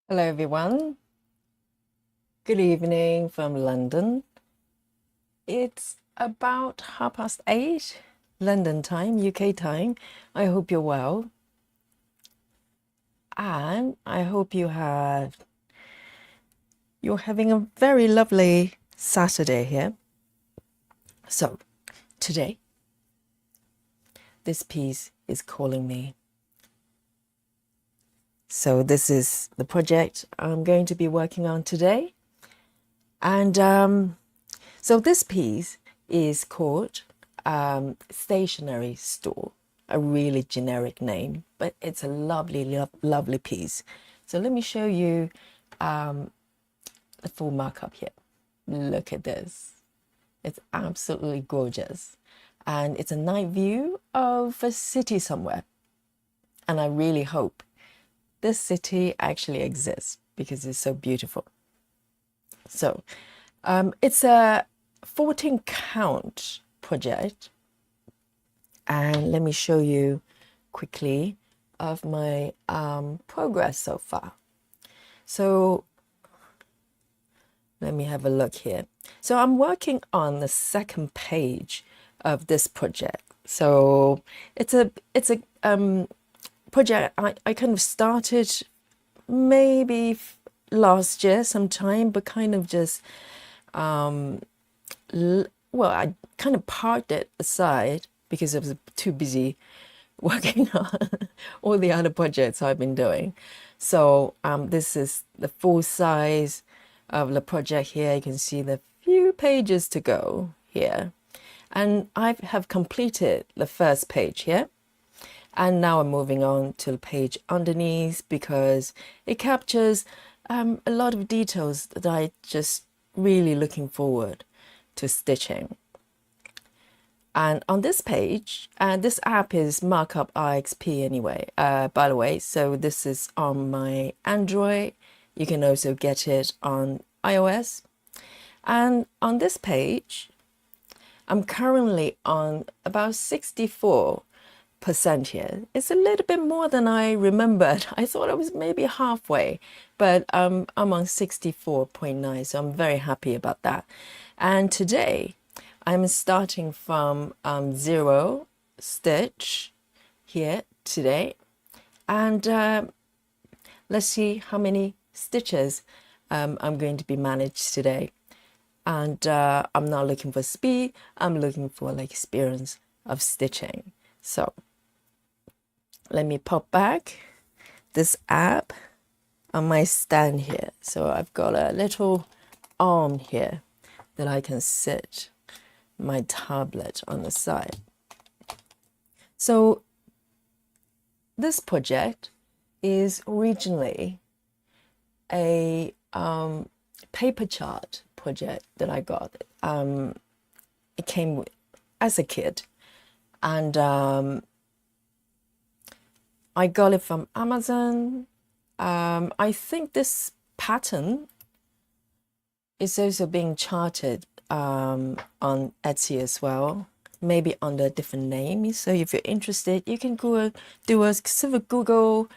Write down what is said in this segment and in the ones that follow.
Hello, everyone. Good evening from London. It's about 8:30 London time, UK time. I hope you're well. And I hope you're having a very lovely Saturday here. So, today, this piece is calling me. So, this is the project I'm going to be working on today. And so this piece is called Stationery Store, a really generic name, but it's a lovely piece. So let me show you the full markup here. Look at this. It's absolutely gorgeous. And it's a night view of a city somewhere. And I really hope this city actually exists because it's so beautiful. So it's a 14 count project, and let me show you quickly of my progress so far. So let me have a look here. So I'm working on the second page of this project. So it's a project I kind of started maybe last year sometime, but kind of just well, I kind of parked it aside because I was too busy working on all the other projects I've been doing. So this is the full size of the project here. You can see the few pages to go here. And I have completed the first page here. And now I'm moving on to the page underneath because it captures a lot of details that I just really looking forward to stitching. And on this page, this app is Markup IXP anyway, by the way. So this is on my Android. You can also get it on iOS. And on this page, I'm currently on about 64% here. It's a little bit more than I remembered. I thought I was maybe halfway, but I'm on 64.9, so I'm very happy about that. And today, I'm starting from 0 stitch here today, and let's see how many stitches I'm going to be managed today. And I'm not looking for speed, I'm looking for like experience of stitching. So let me pop back this app on my stand here. So I've got a little arm here that I can sit my tablet on the side. So this project is originally a paper chart project that I got. It came as a kid, and I got it from Amazon. I think this pattern is also being charted on Etsy as well, maybe under a different name. So if you're interested, you can go do a sort of Google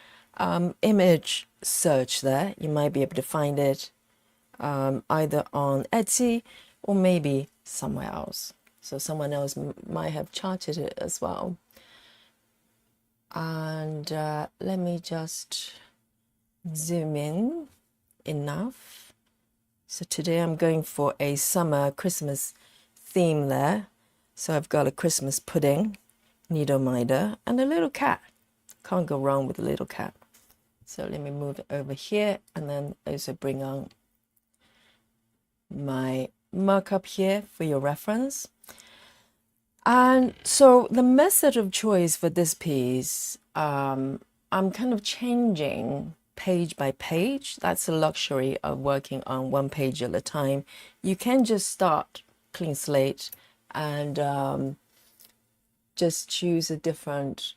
image search there. You might be able to find it either on Etsy or maybe somewhere else. So someone else might have charted it as well. And let me just zoom in enough. So today I'm going for a summer Christmas theme there. So I've got a Christmas pudding, needle minder, and a little cat. Can't go wrong with a little cat. So let me move it over here and then also bring on my markup here for your reference. And so the method of choice for this piece, I'm kind of changing page by page. That's the luxury of working on one page at a time. You can just start clean slate and just choose a different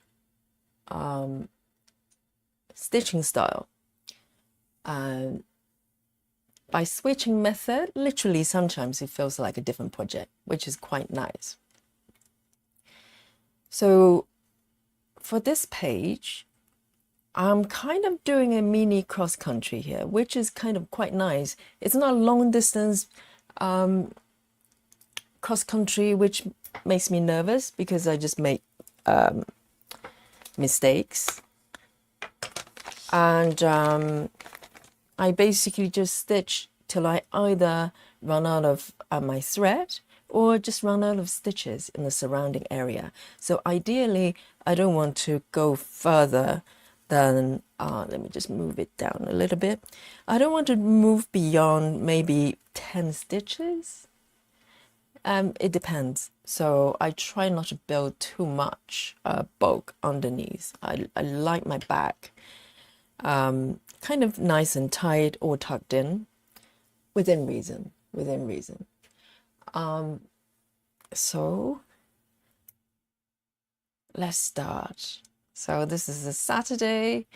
stitching style. And by switching method, literally sometimes it feels like a different project, which is quite nice. So for this page, I'm kind of doing a mini cross country here, which is kind of quite nice. It's not long distance cross country, which makes me nervous because I just make mistakes. And I basically just stitch till I either run out of my thread or just run out of stitches in the surrounding area. So ideally, I don't want to go further than, let me just move it down a little bit. I don't want to move beyond maybe 10 stitches. It depends. So I try not to build too much bulk underneath. I like my back kind of nice and tight or tucked in within reason. So let's start. So this is a Saturday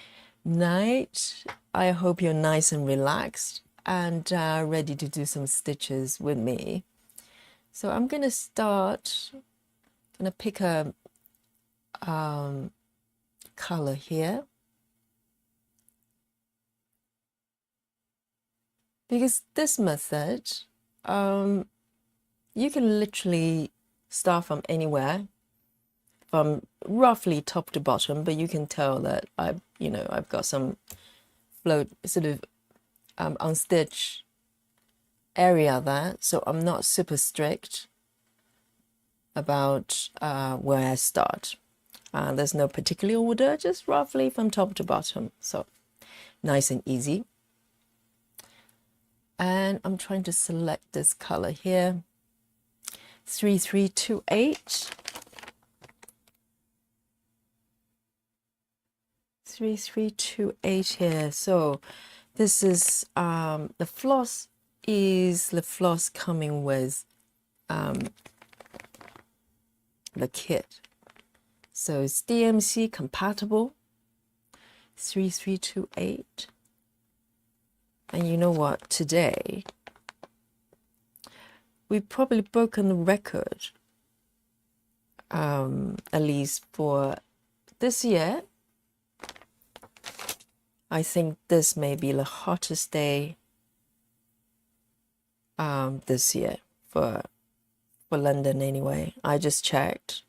night. I hope you're nice and relaxed and ready to do some stitches with me. So I'm gonna start, gonna pick a color here. Because this method, you can literally start from anywhere, from roughly top to bottom, but you can tell that I've got some float sort of unstitched area there, so I'm not super strict about where I start. There's no particular order, just roughly from top to bottom, so nice and easy. And I'm trying to select this color here, 3328. 3328 here. So this is the floss coming with the kit. So it's DMC compatible, 3328. And you know what? Today, we've probably broken the record, at least for this year. I think this may be the hottest day this year for London anyway. I just checked.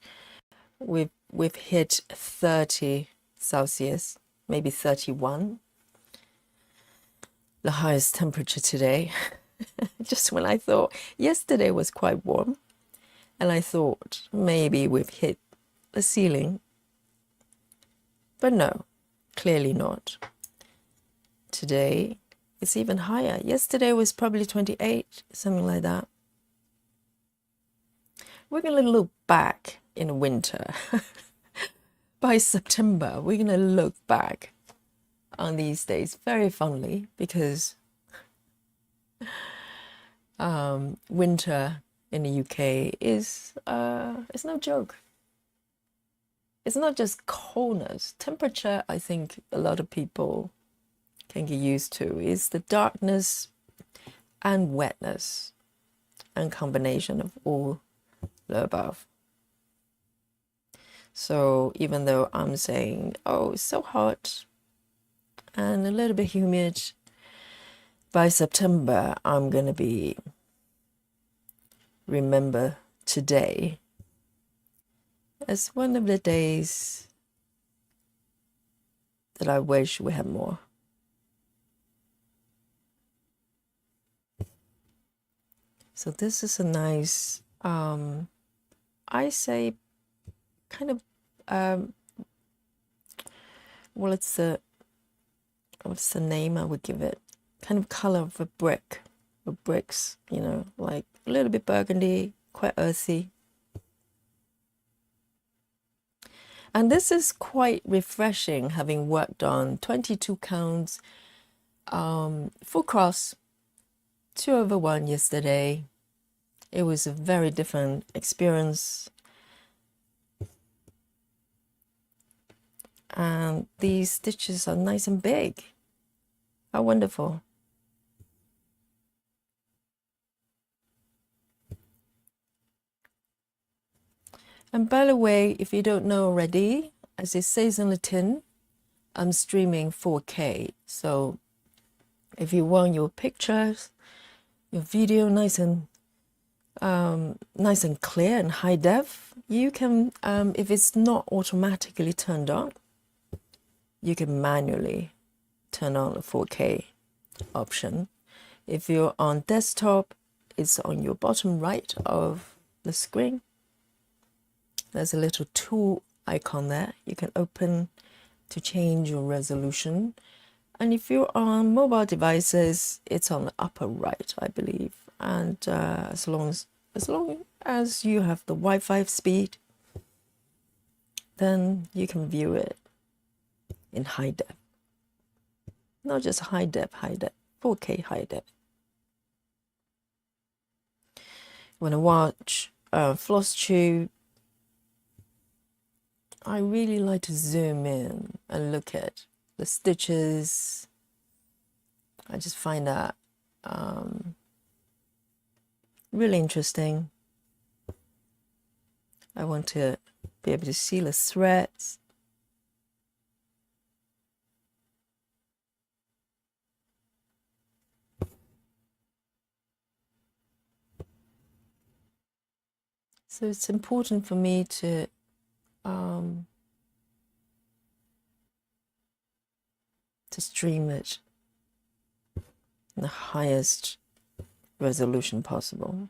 We've hit 30 Celsius, maybe 31. The highest temperature today. Just when I thought yesterday was quite warm, and I thought maybe we've hit the ceiling, but no, clearly not. Today it's even higher. Yesterday was probably 28, something like that. We're going to look back in winter. By September, we're going to look back on these days very fondly, because winter in the UK is it's no joke. It's not just coldness. Temperature, I think a lot of people can get used to, is the darkness and wetness and combination of all the above. So even though I'm saying, oh, it's so hot and a little bit humid, by September, I'm going to be, remember today as one of the days that I wish we had more. So this is a nice, I say, kind of, well, what's the name I would give it? Kind of color of a brick, or bricks, you know, like a little bit burgundy, quite earthy. And this is quite refreshing, having worked on 22 counts, full cross, 2/1 yesterday. It was a very different experience. And these stitches are nice and big. How wonderful. And by the way, if you don't know already, as it says on the tin, I'm streaming 4K. So if you want your pictures, your video nice and clear and high def, you can, if it's not automatically turned on, you can manually turn on the 4K option. If you're on desktop, it's on your bottom right of the screen. There's a little tool icon there. You can open to change your resolution. And if you're on mobile devices, it's on the upper right, I believe. And as long as you have the Wi-Fi speed, then you can view it in high def. Not just high def, 4K high def. When I watch Floss Tube, I really like to zoom in and look at the stitches. I just find that really interesting. I want to be able to see the threads. So it's important for me to stream it in the highest resolution possible,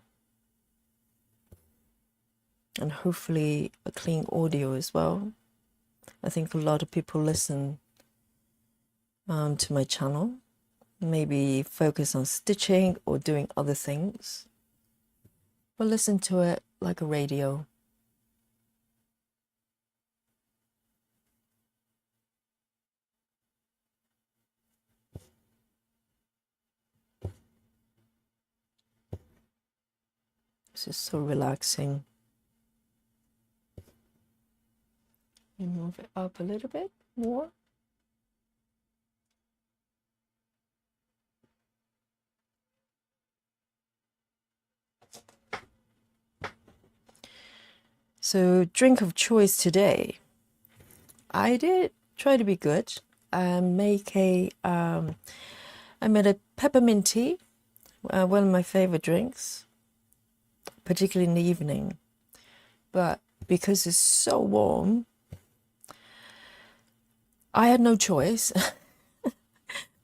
and hopefully a clean audio as well. I think a lot of people listen to my channel, maybe focus on stitching or doing other things, but listen to it like a radio. This is so relaxing. You move it up a little bit more. So drink of choice today, I did try to be good. I made a peppermint tea, one of my favorite drinks, particularly in the evening. But because it's so warm, I had no choice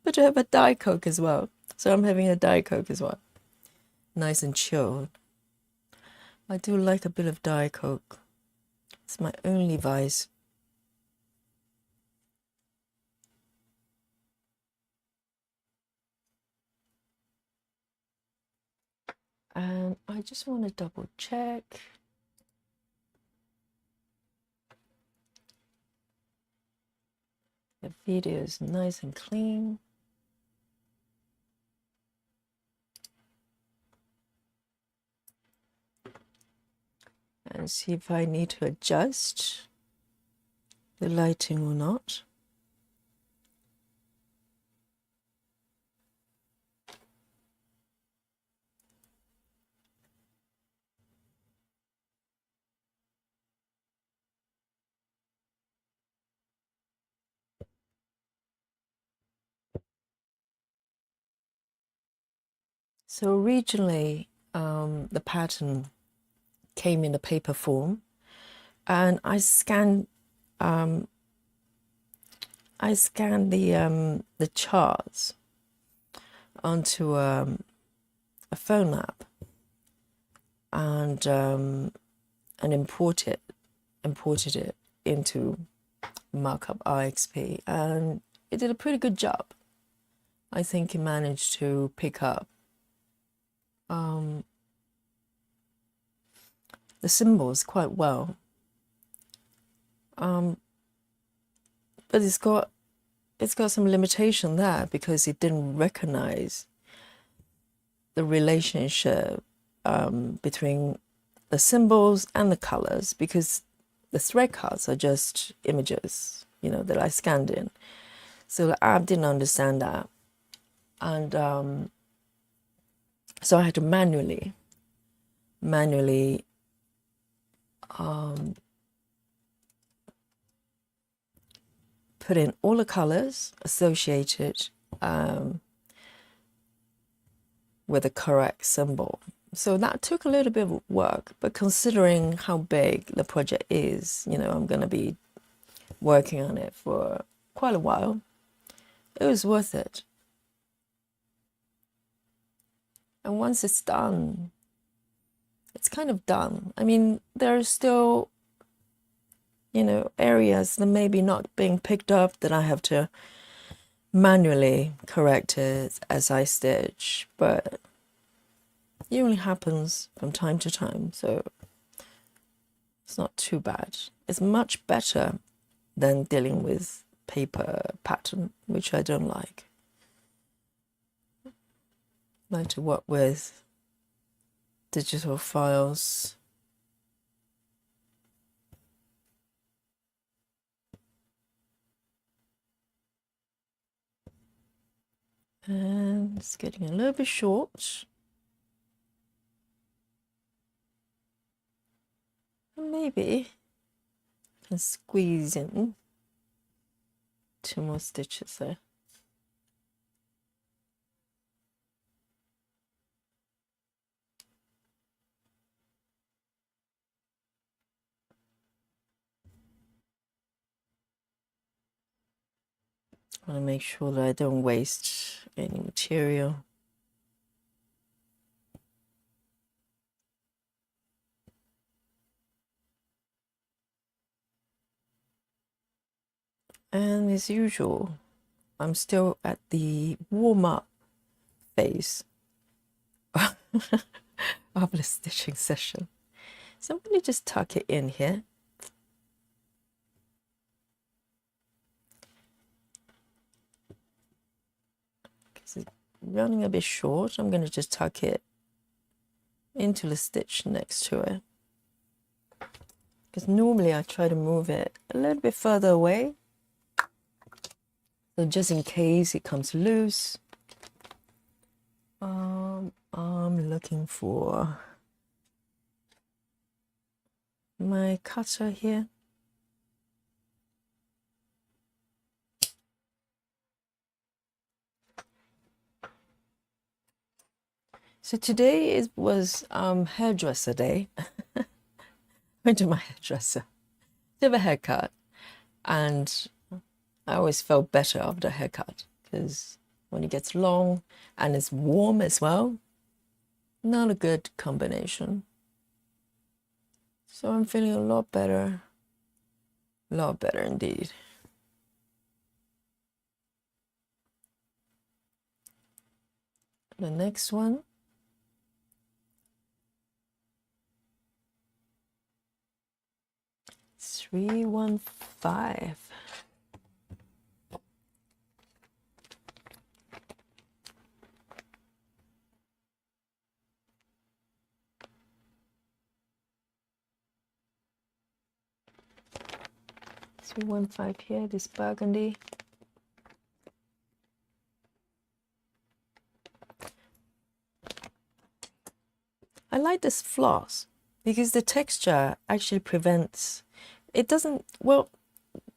but to have a Diet Coke as well. So I'm having a Diet Coke as well. Nice and chilled. I do like a bit of Diet Coke. It's my only vice. And I just want to double check. The video is nice and clean. And see if I need to adjust the lighting or not. So originally, the pattern came in a paper form, and I scanned the charts onto a phone app and imported it into Markup RXP, and it did a pretty good job. I think it managed to pick up the symbols quite well, but it's got some limitation there because it didn't recognize the relationship between the symbols and the colors, because the thread cards are just images, that I scanned in. So the app didn't understand that, and so I had to manually put in all the colors associated with the correct symbol. So that took a little bit of work, but considering how big the project is, you know, I'm going to be working on it for quite a while. It was worth it. And once it's done, it's kind of done. I mean, there are still, you know, areas that maybe not being picked up that I have to manually correct it as I stitch, but it only happens from time to time, so it's not too bad. It's much better than dealing with paper pattern, which I don't like. I like to work with digital files. And it's getting a little bit short. Maybe I can squeeze in 2 more stitches there. I want to make sure that I don't waste any material. And as usual, I'm still at the warm-up phase of the stitching session. So I'm going to just tuck it in here. Because it's running a bit short, I'm going to just tuck it into the stitch next to it. Because normally I try to move it a little bit further away. So just in case it comes loose. I'm looking for my cutter here. So today was hairdresser day. Went to my hairdresser, did a haircut, and I always felt better after a haircut because when it gets long and it's warm as well, not a good combination. So I'm feeling a lot better indeed. The next one. Three, 1, 5. So 1, 5 here, this burgundy. I like this floss because the texture actually prevents, it doesn't, well,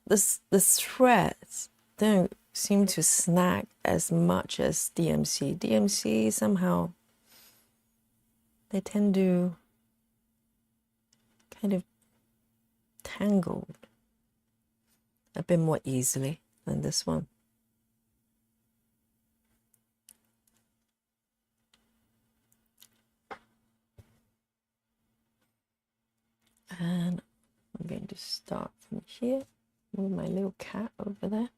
the threads don't seem to snag as much as DMC. DMC somehow, they tend to kind of tangle a bit more easily than this one. And I'm going to start from here, move my little cat over there.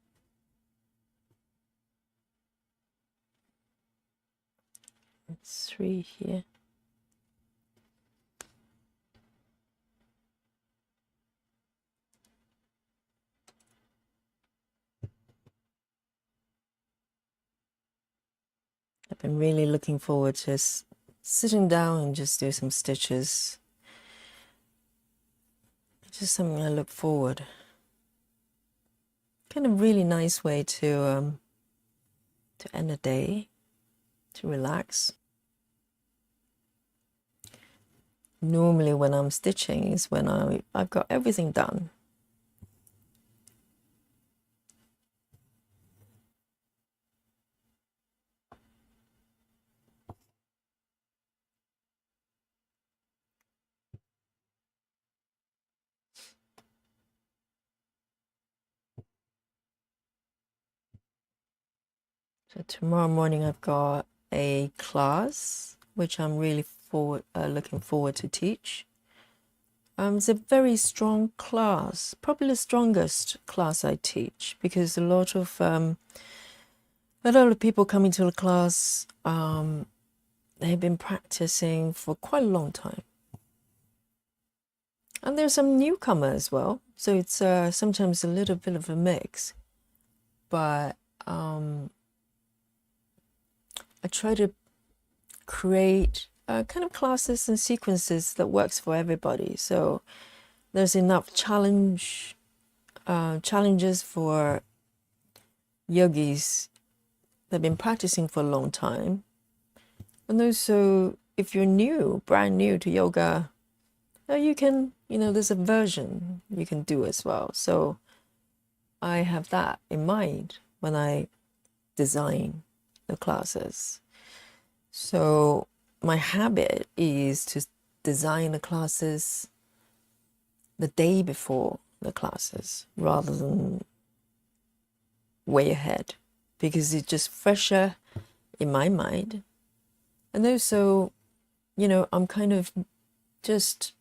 And 3 here. I've been really looking forward to sitting down and just do some stitches. It's just something I look forward. Kind of really nice way to end the day, to relax. Normally when I'm stitching is when I've got everything done. So tomorrow morning I've got a class which I'm really looking forward to teach. It's a very strong class, probably the strongest class I teach, because a lot of people coming to the class, they've been practicing for quite a long time. And there's some newcomer as well, so it's sometimes a little bit of a mix. But I try to create kind of classes and sequences that works for everybody. So there's enough challenges for yogis that have been practicing for a long time. And also, if you're brand new to yoga, you can, there's a version you can do as well. So I have that in mind when I design the classes. So my habit is to design the classes the day before the classes rather than way ahead, because it's just fresher in my mind. And also, I'm kind of just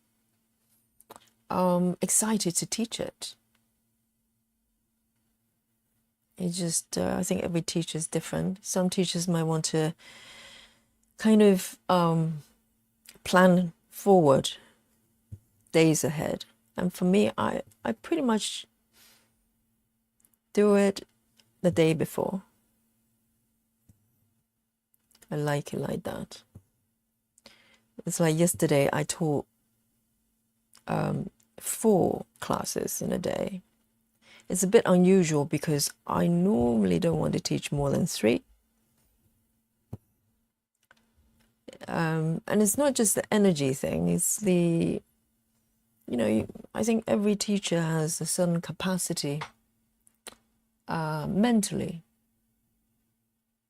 excited to teach it. It's just, I think every teacher is different. Some teachers might want to kind of plan forward days ahead. And for me, I pretty much do it the day before. I like it like that. It's like yesterday I taught 4 classes in a day. It's a bit unusual because I normally don't want to teach more than 3. And it's not just the energy thing, it's the, I think every teacher has a certain capacity mentally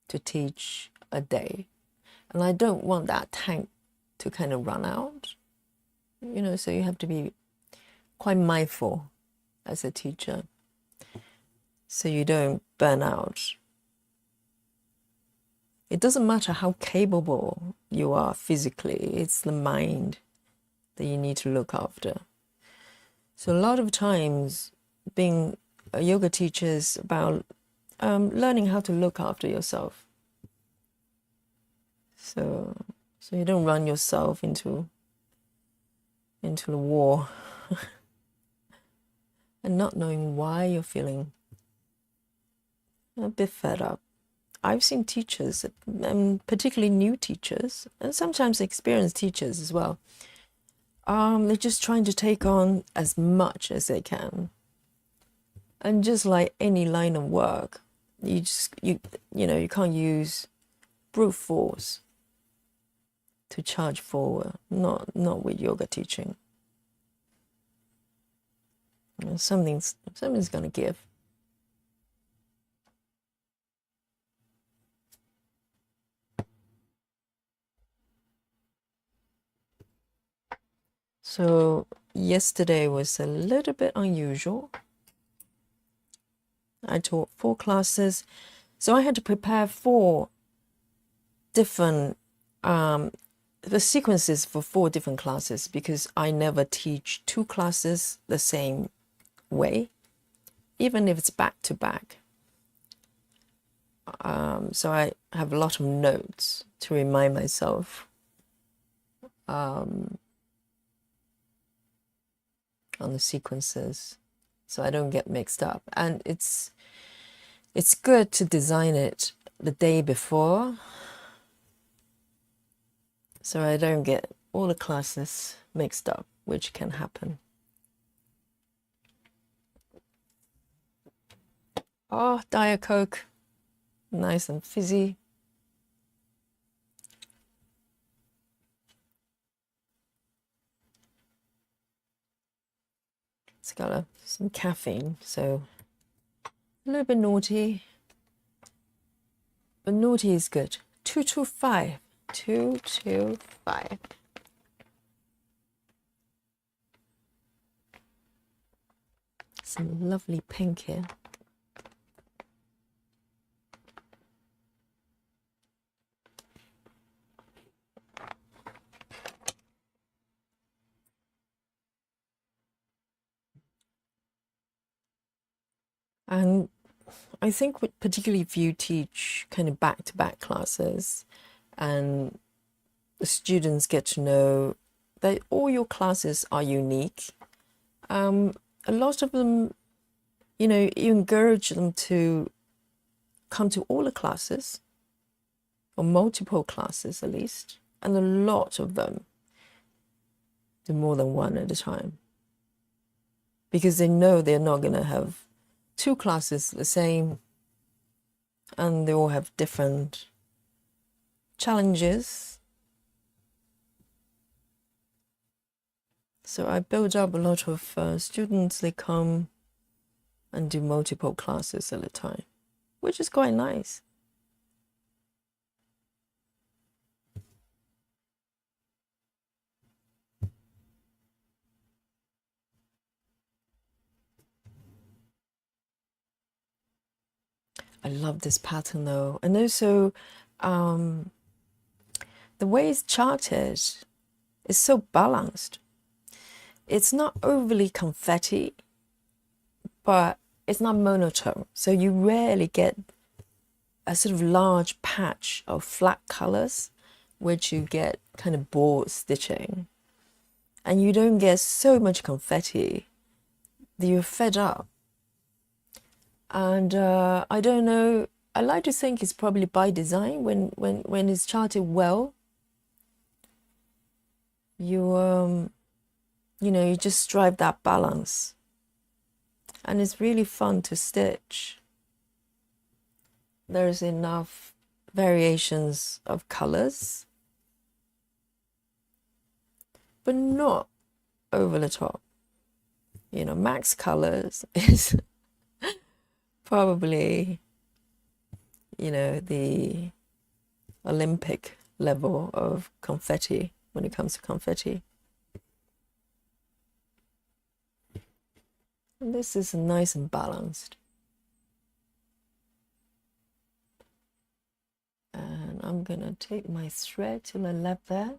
to teach a day. And I don't want that tank to kind of run out, so you have to be quite mindful as a teacher so you don't burn out. It doesn't matter how capable you are physically, it's the mind that you need to look after. So a lot of times being a yoga teacher is about learning how to look after yourself. So you don't run yourself into the war and not knowing why you're feeling a bit fed up. I've seen teachers, particularly new teachers, and sometimes experienced teachers as well. They're just trying to take on as much as they can. And just like any line of work, you can't use brute force to charge forward. Not with yoga teaching. Something's going to give. So yesterday was a little bit unusual. I taught 4 classes, so I had to prepare 4 different the sequences for 4 different classes, because I never teach 2 classes the same way, even if it's back to back. So I have a lot of notes to remind myself on the sequences, so I don't get mixed up. And it's good to design it the day before, so I don't get all the classes mixed up, which can happen. Oh, Diet Coke, nice and fizzy. It's got some caffeine, so a little bit naughty, but naughty is good. 225, 225. Some lovely pink here. And I think particularly if you teach kind of back-to-back classes and the students get to know that all your classes are unique, a lot of them, you encourage them to come to all the classes, or multiple classes at least, and a lot of them do more than one at a time, because they know they're not going to have two classes the same, and they all have different challenges. So I build up a lot of students. They come and do multiple classes at a time, which is quite nice. I love this pattern though, and also the way it's charted is so balanced. It's not overly confetti, but it's not monotone. So you rarely get a sort of large patch of flat colors, which you get kind of board stitching. And you don't get so much confetti that you're fed up. And I don't know, I like to think it's probably by design. When it's charted well, you you just strive that balance, and it's really fun to stitch. There's enough variations of colors, but not over the top. Max colors is probably, the Olympic level of confetti when it comes to confetti. And this is nice and balanced. And I'm gonna take my thread to the left there.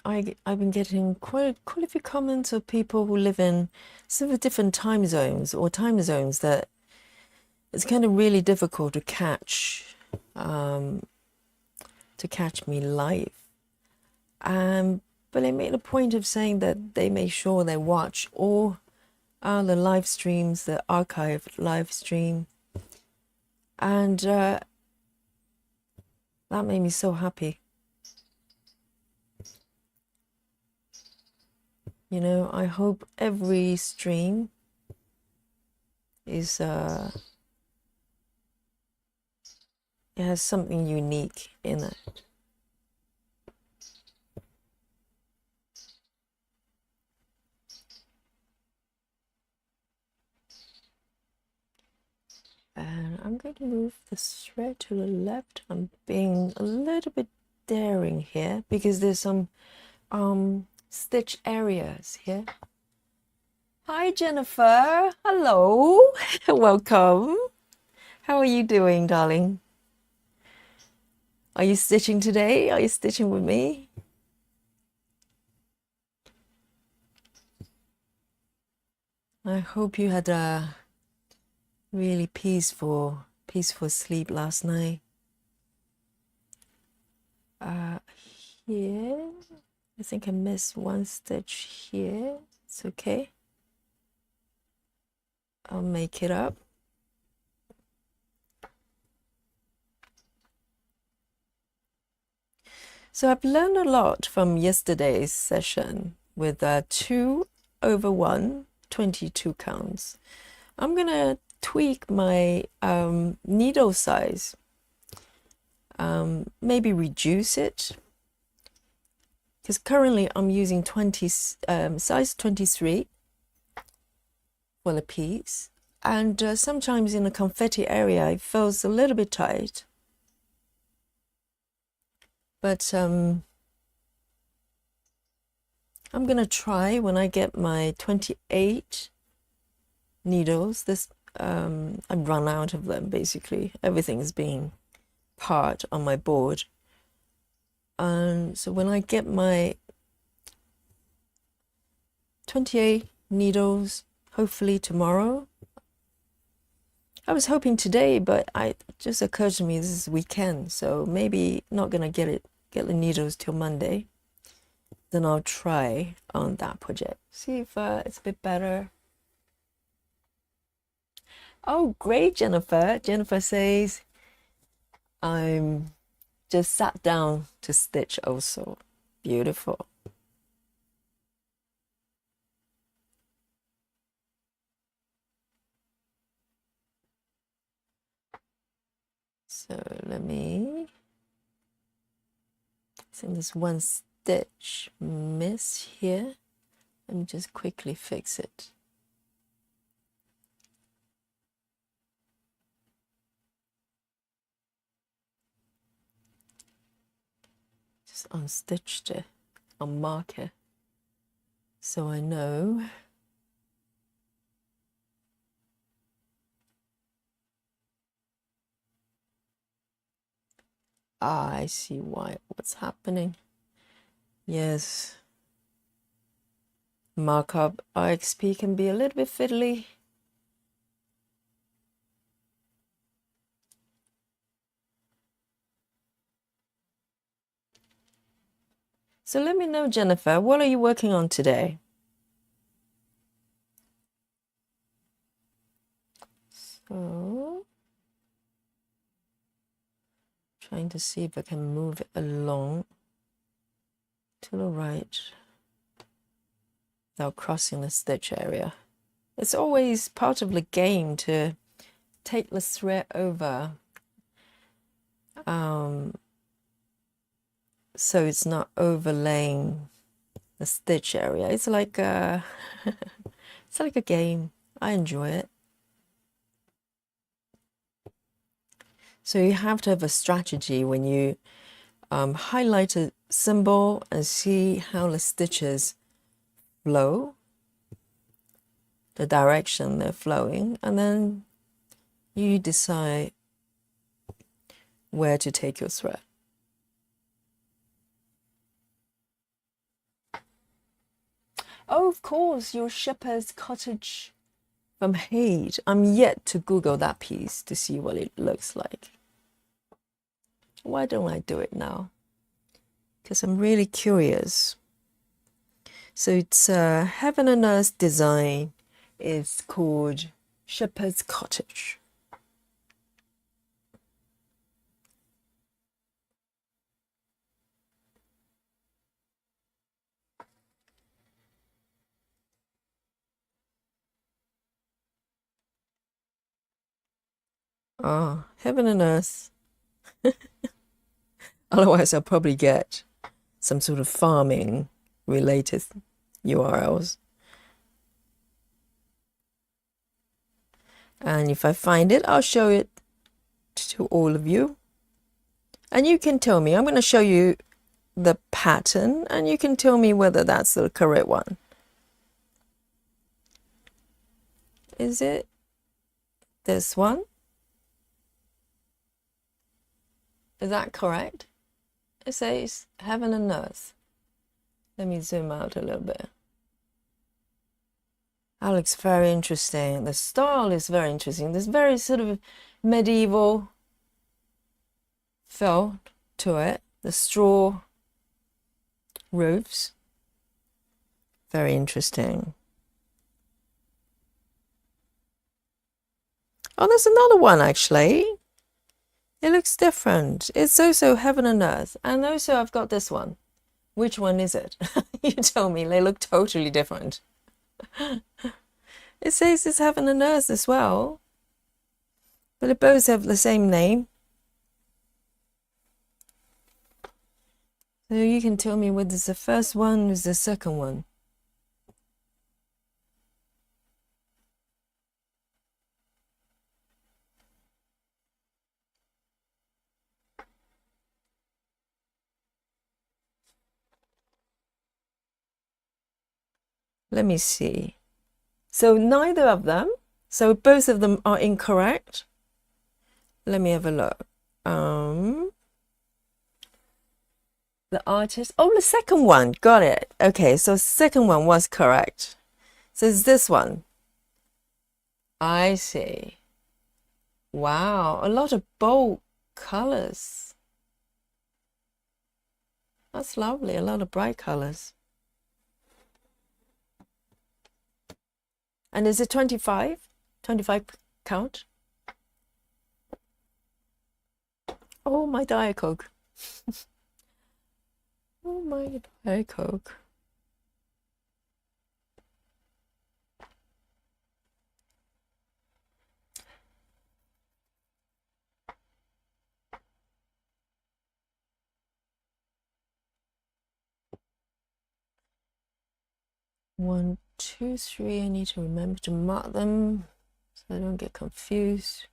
I've been getting quite a few comments of people who live in sort of different time zones, or time zones that it's kind of really difficult to catch me live. But they made a point of saying that they make sure they watch all the live streams, the archived live stream, and that made me so happy. I hope every stream is it has something unique in it. And I'm going to move the thread to the left. I'm being a little bit daring here because there's some stitch areas here. Hi Jennifer, hello. Welcome. How are you doing, darling? Are you stitching today? Are you stitching with me? I hope you had a really peaceful sleep last night. Here, I think I missed one stitch here. It's okay. I'll make it up. So I've learned a lot from yesterday's session with 2 over 1, 22 counts. I'm gonna tweak my needle size, maybe reduce it, because currently I'm using size 23 for the piece, and sometimes in the confetti area it feels a little bit tight, but I'm gonna try when I get my 28 needles. I've run out of them basically. Everything's being part on my board. And so when I get my 28 needles, hopefully tomorrow. I was hoping today, but it just occurred to me this is weekend, so maybe not gonna get the needles till Monday. Then I'll try on that project. See if it's a bit better. Oh, great, Jennifer. Jennifer says, I'm just sat down to stitch also. Beautiful. So let me, I think there's one stitch miss here. Let me just quickly fix it. Just unstitched it on marker so I know. I see what's happening. Yes. Markup RxP can be a little bit fiddly. So let me know, Jennifer, what are you working on today? So, trying to see if I can move it along to the right without crossing the stitch area. It's always part of the game to take the thread over so it's not overlaying the stitch area. It's like a it's like a game. I enjoy it. So you have to have a strategy when you highlight a symbol and see how the stitches flow, the direction they're flowing, and then you decide where to take your thread. Oh, of course, your Shepherd's Cottage from Hade. I'm yet to Google that piece to see what it looks like. Why don't I do it now? Because I'm really curious. So it's Heaven and Earth design. It's called Shepherd's Cottage. Oh, Heaven and Earth. Otherwise, I'll probably get some sort of farming related URLs. And if I find it, I'll show it to all of you. And you can tell me, I'm going to show you the pattern and you can tell me whether that's the correct one. Is it this one? Is that correct? It says Heaven and Earth. Let me zoom out a little bit. That looks very interesting. The style is very interesting. There's very sort of medieval feel to it. The straw roofs. Very interesting. Oh, there's another one actually. It looks different. It's also Heaven and Earth. And also I've got this one. Which one is it? You tell me. They look totally different. It says it's Heaven and Earth as well. But they both have the same name. So you can tell me whether it's the first one or the second one. Let me see. So neither of them So both of them are incorrect. Let me have a look. The artist. Oh, the second one. Got it. Okay, so second one was correct. So it's this one. I see. Wow, a lot of bold colors. That's lovely. A lot of bright colors. And is it 25? 25 count? Oh, my Diet Coke. Oh, my Diet Coke. One, two, three. I need to remember to mark them so I don't get confused.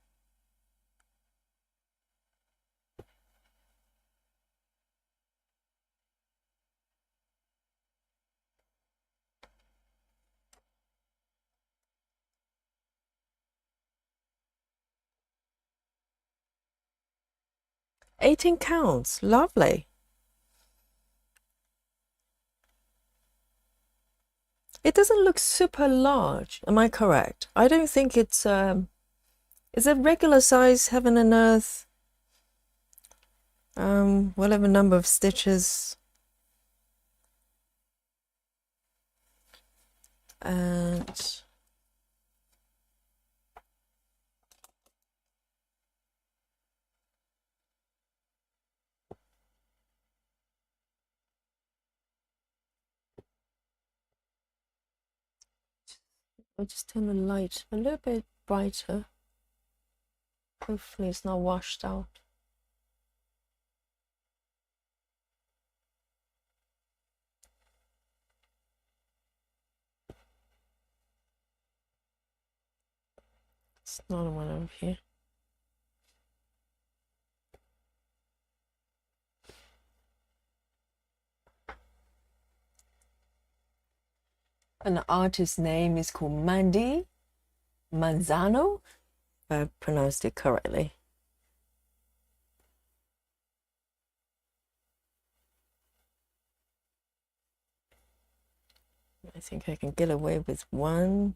$18 counts. Lovely. It doesn't look super large. Am I correct? I don't think it's is it regular size Heaven and Earth? Whatever number of stitches. And I'll just turn the light a little bit brighter. Hopefully it's not washed out. It's not one over here. And the artist's name is called Mandy Manzano. I pronounced it correctly. I think I can get away with one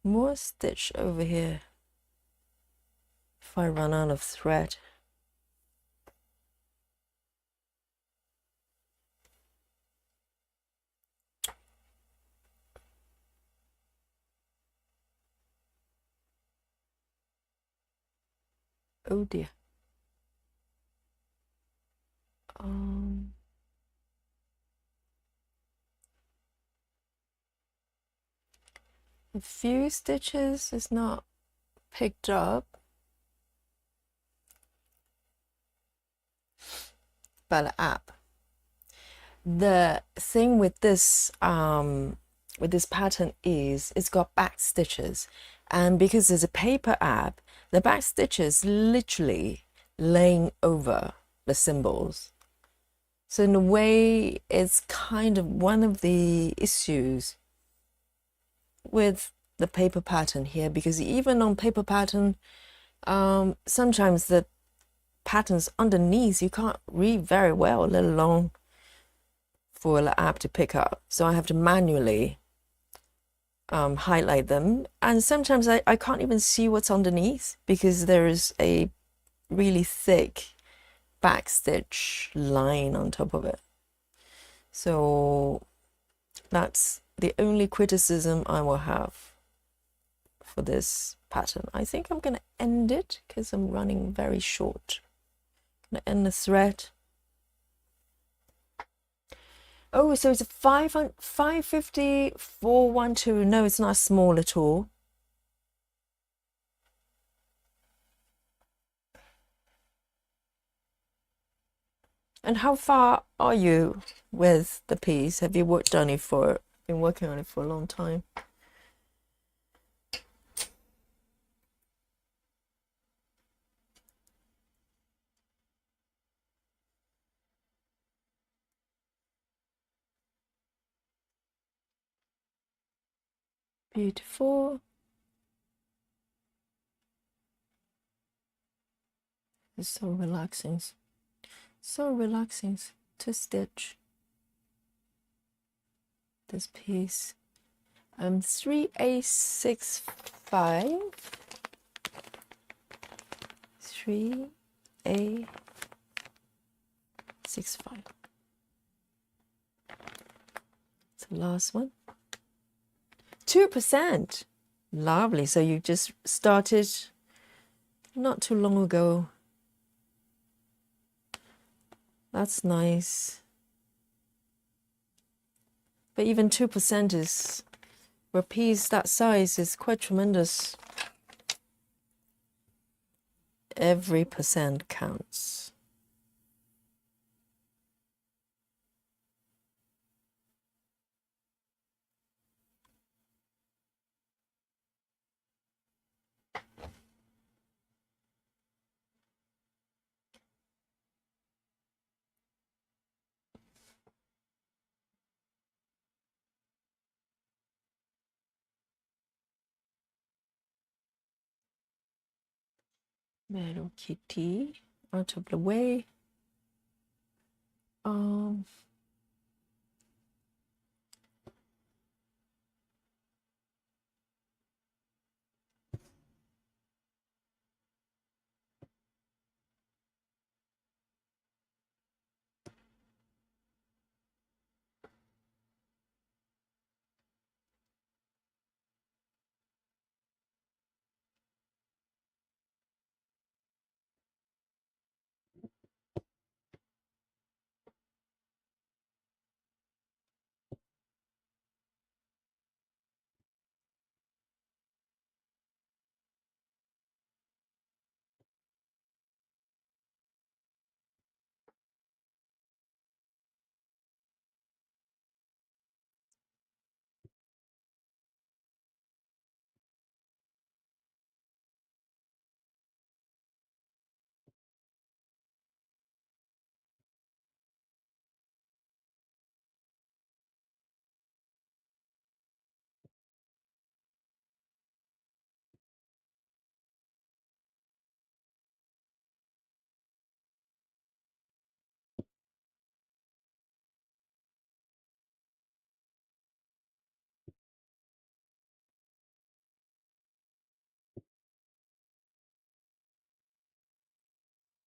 more stitch over here if I run out of thread. Oh dear. A few stitches is not picked up, but up. The thing with this pattern is it's got back stitches, and because there's a paper app, the back stitches literally laying over the symbols. So in a way, it's kind of one of the issues with the paper pattern here, because even on paper pattern, sometimes the patterns underneath you can't read very well, let alone for the app to pick up. So I have to manually highlight them, and sometimes I can't even see what's underneath because there is a really thick backstitch line on top of it. So that's the only criticism I will have for this pattern. I think I'm going to end it because I'm running very short. I'm going to end the thread. Oh, so it's a 550 412. No, it's not small at all. And how far are you with the piece? Have you been working on it for a long time? Beautiful. It's so relaxing. So relaxing to stitch this piece. 3A65. 3A65. It's the last one. 2%. Lovely. So you just started not too long ago. That's nice. But even 2% is, for a piece that size, is quite tremendous. Every percent counts. Little kitty out of the way.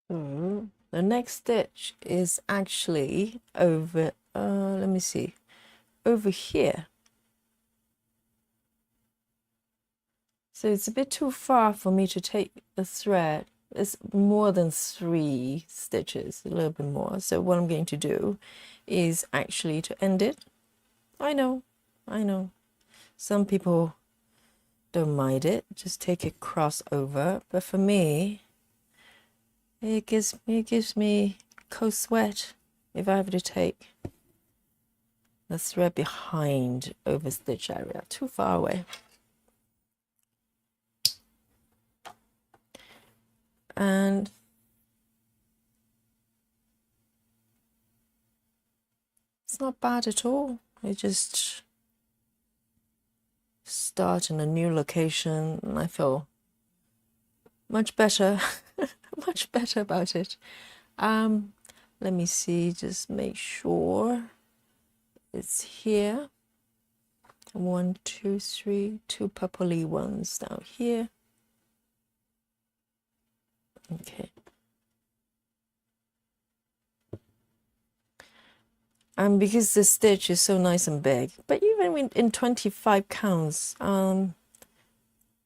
The next stitch is actually over, let me see, over here. So it's a bit too far for me to take the thread. It's more than 3 stitches, a little bit more. So what I'm going to do is actually to end it. I know. Some people don't mind it, just take it cross over. But for me, it gives me cold sweat if I have to take the thread behind over stitch area, too far away. And it's not bad at all. I just start in a new location and I feel much better, much better about it. Let me see, just make sure it's here. 1, 2, 3, 2 purpley ones down here. Okay. And because the stitch is so nice and big, but even in 25 counts, I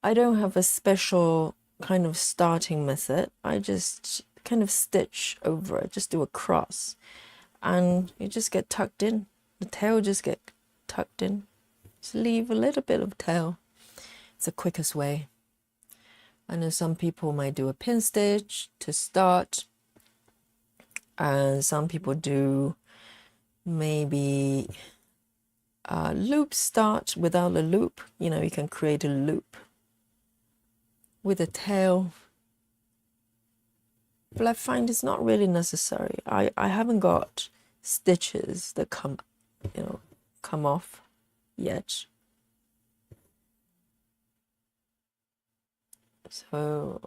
don't have a special kind of starting method. I just kind of stitch over it, just do a cross, and you just get tucked in. The tail just get tucked in. Just leave a little bit of tail. It's the quickest way. I know some people might do a pin stitch to start, and some people do maybe a loop start without a loop. You know, you can create a loop with a tail, but I find it's not really necessary. I haven't got stitches that come off yet. So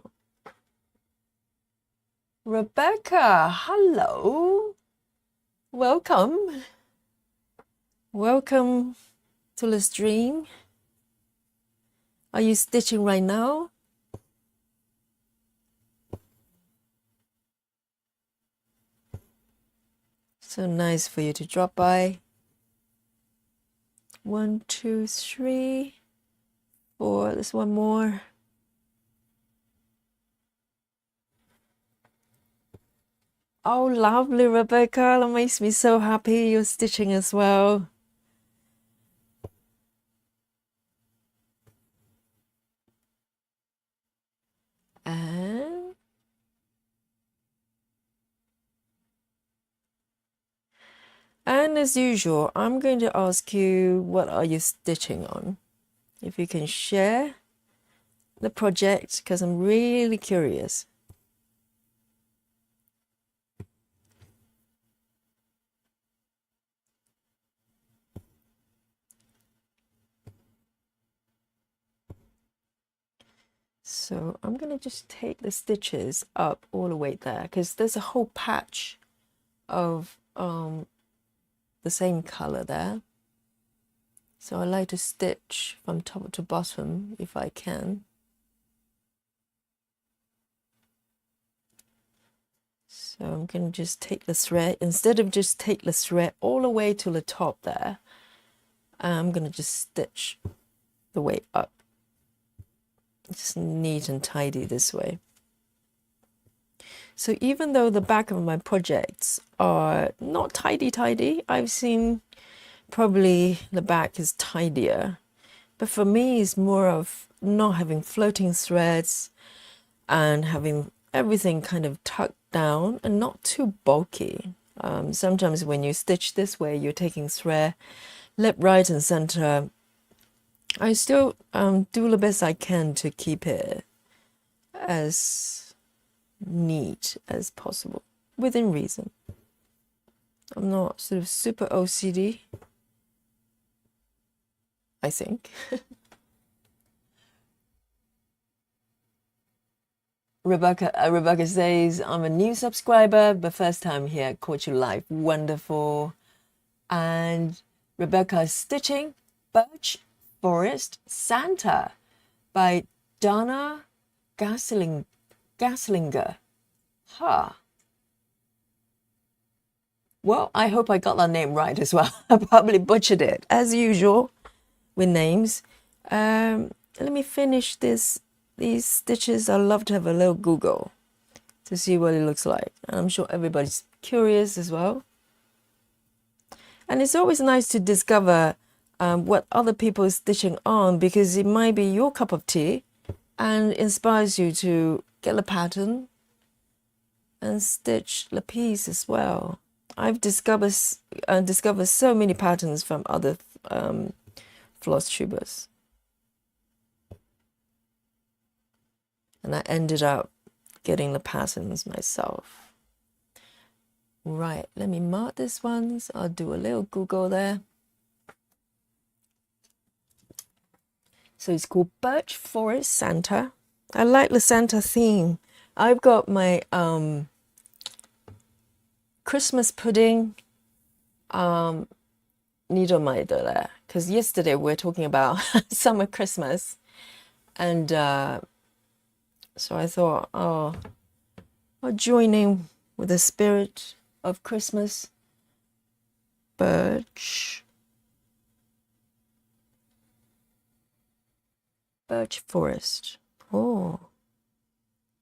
Rebecca, hello. Welcome. Welcome to the stream. Are you stitching right now? So nice for you to drop by. 1, 2, 3, 4. There's one more. Oh, lovely, Rebecca. That makes me so happy you're stitching as well. And as usual, I'm going to ask you, what are you stitching on? If you can share the project, because I'm really curious. So I'm going to just take the stitches up all the way there, because there's a whole patch of the same color there. So I like to stitch from top to bottom if I can. So I'm going to just take the thread, instead of just take the thread all the way to the top there, I'm going to just stitch the way up. Just neat and tidy this way. So even though the back of my projects are not tidy, I've seen probably the back is tidier. But for me, it's more of not having floating threads and having everything kind of tucked down and not too bulky. Sometimes when you stitch this way, you're taking thread left, right, and center. I still do the best I can to keep it as neat as possible, within reason. I'm not sort of super OCD, I think. Rebecca says, I'm a new subscriber, but first time here, caught you live. Wonderful. And Rebecca is stitching Birch Forest Santa by Donna Gaslinger. Huh. Well, I hope I got that name right as well. I probably butchered it, as usual, with names. Let me finish these stitches. I'd love to have a little Google to see what it looks like. And I'm sure everybody's curious as well. And it's always nice to discover what other people are stitching on, because it might be your cup of tea and inspires you to get a pattern and stitch the piece as well. I've discovered so many patterns from other floss tubers, and I ended up getting the patterns myself. Right, let me mark this one. So I'll do a little Google there. So it's called Birch Forest Santa. I like the Santa theme. I've got my Christmas pudding needle minder there, because yesterday we were talking about summer Christmas, and so I thought, oh, I'll join in with the spirit of Christmas. Birch Forest. Oh,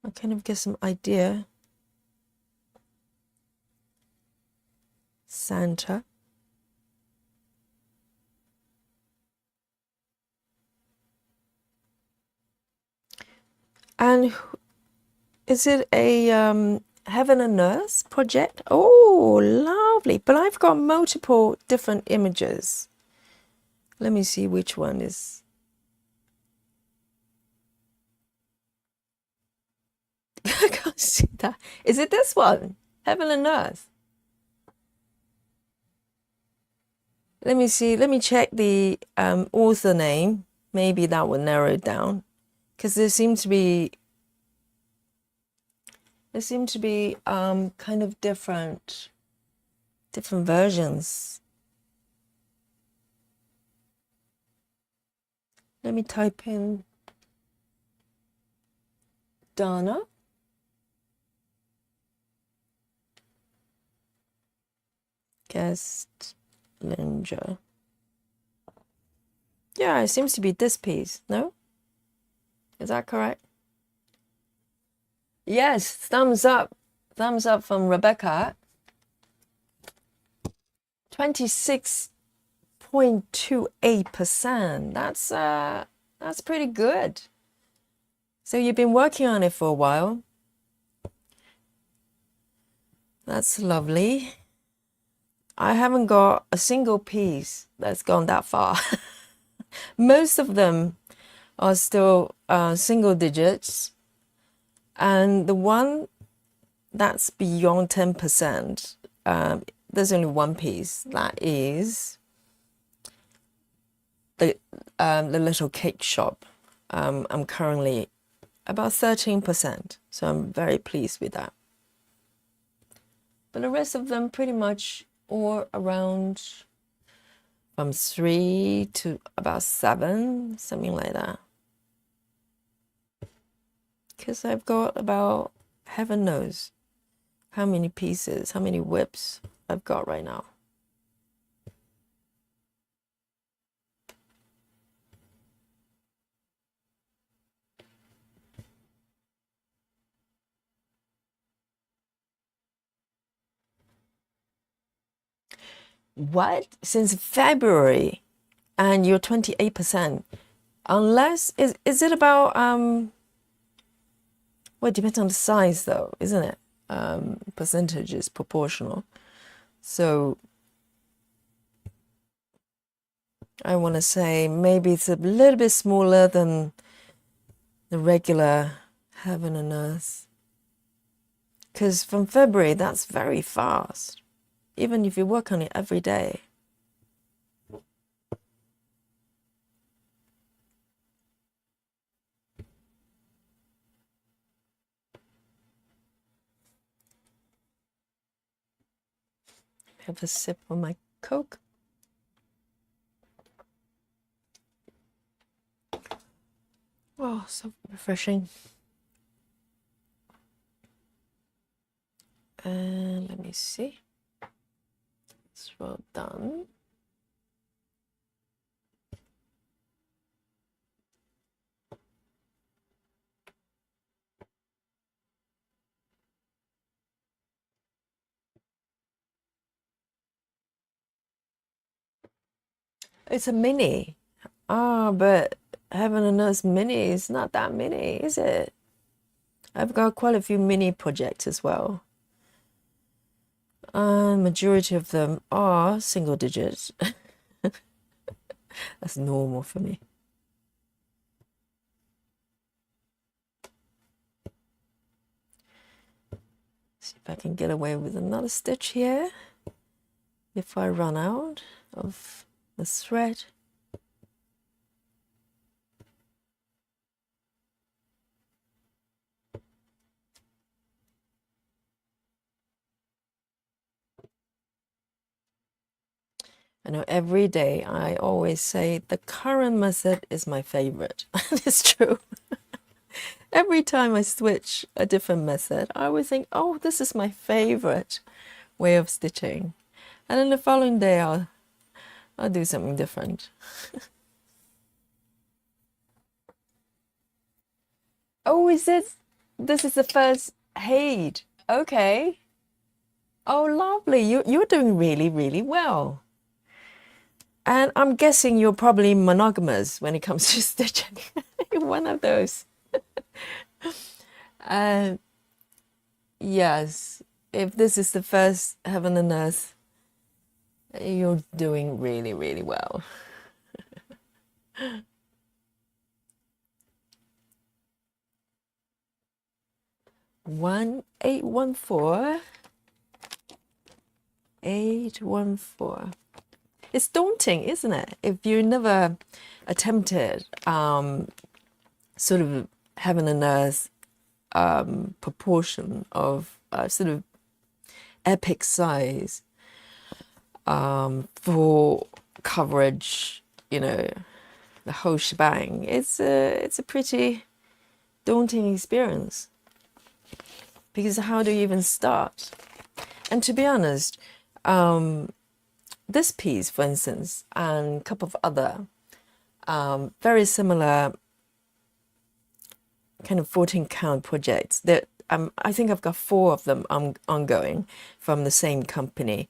I kind of get some idea. Santa. And is it a Heaven and Earth project? Oh, lovely. But I've got multiple different images. Let me see which one is. I can't see that. Is it this one? Heaven and Earth. Let me see. Let me check the author name. Maybe that will narrow it down, because there seems to be There seem to be kind of different versions. Let me type in Dana. Guest Linja. Yeah, it seems to be this piece, no? Is that correct? Yes, thumbs up. Thumbs up from Rebecca. 26.28%. That's pretty good. So you've been working on it for a while. That's lovely. I haven't got a single piece that's gone that far. Most of them are still single digits. And the one that's beyond 10%, there's only one piece. That is the little cake shop. I'm currently about 13%. So I'm very pleased with that. But the rest of them pretty much all around from 3 to about 7, something like that. Because I've got about, heaven knows, how many pieces, how many whips I've got right now. What? Since February, and you're 28%. Unless, is it about, well, it depends on the size though, isn't it? Percentage is proportional. So I want to say maybe it's a little bit smaller than the regular Heaven and Earth. Because from February, that's very fast. Even if you work on it every day. Have a sip of my Coke. Oh, so refreshing. And let me see. It's well done. It's a mini. But Heaven and Earth mini is not that mini, is it? I've got quite a few mini projects as well. Majority of them are single digits. That's normal for me. See if I can get away with another stitch here before I run out of the thread. I know every day I always say the current method is my favorite. It's true. Every time I switch a different method, I always think, oh, this is my favorite way of stitching. And then the following day, I'll do something different. Oh, this is the first Haid. Okay. Oh, lovely. You're doing really, really well. And I'm guessing you're probably monogamous when it comes to stitching. You're one of those. Yes, if this is the first Heaven and Earth, you're doing really, really well. 1814. 814. It's daunting, isn't it? If you never attempted sort of Heaven and Earth proportion of sort of epic size for coverage, the whole shebang. It's a pretty daunting experience, because how do you even start? And to be honest, this piece, for instance, and a couple of other very similar kind of 14 count projects that I think I've got 4 of them ongoing from the same company.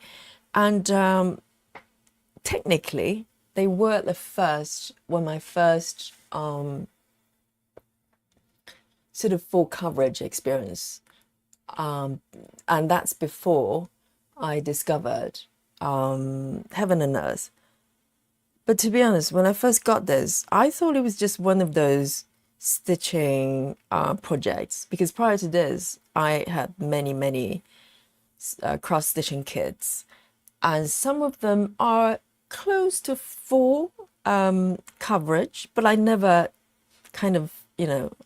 And technically, they were my first sort of full coverage experience. And that's before I discovered Heaven and Earth. But to be honest, when I first got this, I thought it was just one of those stitching projects, because prior to this, I had many cross-stitching kits, and some of them are close to full coverage, but I never kind of,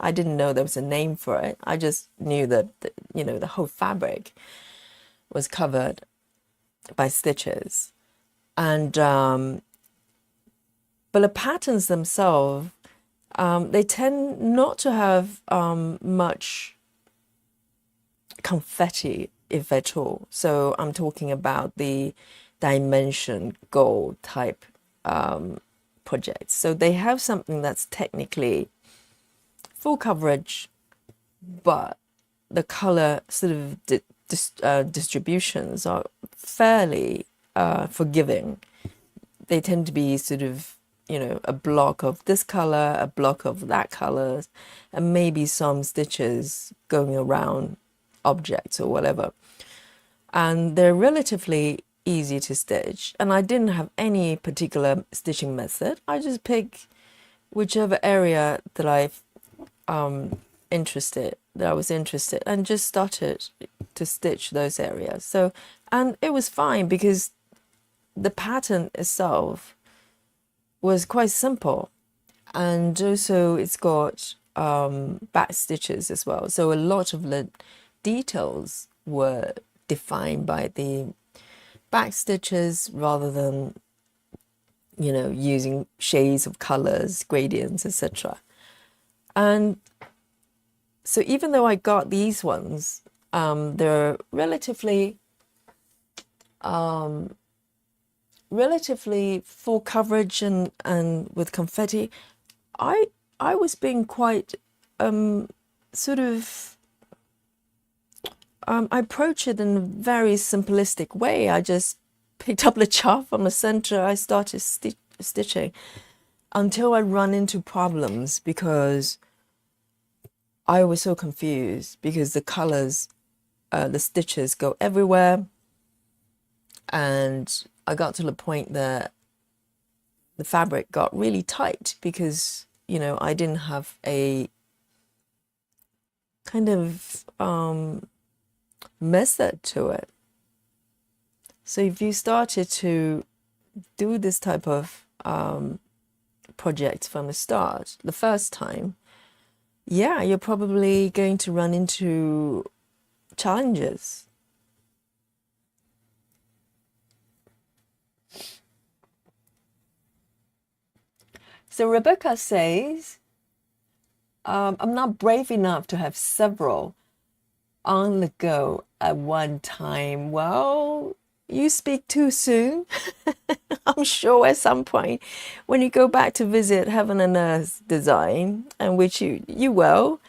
I didn't know there was a name for it. I just knew that, the whole fabric was covered by stitches. And but the patterns themselves, they tend not to have much confetti, if at all. So I'm talking about the dimension gold type projects. So they have something that's technically full coverage, but the color sort of distributions are fairly forgiving. They tend to be sort of, a block of this color, a block of that color, and maybe some stitches going around objects or whatever. And they're relatively easy to stitch. And I didn't have any particular stitching method. I just pick whichever area that I was interested, and just started to stitch those areas. So, and it was fine because the pattern itself was quite simple, and also it's got back stitches as well. So a lot of the details were defined by the back stitches rather than, using shades of colors, gradients, etc. And so even though I got these ones, they're relatively full coverage and with confetti. I was being quite sort of I approach it in a very simplistic way. I just picked up the chart from the center. I started stitching until I run into problems, because I was so confused, because the colors, the stitches go everywhere. And I got to the point that the fabric got really tight, because, I didn't have a kind of method to it. So if you started to do this type of project from the start, the first time, yeah, you're probably going to run into challenges. So Rebecca says, I'm not brave enough to have several on the go at one time. Well, you speak too soon. I'm sure at some point when you go back to visit Heaven and Earth Design, and which you will,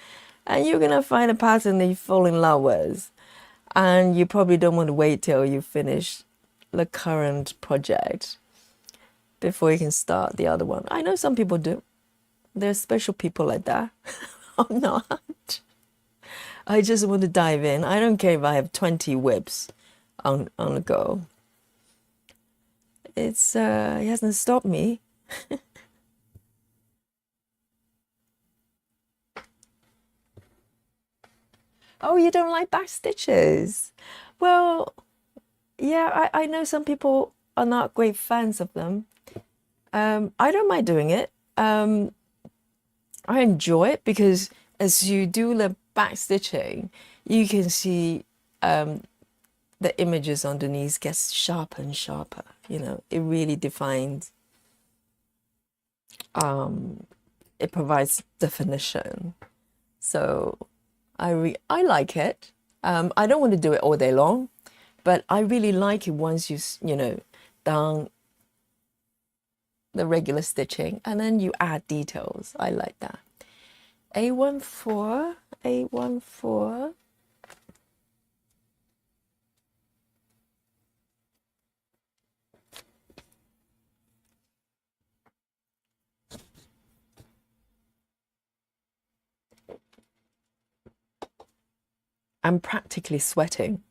and you're going to find a pattern that you fall in love with. And you probably don't want to wait till you finish the current project before you can start the other one. I know some people do. There's special people like that. I'm not. I just want to dive in. I don't care if I have 20 whips on the go. It hasn't stopped me. Oh, you don't like back stitches? Well, yeah, I know some people are not great fans of them. I don't mind doing it. I enjoy it because as you do the back stitching, you can see the images underneath gets sharper and sharper. You know, it really defines, it provides definition. So I like it. I don't want to do it all day long, but I really like it once you know, done the regular stitching and then you add details. I like that. A14, A14. I'm practically sweating.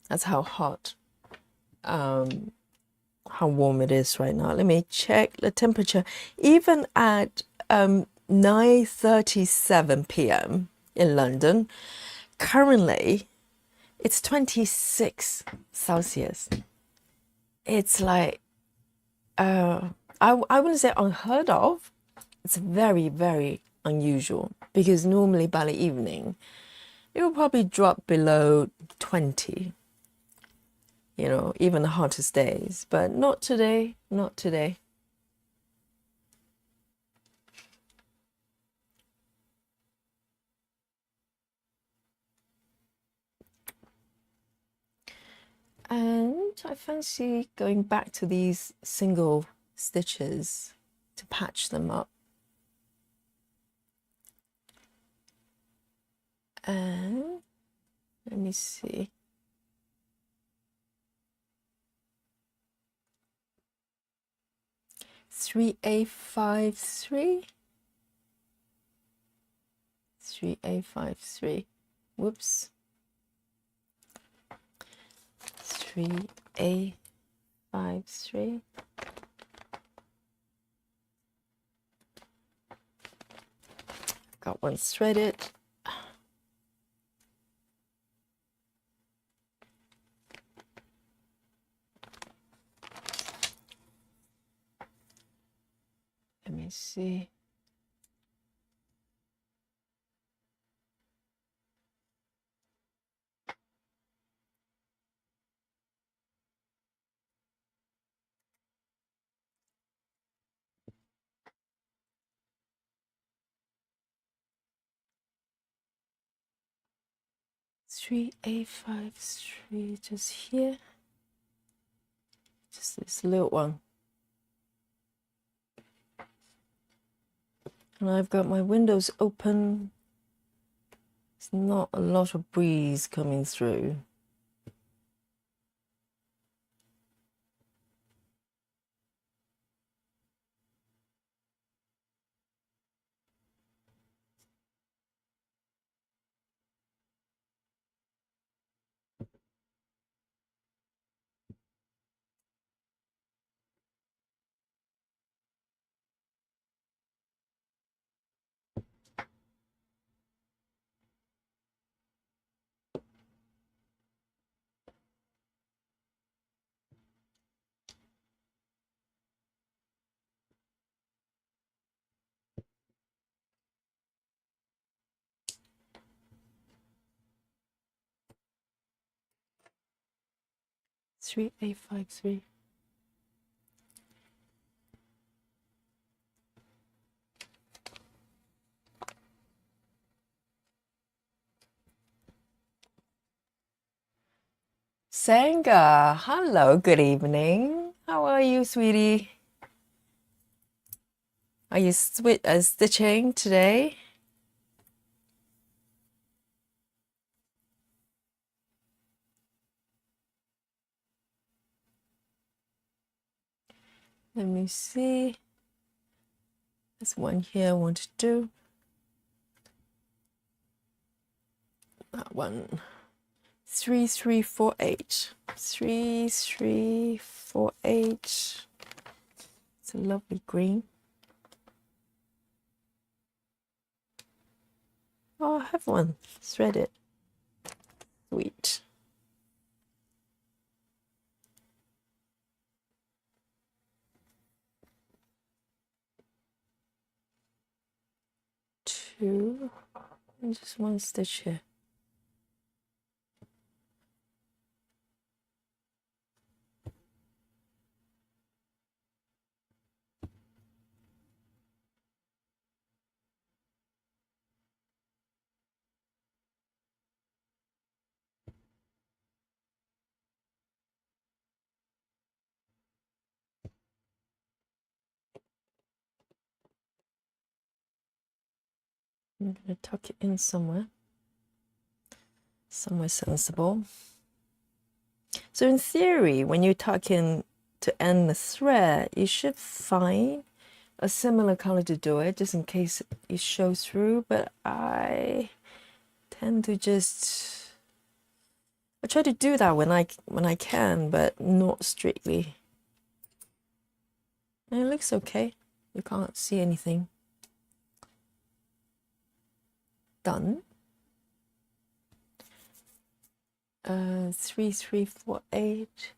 That's how hot, how warm it is right now. Let me check the temperature. Even at 9:37 p.m. in London, currently it's 26 Celsius. It's like, I wouldn't say unheard of. It's very, very unusual because normally by the evening, it will probably drop below 20, you know, even the hottest days, but not today, not today. And I fancy going back to these single stitches to patch them up. And let me see. Three A53. 3A53. Whoops. 3A53. Got one threaded. Let me see. Three A53 just here. Just this little one. And I've got my windows open. There's not a lot of breeze coming through. Three A53. Sangha, hello, good evening. How are you, sweetie? Are you stitching today? Let me see. There's one here I want to do. That one. 3348. 3348. It's a lovely green. Oh, I have one threaded. Sweet. Two. And just one stitch here. I'm going to tuck it in somewhere sensible. So in theory, when you tuck in to end the thread, you should find a similar color to do it, just in case it shows through. But I tend to I try to do that when I can, but not strictly. And it looks okay. You can't see anything. Done. 3, 3, 4, 8.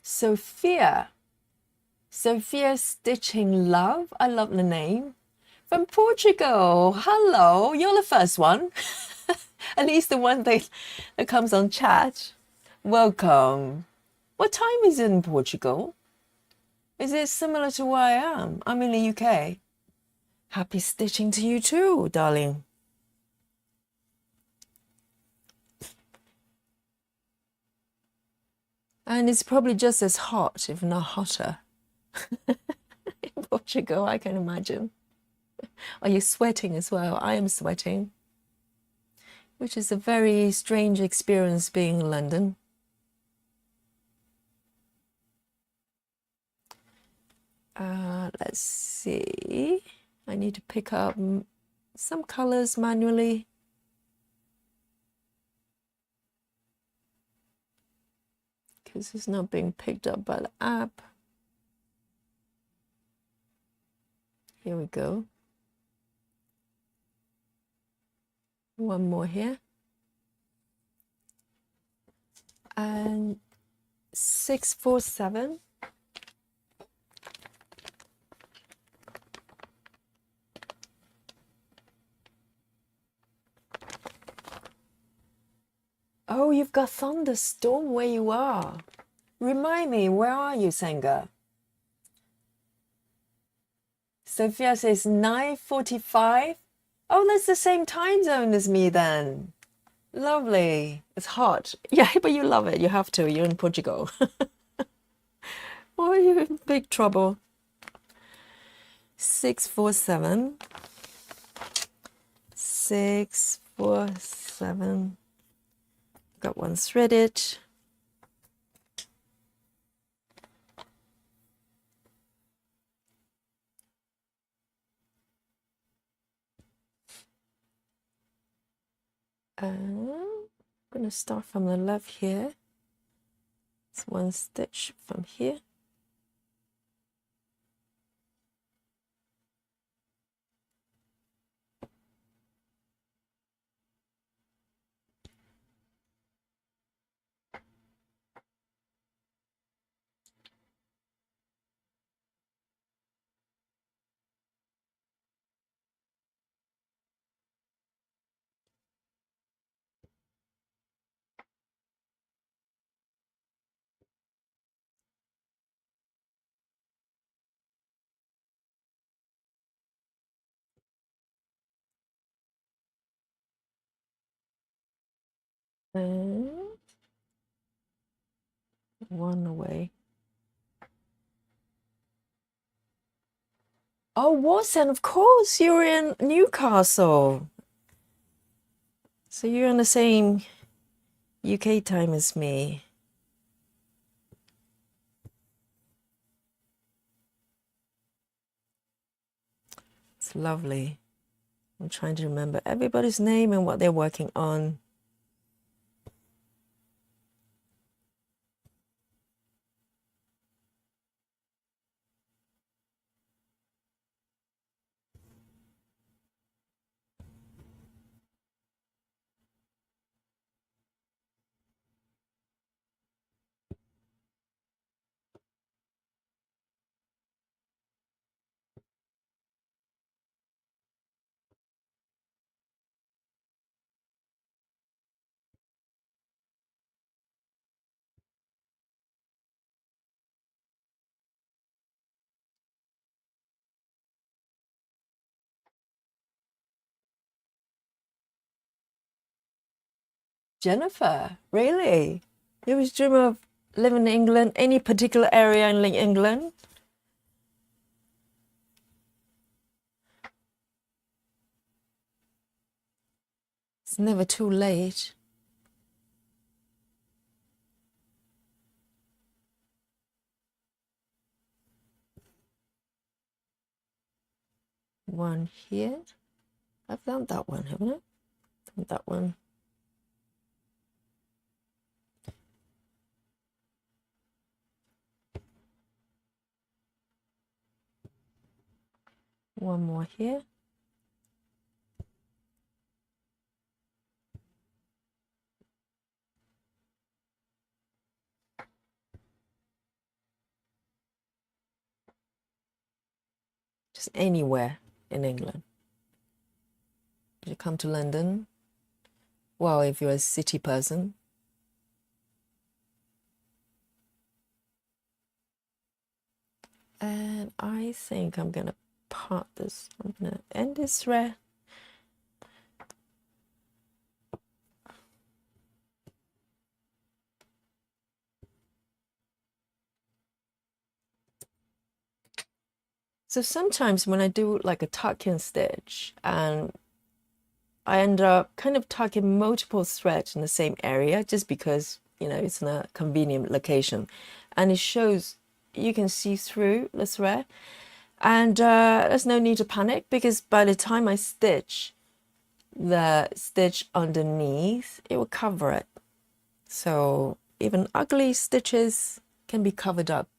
Sophia Stitching Love. I love the name. From Portugal. Hello, you're the first one. At least the one that comes on chat. Welcome. What time is it in Portugal? Is it similar to where I am? I'm in the UK. Happy stitching to you too, darling. And it's probably just as hot, if not hotter, in Portugal, I can imagine. Are you sweating as well? I am sweating, which is a very strange experience being in London. Let's see. I need to pick up some colors manually. Because it's not being picked up by the app. Here we go. One more here. And 647. Oh, you've got thunderstorm where you are. Remind me, where are you, Senga? Sophia says 9:45. Oh, that's the same time zone as me then. Lovely. It's hot. Yeah, but you love it. You have to. You're in Portugal. Oh, you're in big trouble. 647. 647. Got one threaded. I'm going to start from the left here. It's one stitch from here. And one away. Oh, Watson, of course, you're in Newcastle. So you're on the same UK time as me. It's lovely. I'm trying to remember everybody's name and what they're working on. Jennifer, really? You always dream of living in England? Any particular area in England? It's never too late. One here. I've done that one, haven't I? Done that one. One more here. Just anywhere in England. You come to London. Well, if you're a city person. And I think I'm gonna part this. I'm gonna end this thread. So sometimes when I do like a tuck-in stitch and I end up kind of tucking multiple threads in the same area just because, you know, it's in a convenient location. And it shows, you can see through the thread. And there's no need to panic because by the time I stitch the stitch underneath, it will cover it. So even ugly stitches can be covered up.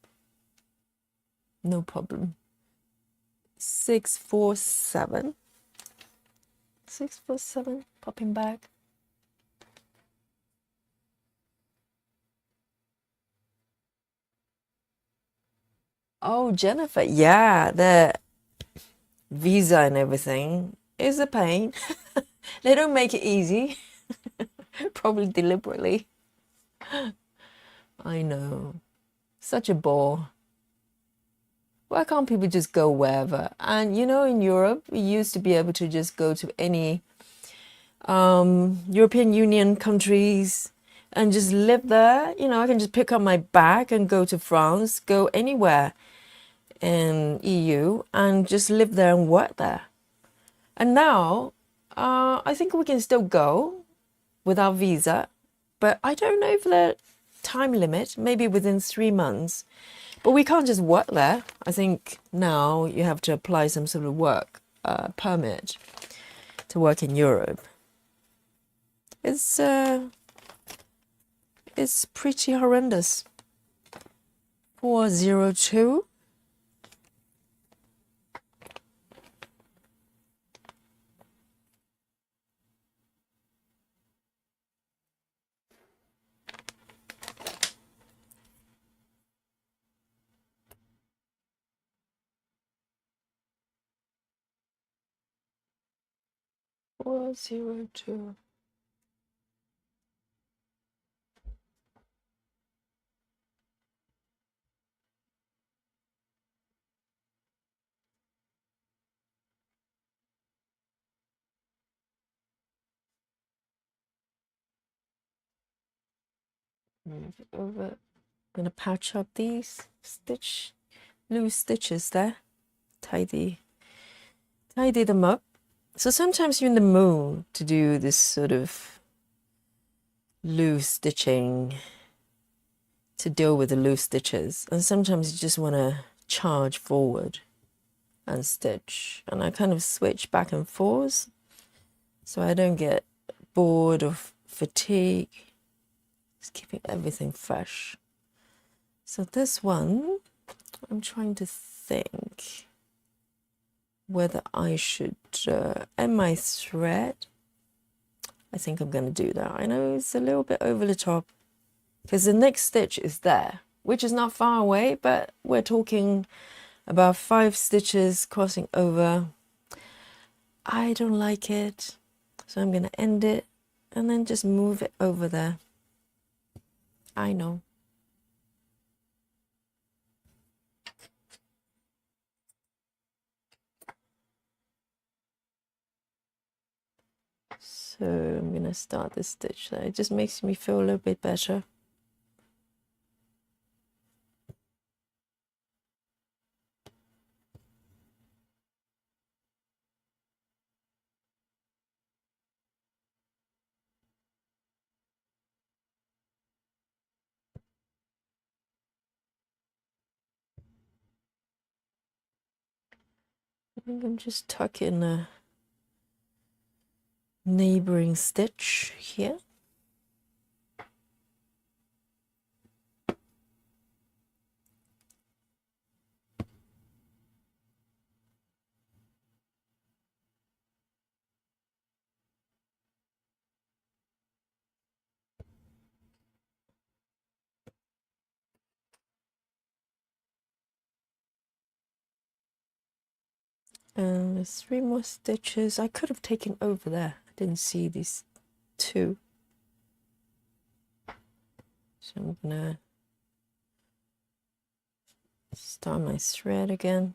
No problem. 647. 647, popping back. Oh, Jennifer, yeah, the visa and everything is a pain. They don't make it easy, probably deliberately. I know, such a bore. Why can't people just go wherever? And you know, in Europe, we used to be able to just go to any European Union countries and just live there. You know, I can just pick up my bag and go to France, go anywhere in EU and just live there and work there. And now, I think we can still go without visa, but I don't know if the time limit, maybe within 3 months. But we can't just work there. I think now you have to apply some sort of work permit to work in Europe. It's pretty horrendous. 402. Four zero two. Move it over. I'm gonna patch up these loose stitches there. Tidy them up. So sometimes you're in the mood to do this sort of loose stitching, to deal with the loose stitches, and sometimes you just want to charge forward and stitch, and I kind of switch back and forth so I don't get bored or fatigue. Just keeping everything fresh. So this one, I'm trying to think whether I should end my thread. I think I'm going to do that. I know it's a little bit over the top because the next stitch is there, which is not far away, but we're talking about 5 stitches crossing over. I don't like it, so I'm going to end it and then just move it over there. I know. So I'm going to to start this stitch there. It just makes me feel a little bit better. I think I'm just tucking a neighboring stitch here. And there's 3 more stitches. I could have taken over there. I didn't see these 2. So I'm gonna start my thread again.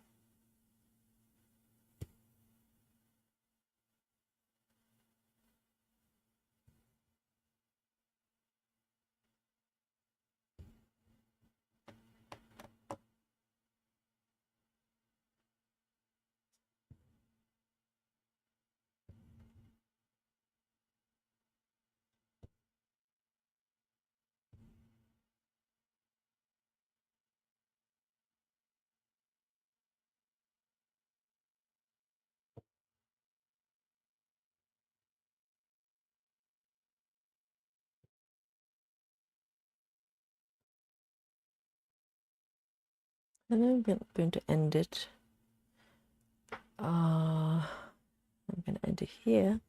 And I'm going to end it. I'm going to end it here.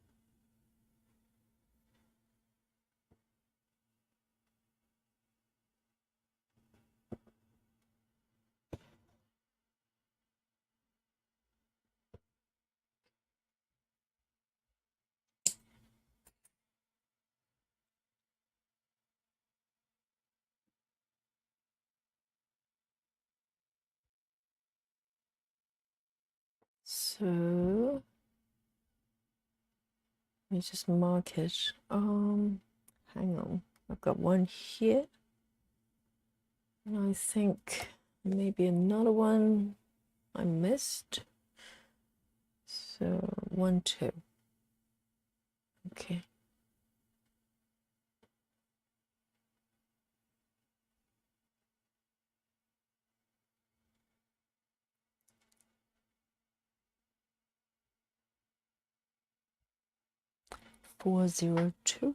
So let me just mark it. Hang on. I've got one here. And I think maybe another one I missed. So 1, 2. Okay. Four, 0, 2.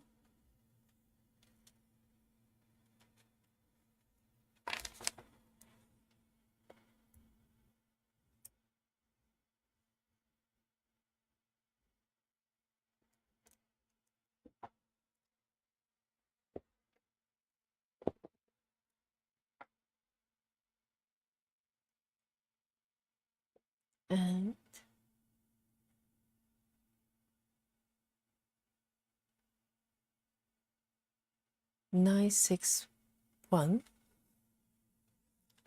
And 9, 6, 1.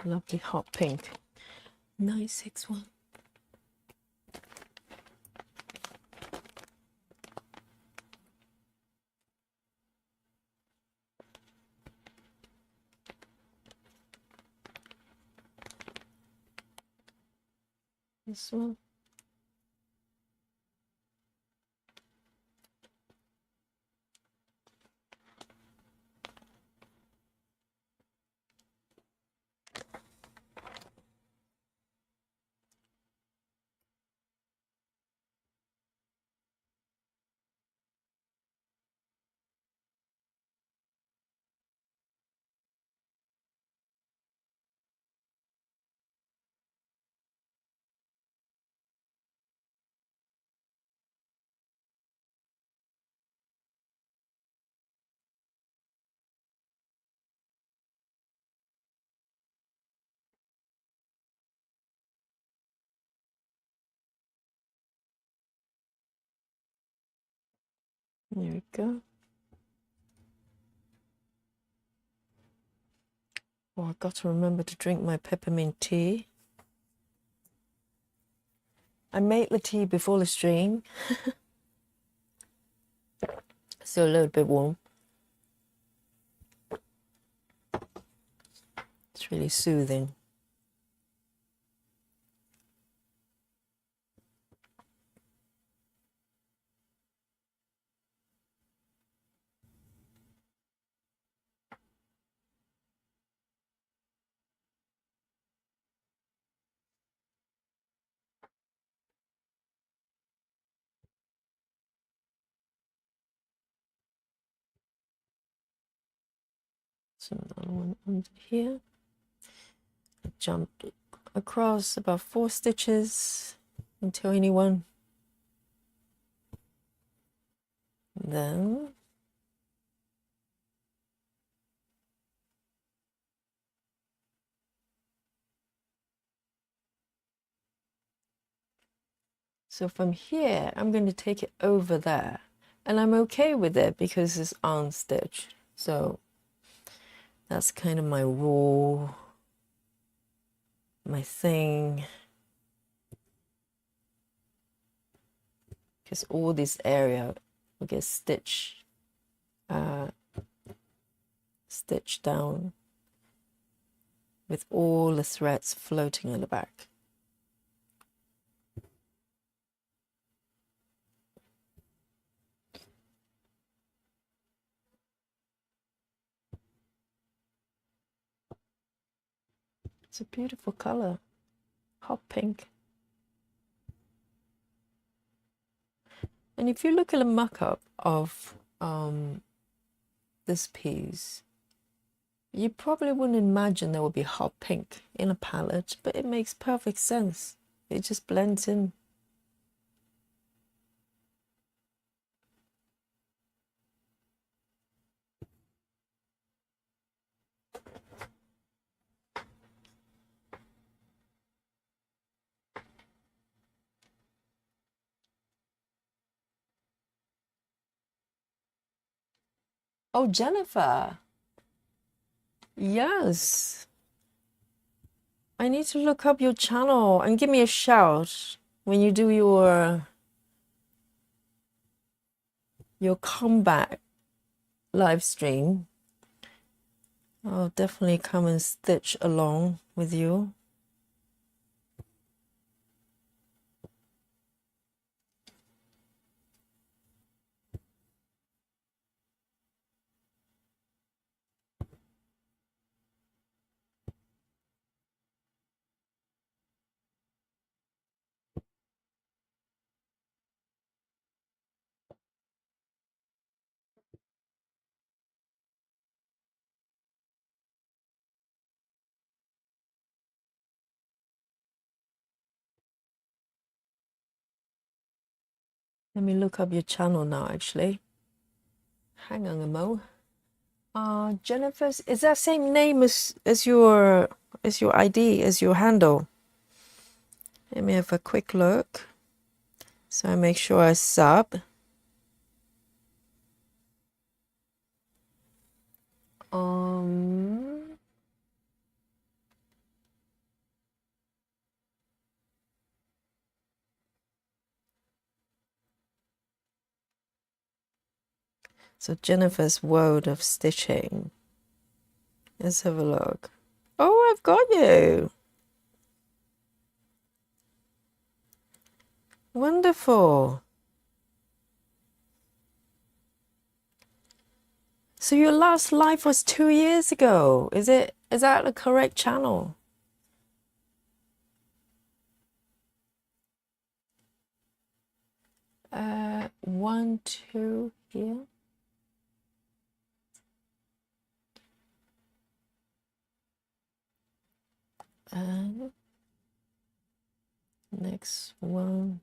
Lovely hot pink. 9, 6, 1. This one. There we go. Oh, I've got to remember to drink my peppermint tea. I made the tea before the stream. So a little bit warm. It's really soothing. So another one under here. I jumped across about 4 stitches until anyone. Then so from here, I'm going to take it over there. And I'm okay with it because it's unstitched. So that's kind of my rule, my thing. Because all this area will get stitched down with all the threads floating in the back. It's a beautiful color, hot pink. And if you look at a mock-up of this piece, you probably wouldn't imagine there would be hot pink in a palette, but it makes perfect sense. It just blends in. Oh, Jennifer. Yes. I need to look up your channel and give me a shout when you do your comeback live stream. I'll definitely come and stitch along with you. Let me look up your channel now, actually. Hang on a mo. Jennifer's, is that same name as your ID, as your handle? Let me have a quick look. So I make sure I sub. So Jennifer's World of Stitching. Let's have a look. Oh, I've got you. Wonderful. So your last live was 2 years ago. Is that the correct channel? One, two here. And next one.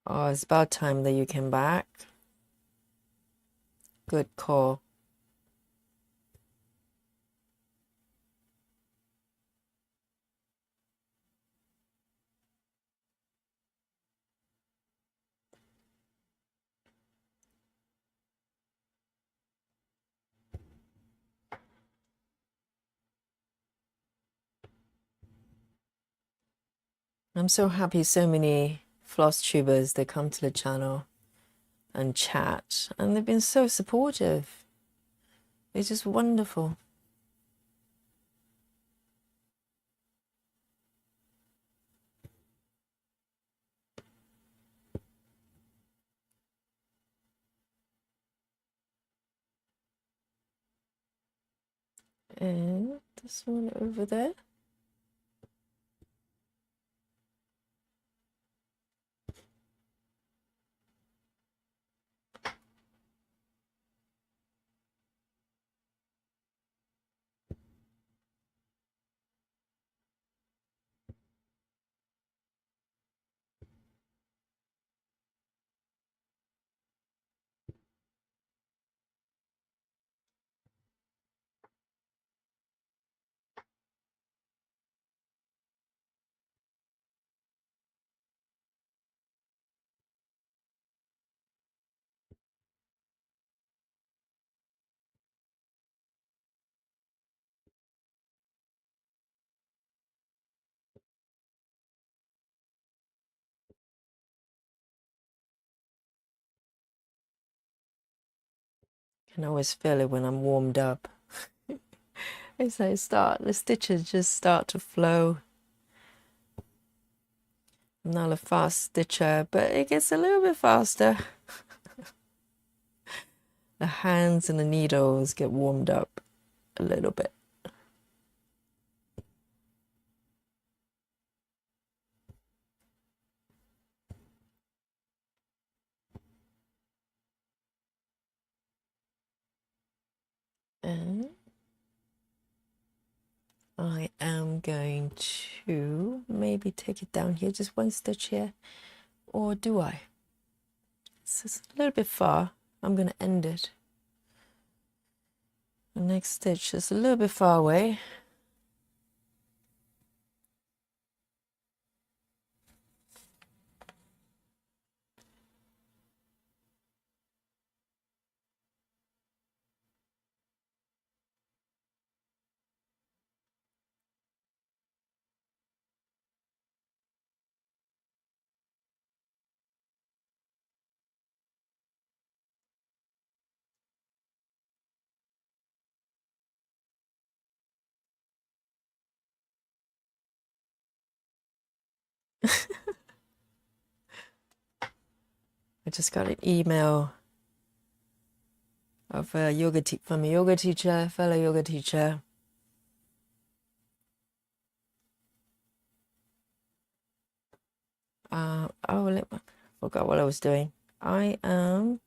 Oh, it's about time that you came back. Good call. I'm so happy so many floss tubers, they come to the channel and chat, and they've been so supportive. It's just wonderful. And this one over there. I can always feel it when I'm warmed up. As I start, the stitches just start to flow. I'm not a fast stitcher, but it gets a little bit faster. The hands and the needles get warmed up a little bit. And I am going to maybe take it down here, just one stitch here, or do I? It's just a little bit far. I'm going to end it. The next stitch is a little bit far away. I just got an email of a from a yoga teacher, fellow yoga teacher. Forgot what I was doing. I am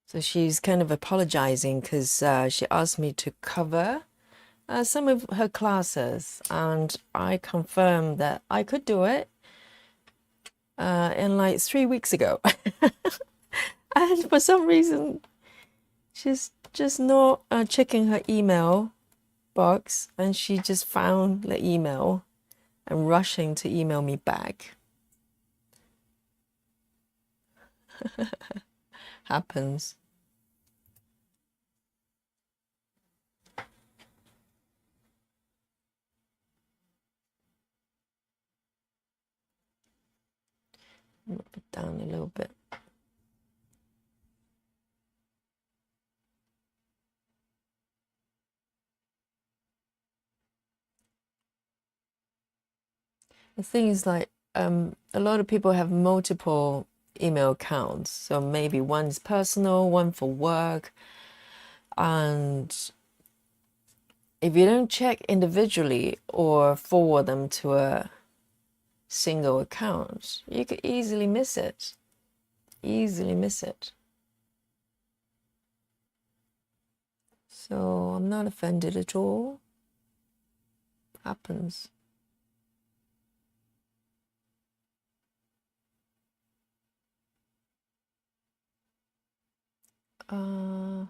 so she's kind of apologizing because she asked me to cover some of her classes, and I confirmed that I could do it in like 3 weeks ago. And for some reason, she's just not checking her email box, and she just found the email and rushing to email me back. Happens. Move it down a little bit. The thing is, like, a lot of people have multiple email accounts, so maybe one's personal, one for work, and if you don't check individually or forward them to a single account, you could easily miss it. Easily miss it. So I'm not offended at all. Happens. I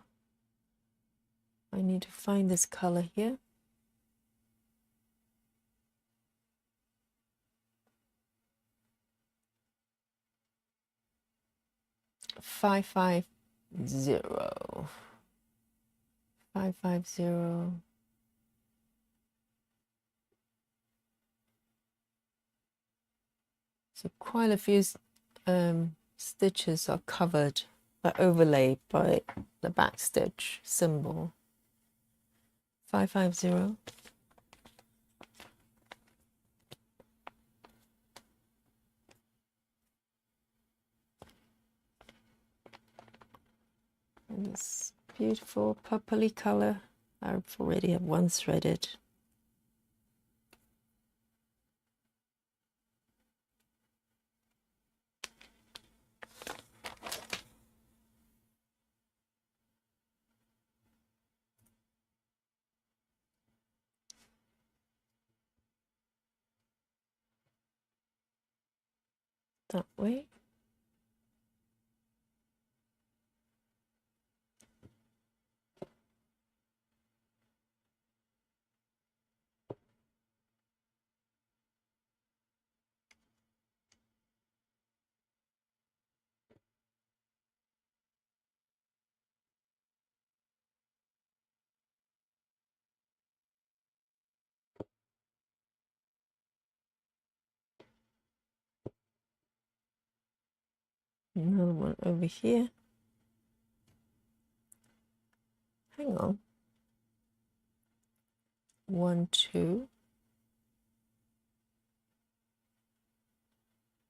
need to find this color here. 550. 550. So quite a few stitches are covered, are overlaid by the back stitch symbol. 550. And this beautiful purpley color. I already have one threaded. That way. Another one over here. Hang on. 1, 2.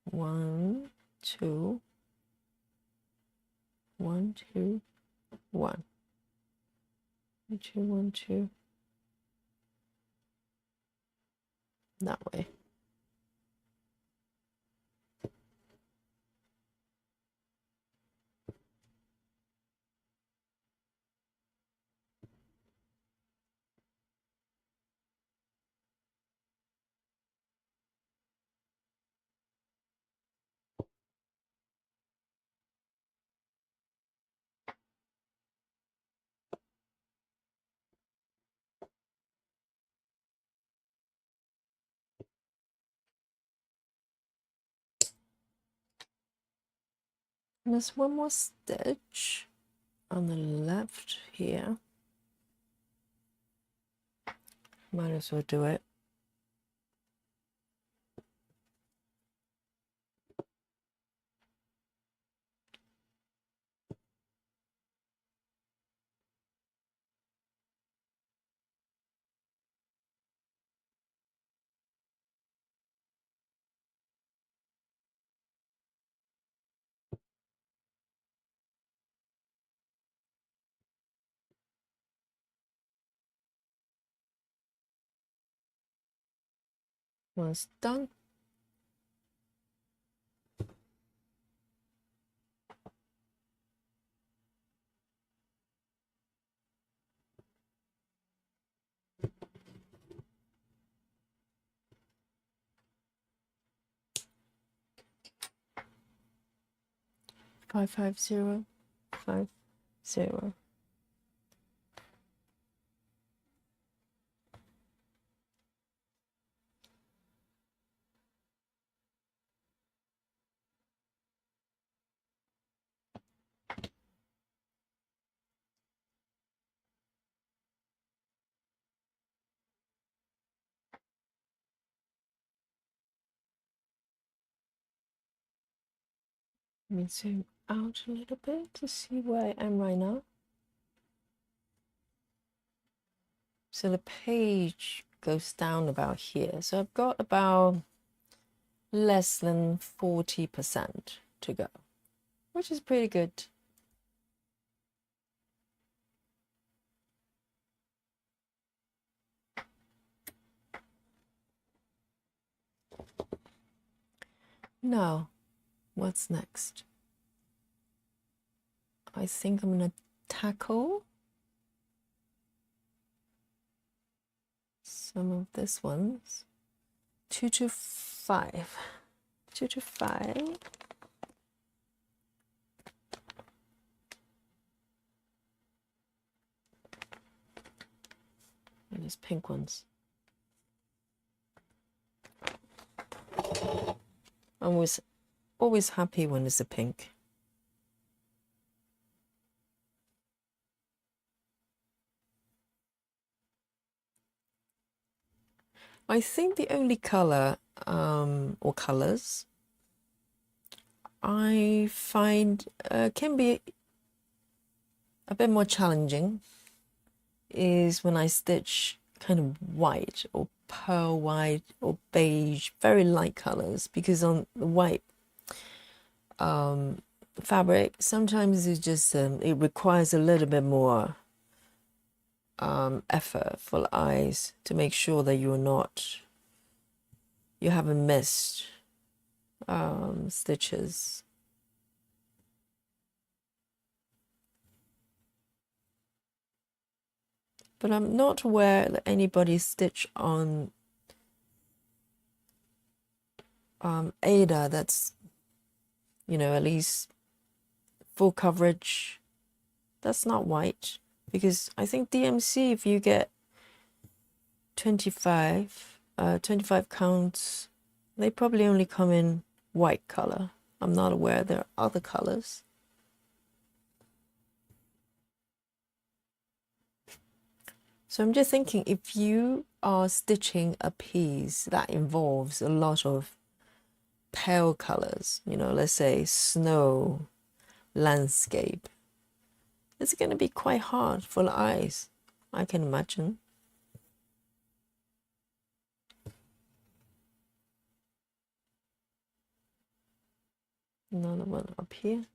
1, 2. 1, 2, 1. 1, 2, 1, 2. That way. And there's one more stitch on the left here. Might as well do it. Once done. Five, 5, 0, 5, 0. Let me zoom out a little bit to see where I am right now. So the page goes down about here. So I've got about less than 40% to go, which is pretty good. Now, what's next? I think I'm gonna tackle some of this ones. 2 to 5. 2 to 5. And these pink ones. I'm always happy when it's a pink. I think the only color or colors I find can be a bit more challenging is when I stitch kind of white or pearl white or beige, very light colors, because on the white fabric sometimes it just it requires a little bit more effort for the eyes to make sure that you haven't missed stitches. But I'm not aware that anybody stitched on Aida that's, you know, at least full coverage. That's not white, because I think DMC, if you get 25 counts, they probably only come in white color. I'm not aware there are other colors. So I'm just thinking, if you are stitching a piece that involves a lot of pale colors, you know, let's say snow, landscape, it's going to be quite hard for the eyes, I can imagine. Another one up here.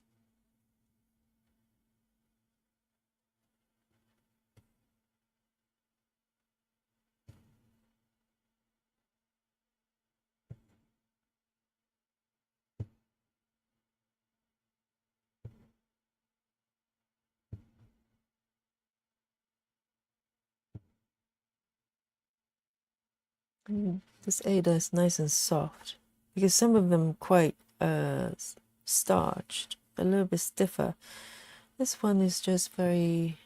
This Aida is nice and soft, because some of them quite starched, a little bit stiffer. This one is just very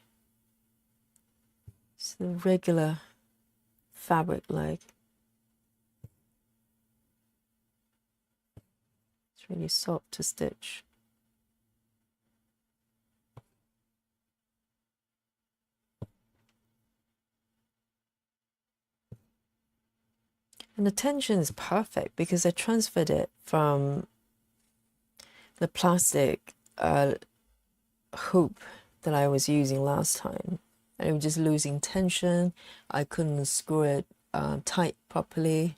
regular fabric like. It's really soft to stitch. And the tension is perfect because I transferred it from the plastic hoop that I was using last time. And it was just losing tension. I couldn't screw it tight properly.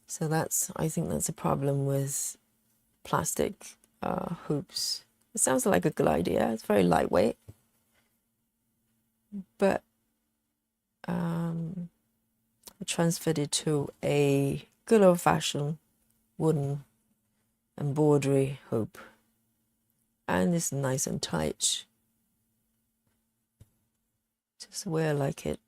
So I think that's a problem with plastic hoops. It sounds like a good idea. It's very lightweight. But I transferred it to a good old-fashioned wooden embroidery hoop, and it's nice and tight, just the way I like it.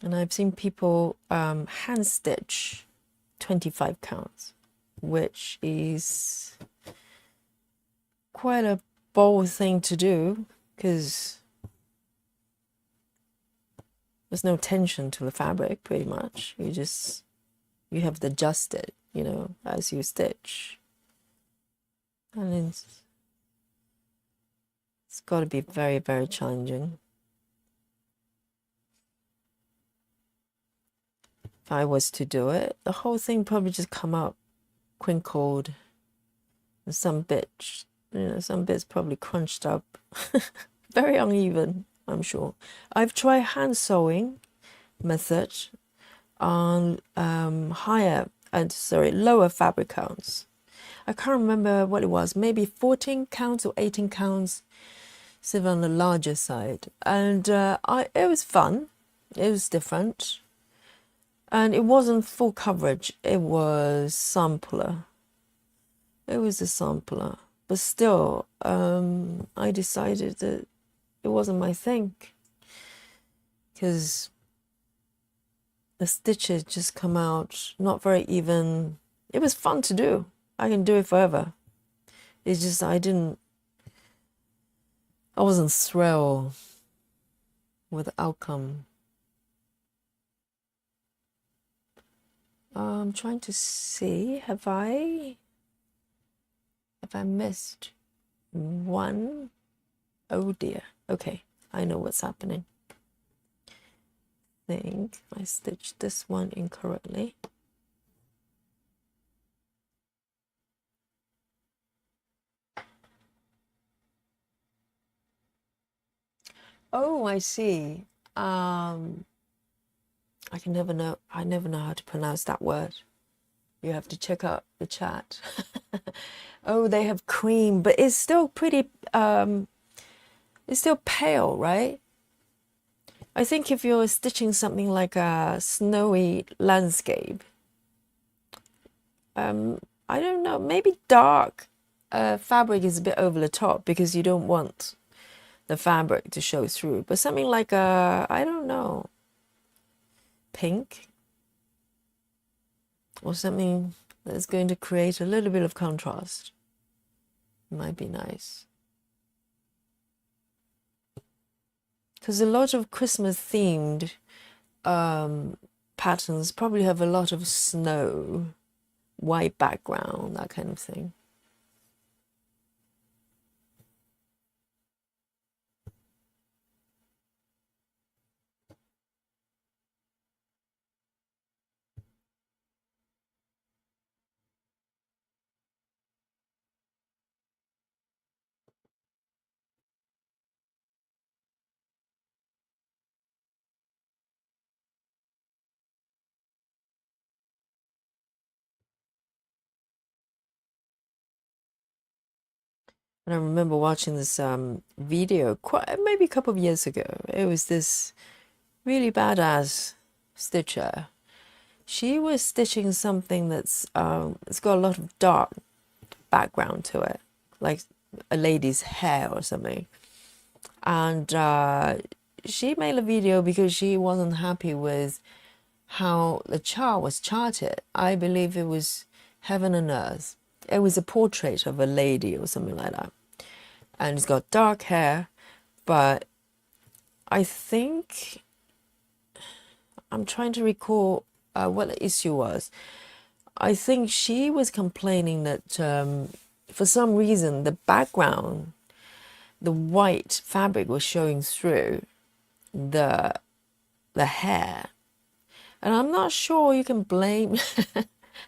And I've seen people hand stitch 25 counts, which is quite a bold thing to do because there's no tension to the fabric pretty much. You have to adjust it, you know, as you stitch. And it's got to be very, very challenging. If I was to do it, the whole thing probably just come out crinkled, and some bits probably crunched up, very uneven, I'm sure. I've tried hand sewing method on lower fabric counts. I can't remember what it was, maybe 14 counts or 18 counts, so on the larger side. And it was fun, it was different. And it wasn't full coverage, it was sampler. It was a sampler. But still, I decided that it wasn't my thing. Because the stitches just come out not very even. It was fun to do. I can do it forever. It's just I didn't I wasn't thrilled with the outcome. I'm trying to see, have I missed one? Oh dear. Okay, I know what's happening. I think I stitched this one incorrectly. Oh, I see. I never know how to pronounce that word. You have to check out the chat. Oh, they have cream, but it's still pretty it's still pale, right? I think if you're stitching something like a snowy landscape, I don't know, maybe dark fabric is a bit over the top because you don't want the fabric to show through. But something like a, I don't know, pink or something that's going to create a little bit of contrast might be nice. Because a lot of Christmas themed patterns probably have a lot of snow, white background, that kind of thing. And I remember watching this video maybe a couple of years ago. It was this really badass stitcher. She was stitching something that's it's got a lot of dark background to it, like a lady's hair or something. And she made a video because she wasn't happy with how the chart was charted. I believe it was Heaven and Earth. It was a portrait of a lady or something like that. And it's got dark hair, but I think I'm trying to recall what the issue was. I think she was complaining that for some reason the background, the white fabric was showing through the hair. And I'm not sure you can blame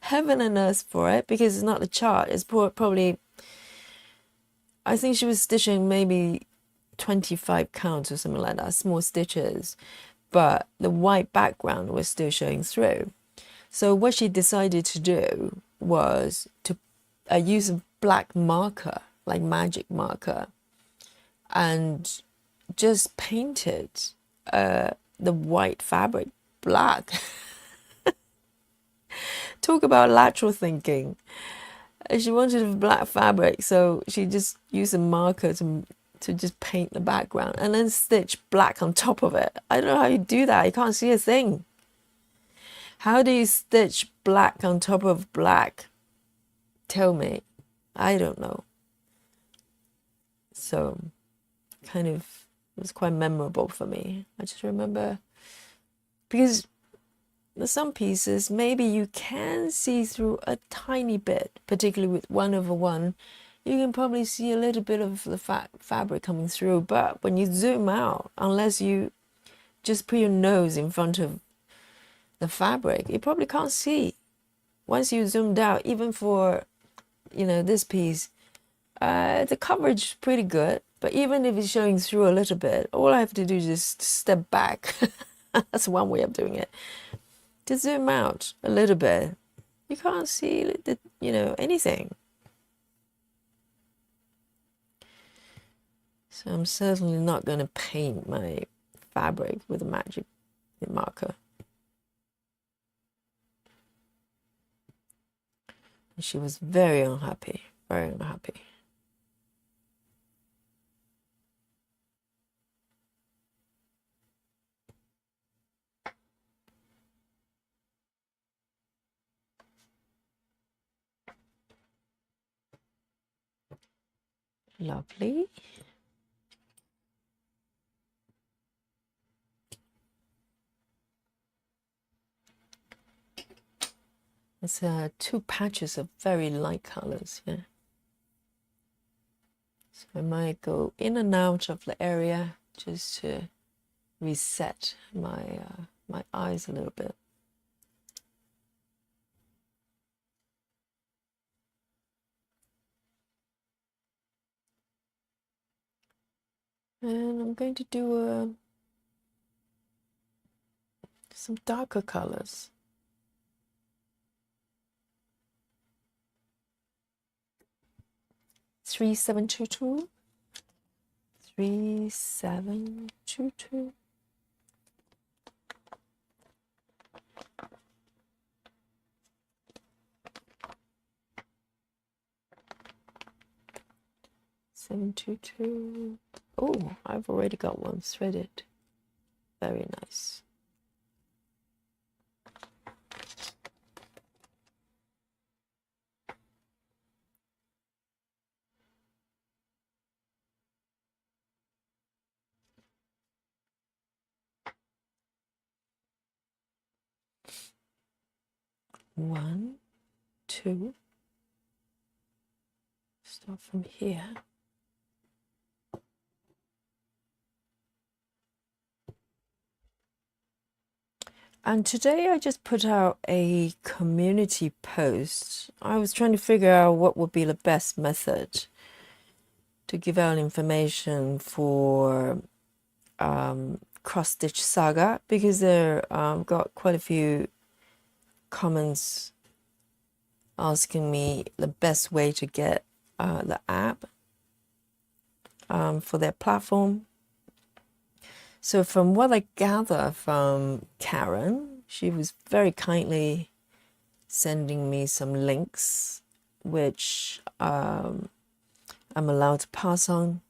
Heaven and Earth for it because it's not the chart. It's probably, I think she was stitching maybe 25 counts or something like that, small stitches, but the white background was still showing through. So what she decided to do was to use a black marker, like magic marker, and just painted the white fabric black. Talk about lateral thinking. She wanted black fabric, so she just used a marker to just paint the background and then stitch black on top of it. I don't know how you do that. You can't see a thing. How do you stitch black on top of black? Tell me. I don't know. So, kind of, it was quite memorable for me. I just remember, because there's some pieces, maybe you can see through a tiny bit, particularly with 1/1. You can probably see a little bit of the fabric coming through, but when you zoom out, unless you just put your nose in front of the fabric, you probably can't see. Once you zoomed out, even for, this piece, the coverage is pretty good, but even if it's showing through a little bit, all I have to do is just step back. That's one way of doing it. To zoom out a little bit, you can't see anything. So I'm certainly not going to paint my fabric with a magic marker. And she was very unhappy, very unhappy. Lovely. It's two patches of very light colors. Yeah. So I might go in and out of the area just to reset my my eyes a little bit. And I'm going to do some darker colors. Three, 722. 3722. Seven two two. Oh, I've already got one threaded. Very nice. One, two. Start from here. And today I just put out a community post. I was trying to figure out what would be the best method to give out information for Cross Stitch Saga, because there got quite a few comments asking me the best way to get the app for their platform. So from what I gather from Karen, she was very kindly sending me some links, which I'm allowed to pass on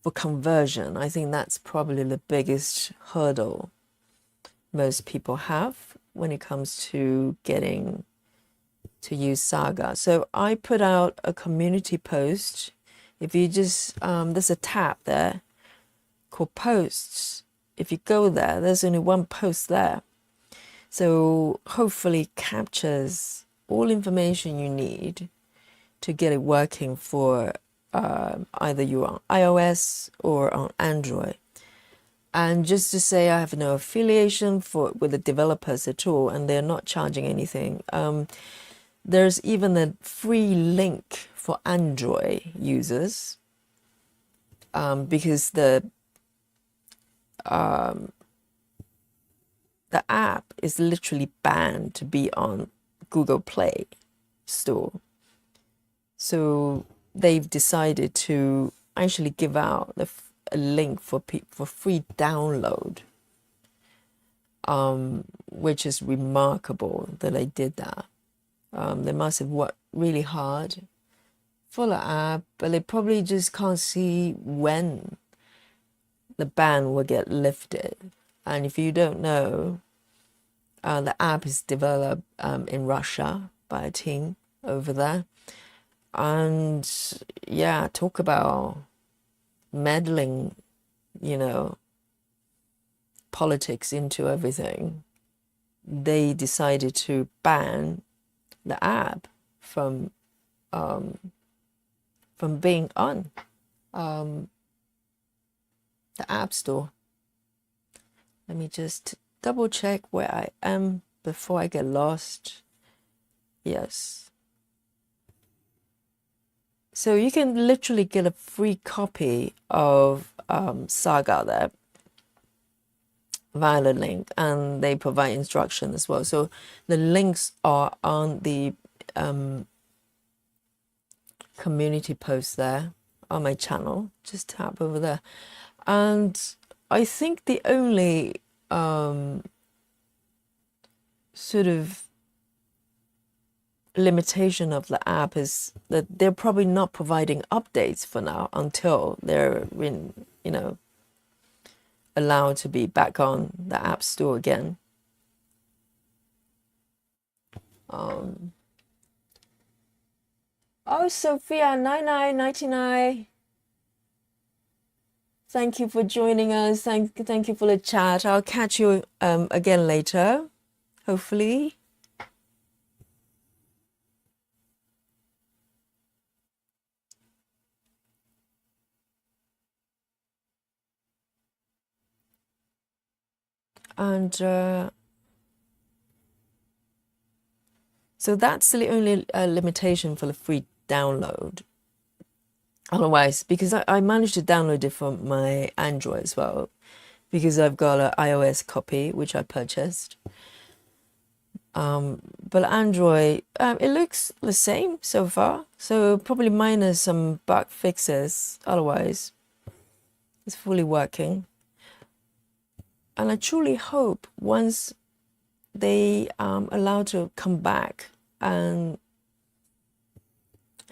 for conversion. I think that's probably the biggest hurdle most people have when it comes to getting to use Saga. So I put out a community post. If you just, there's a tab there called posts. If you go there, there's only one post there. So hopefully captures all information you need to get it working for either you're on iOS or on Android. And just to say, I have no affiliation with the developers at all, and they're not charging anything. There's even a free link for Android users, because the app is literally banned to be on Google Play Store. So they've decided to actually give out a link for free download, which is remarkable that they did that. They must have worked really hard for the app, but they probably just can't see when the ban will get lifted. And if you don't know, the app is developed in Russia by a team over there. And yeah, talk about meddling, politics into everything. They decided to ban the app from being on the App Store. Let me just double check where I am before I get lost. Yes. So you can literally get a free copy of Saga there via the link, and they provide instruction as well. So the links are on the community post there on my channel. Just tap over there. And I think the only sort of limitation of the app is that they're probably not providing updates for now until they're allowed to be back on the App Store again. Oh, Sophia 9999. Thank you for joining us. Thank you for the chat. I'll catch you again later, hopefully. And so that's the only limitation for the free download. Otherwise, because I managed to download it from my Android as well, because I've got an iOS copy which I purchased. But Android, it looks the same so far. So probably minus some bug fixes. Otherwise, it's fully working. And I truly hope once they allow to come back and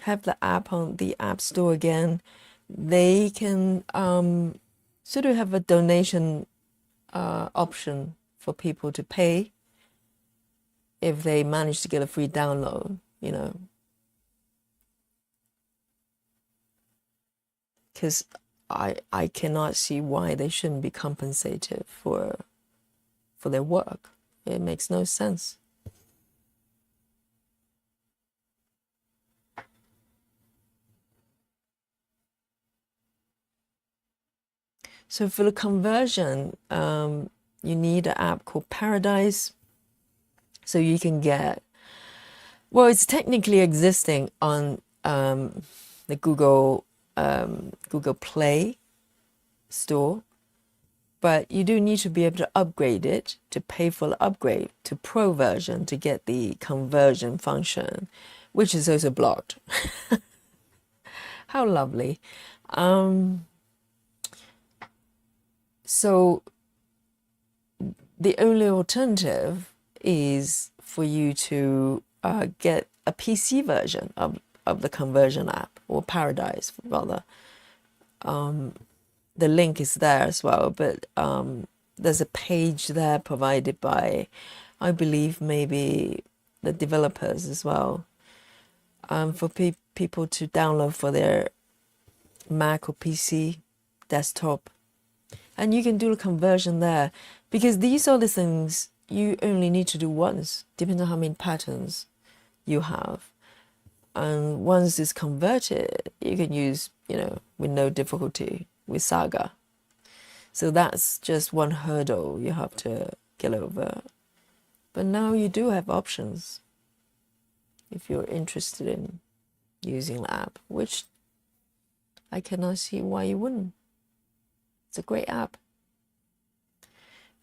have the app on the App Store again, they can sort of have a donation option for people to pay if they manage to get a free download, you know. Because I cannot see why they shouldn't be compensated for their work. It makes no sense. So for the conversion, you need an app called Paradise. So you can get, well, it's technically existing on the Google Play store, but you do need to be able to upgrade it, to pay for the upgrade to Pro version to get the conversion function, which is also blocked. How lovely. So the only alternative is for you to get a PC version of the conversion app, or Paradise rather. The link is there as well, but there's a page there provided by, I believe, maybe the developers as well, for people to download for their Mac or PC desktop. And you can do the conversion there, because these are the things you only need to do once, depending on how many patterns you have. And once it's converted, you can use, you know, with no difficulty with Saga. So that's just one hurdle you have to get over. But now you do have options if you're interested in using the app, which I cannot see why you wouldn't. It's a great app.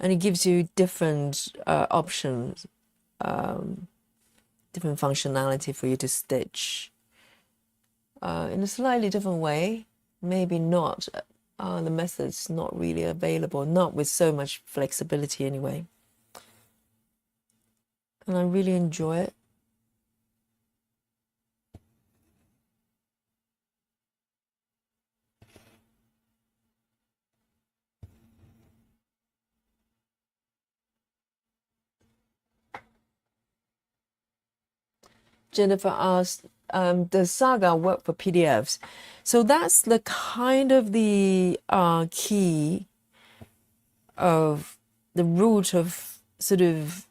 And it gives you different options, different functionality for you to stitch in a slightly different way. Maybe not, the method's not really available, not with so much flexibility anyway. And I really enjoy it. Jennifer asked, does Saga work for PDFs? So that's the kind of the key of the root of sort of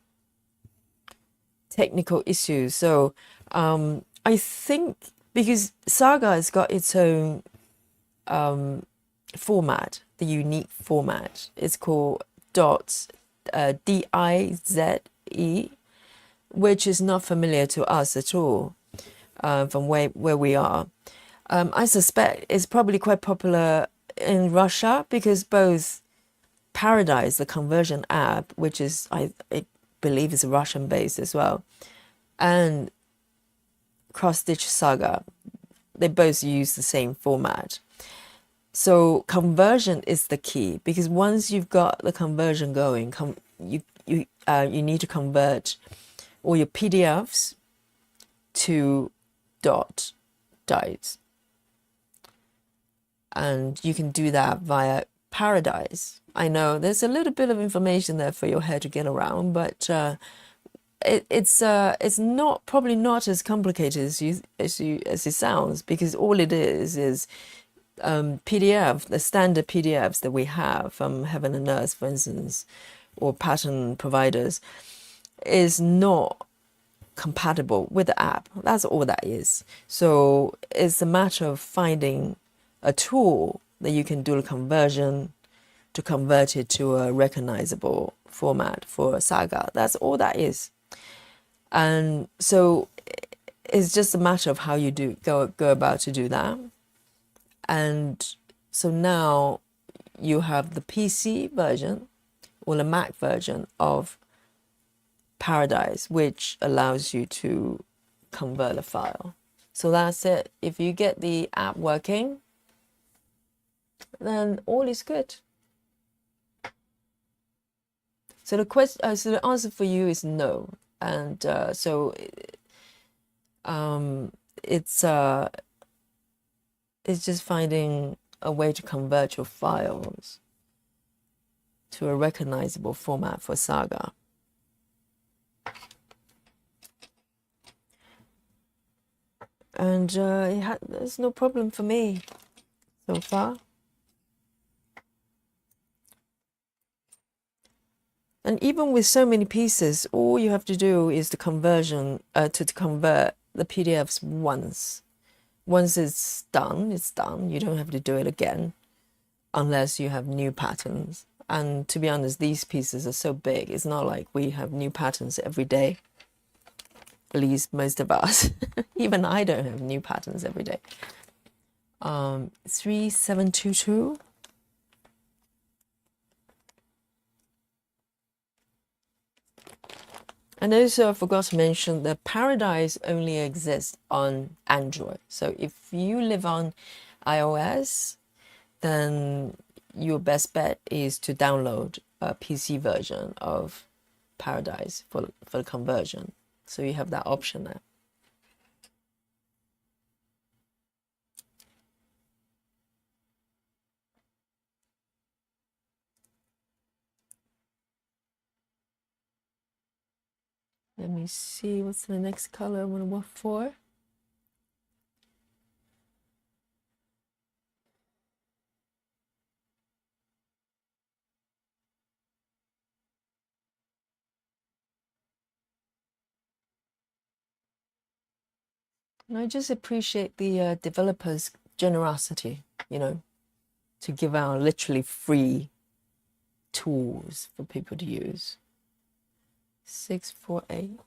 technical issues. So I think because Saga has got its own format, the unique format. It's called DOTS, DIZE, which is not familiar to us at all from where we are. I suspect it's probably quite popular in Russia, because both Paradise, the conversion app, which is, I believe is Russian based as well, and Cross Stitch Saga, they both use the same format. So conversion is the key, because once you've got the conversion going, you need to convert all your PDFs to .dies. And you can do that via Paradise. I know there's a little bit of information there for your head to get around, but it's not, probably not as complicated as it sounds, because all it is PDF, the standard PDFs that we have from Heaven and Earth, for instance, or pattern providers, is not compatible with the app. That's all that is. So it's a matter of finding a tool that you can do the conversion to convert it to a recognizable format for Saga. That's all that is. And so it's just a matter of how you go about to do that. And so now you have the PC version or the Mac version of Paradise, which allows you to convert a file. So that's it. If you get the app working, then all is good. So the answer for you is no. And it's just finding a way to convert your files to a recognizable format for Saga. And there's no problem for me so far. And even with so many pieces, all you have to do is the conversion to convert the PDFs once. Once it's done, it's done. You don't have to do it again unless you have new patterns. And to be honest, these pieces are so big. It's not like we have new patterns every day. At least most of us. Even I don't have new patterns every day. 3722. And also I forgot to mention that Paradise only exists on Android. So if you live on iOS, then your best bet is to download a PC version of Paradise for the conversion. So you have that option there. Let me see what's the next color I'm going to work for. And I just appreciate the developers' generosity, you know, to give out literally free tools for people to use. 648.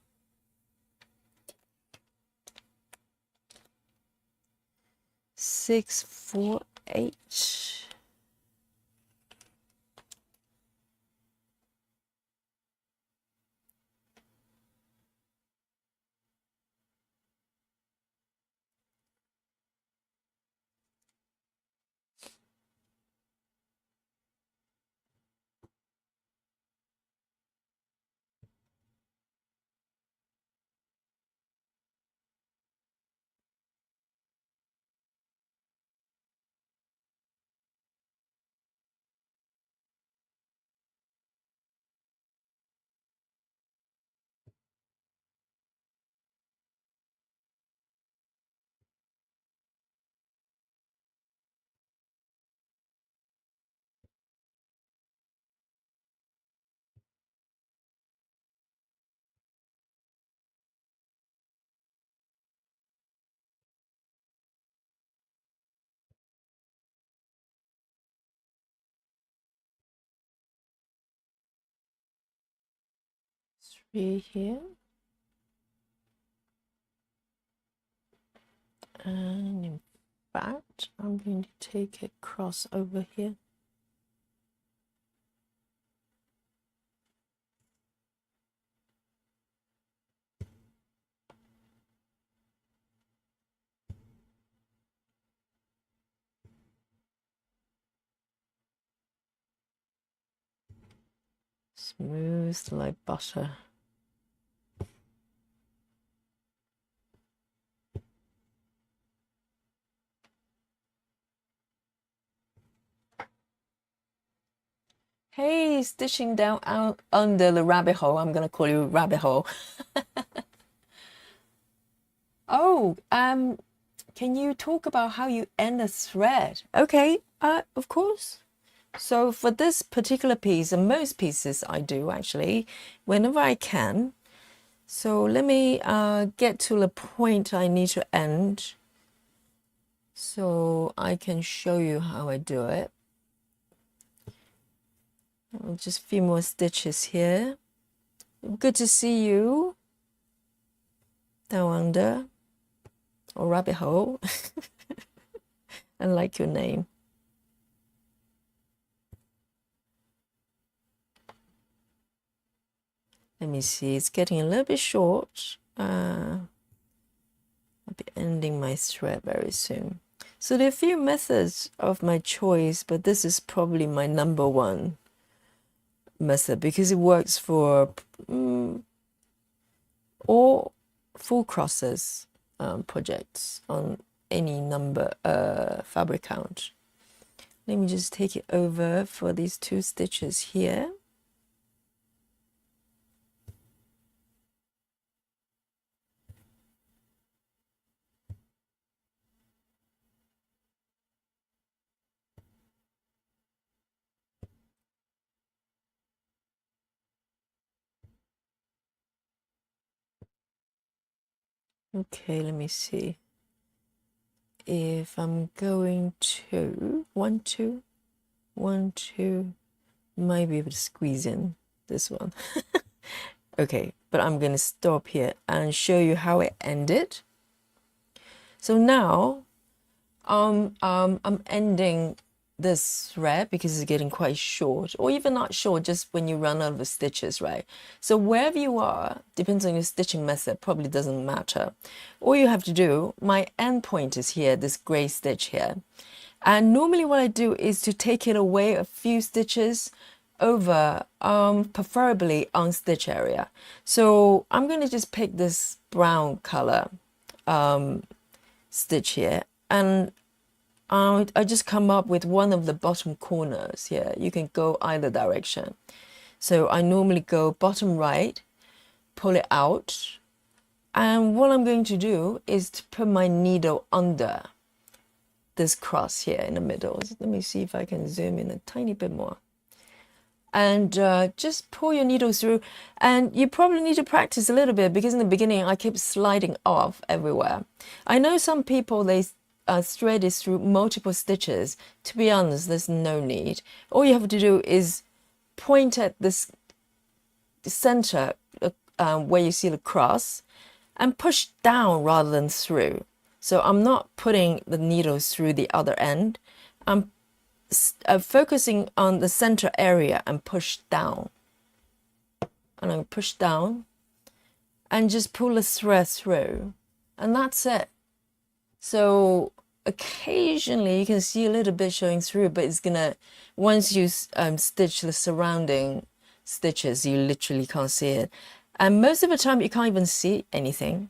Six, 4, 8. Three here. And in fact, I'm going to take it cross over here. Smooth like butter. Hey, stitching down out under the rabbit hole. I'm going to call you rabbit hole. Oh, can you talk about how you end a thread? Okay, of course. So for this particular piece, and most pieces I do actually, whenever I can. So let me get to the point I need to end so I can show you how I do it. Just a few more stitches here. Good to see you down under, or rabbit hole. I like your name. Let me see, it's getting a little bit short. I'll be ending my thread very soon. So there are a few methods of my choice, but this is probably my number one method because it works for all full crosses projects on any number fabric count. Let me just take it over for these 2 stitches here. Okay, let me see. If I'm going to 1, 2, 1, 2, might be able to squeeze in this one. Okay, but I'm going to stop here and show you how it ended. So now I'm ending this thread because it's getting quite short, or even not short, just when you run out of stitches, right? So wherever you are, depends on your stitching method, probably doesn't matter. All you have to do, my end point is here, this gray stitch here. And normally what I do is to take it away a few stitches over, preferably on stitch area. So I'm going to just pick this brown color stitch here, and I just come up with one of the bottom corners here. You can go either direction. So I normally go bottom right, pull it out, and what I'm going to do is to put my needle under this cross here in the middle. Let me see if I can zoom in a tiny bit more. And just pull your needle through, and you probably need to practice a little bit because in the beginning I kept sliding off everywhere. I know some people, they thread is through multiple stitches. To be honest, there's no need. All you have to do is point at this center where you see the cross and push down rather than through. So I'm not putting the needle through the other end. I'm focusing on the center area and push down. And I'm push down and just pull the thread through. And that's it. So occasionally you can see a little bit showing through, but it's gonna, once you stitch the surrounding stitches, you literally can't see it. And most of the time you can't even see anything.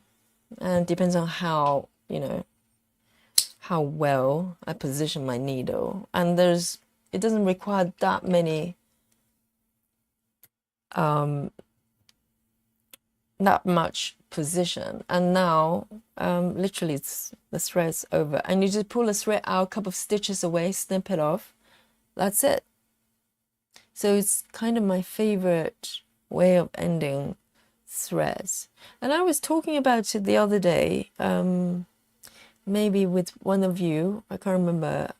And it depends on how, you know, how well I position my needle. And it doesn't require that many, not much position. And now literally the thread's over, and you just pull the thread out, a couple of stitches away, snip it off. That's it. So it's kind of my favorite way of ending threads. And I was talking about it the other day, maybe with one of you, I can't remember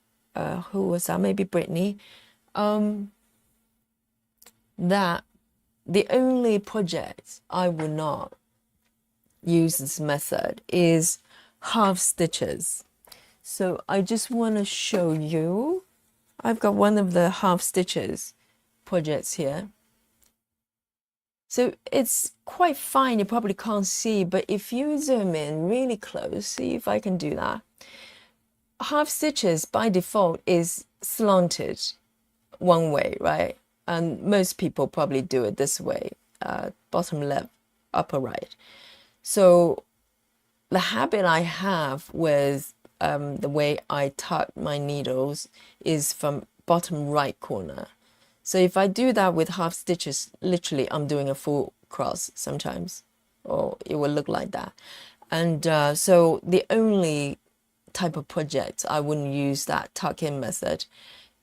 who was that, maybe Brittany, that the only project I would not use this method is half stitches. So I just want to show you, I've got one of the half stitches projects here. So it's quite fine, you probably can't see, but if you zoom in really close, see if I can do that. Half stitches by default is slanted one way, right? And most people probably do it this way, bottom left, upper right. So the habit I have with the way I tuck my needles is from bottom right corner. So if I do that with half stitches, literally I'm doing a full cross sometimes, or it will look like that. And so the only type of project I wouldn't use that tuck-in method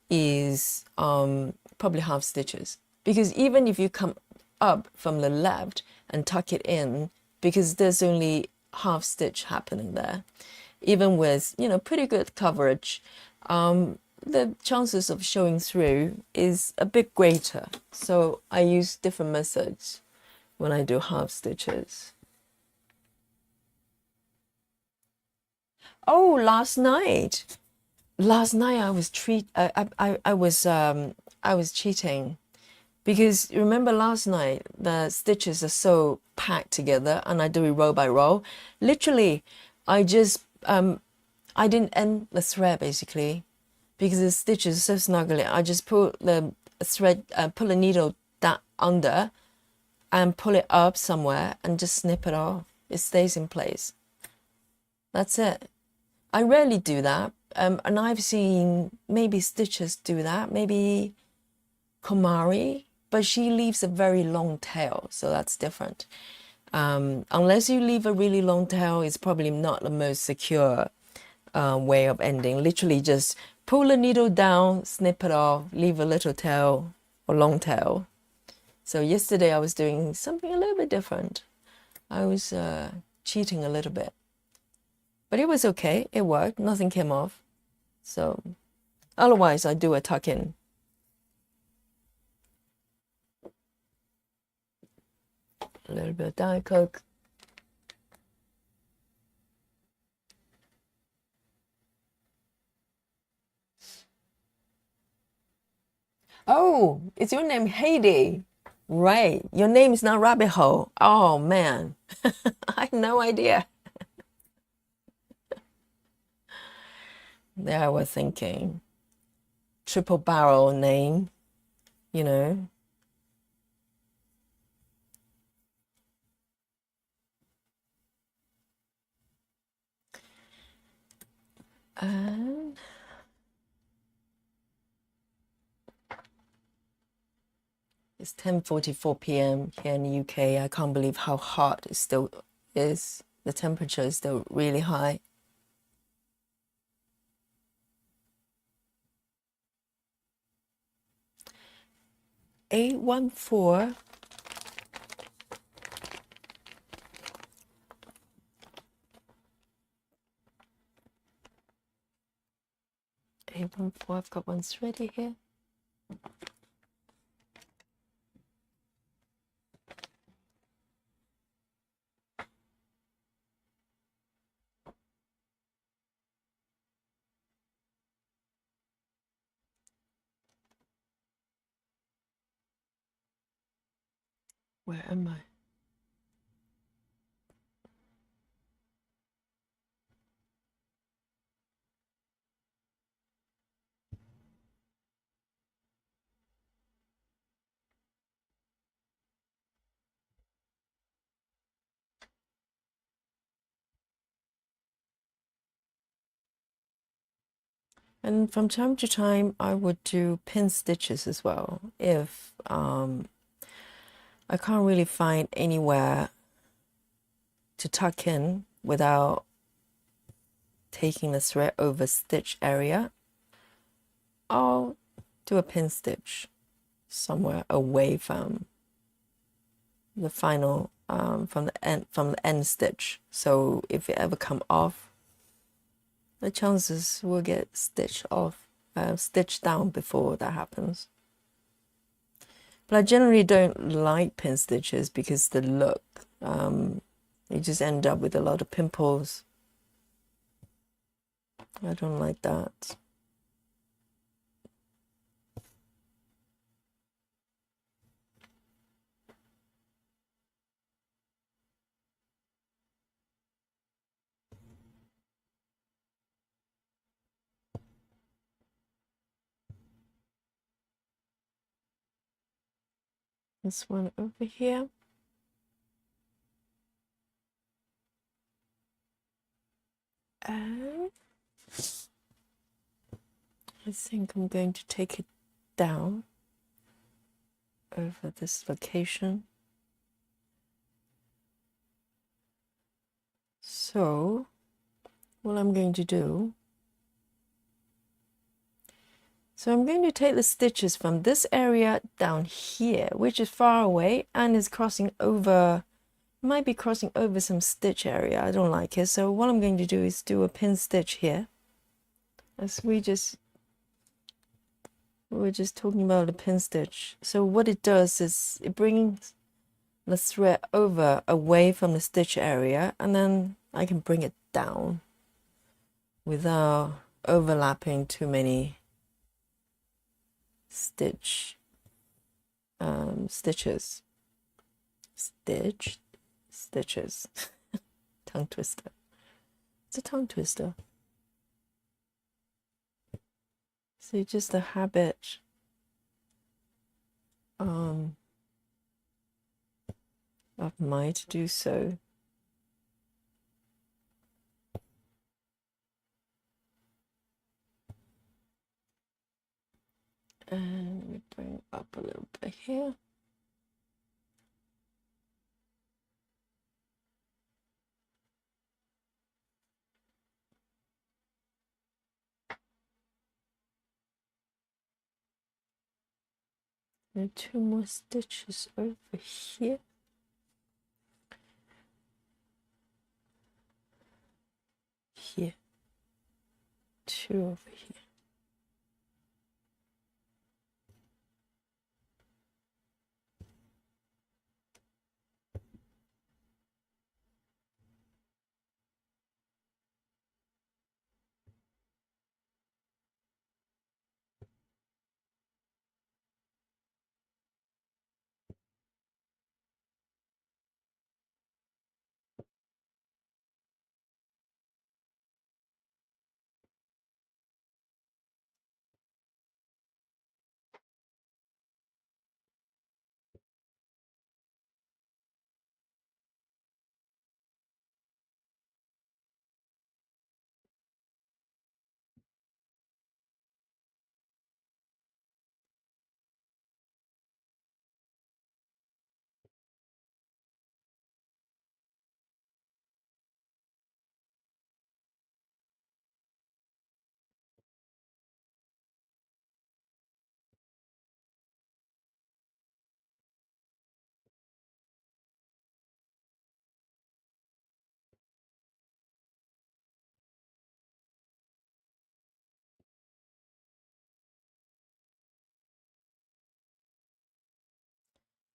is probably half stitches. Because even if you come up from the left and tuck it in, because there's only half stitch happening there, even with, you know, pretty good coverage, the chances of showing through is a bit greater. So I use different methods when I do half stitches. Oh, last night I was I was cheating because remember last night the stitches are so packed together and I do it row by row. Literally, I just I didn't end the thread basically because the stitches are so snuggly. I just pull the thread, pull the needle down under and pull it up somewhere and just snip it off. It stays in place. That's it. I rarely do that. And I've seen maybe Stitches do that, maybe Komari, but she leaves a very long tail, so that's different. Unless you leave a really long tail, it's probably not the most secure way of ending. Literally just pull the needle down, snip it off, leave a little tail or long tail. So yesterday I was doing something a little bit different. I was cheating a little bit. But it was okay. It worked. Nothing came off. So otherwise, I do a tuck in. A little bit of Diet Coke. Oh, is your name Heidi? Right. Your name is not Rabbit Hole. Oh, man. I had no idea. There I was thinking. Triple barrel name, you know. And it's 10:44 p.m. here in the UK. I can't believe how hot it still is. The temperature is still really high. $814. I've got one thready here. Where am I? And from time to time, I would do pin stitches as well if I can't really find anywhere to tuck in without taking the thread over stitch area. I'll do a pin stitch somewhere away from the final from the end stitch. So if it ever come off, the chances will get stitched off, stitched down before that happens. But I generally don't like pin stitches because the look, you just end up with a lot of pimples. I don't like that. This one over here. And I think I'm going to take it down over this location. So what I'm going to do, so I'm going to take the stitches from this area down here, which is far away and is crossing over, might be crossing over some stitch area. I don't like it. So what I'm going to do is do a pin stitch here as we just We were just talking about the pin stitch. So what it does is it brings the thread over away from the stitch area, and then I can bring it down without overlapping too many stitches. Stitches. Tongue twister. It's a tongue twister. So just a habit of mine to do so. And we bring up a little bit here. And 2 more stitches over here. Here. 2 over here.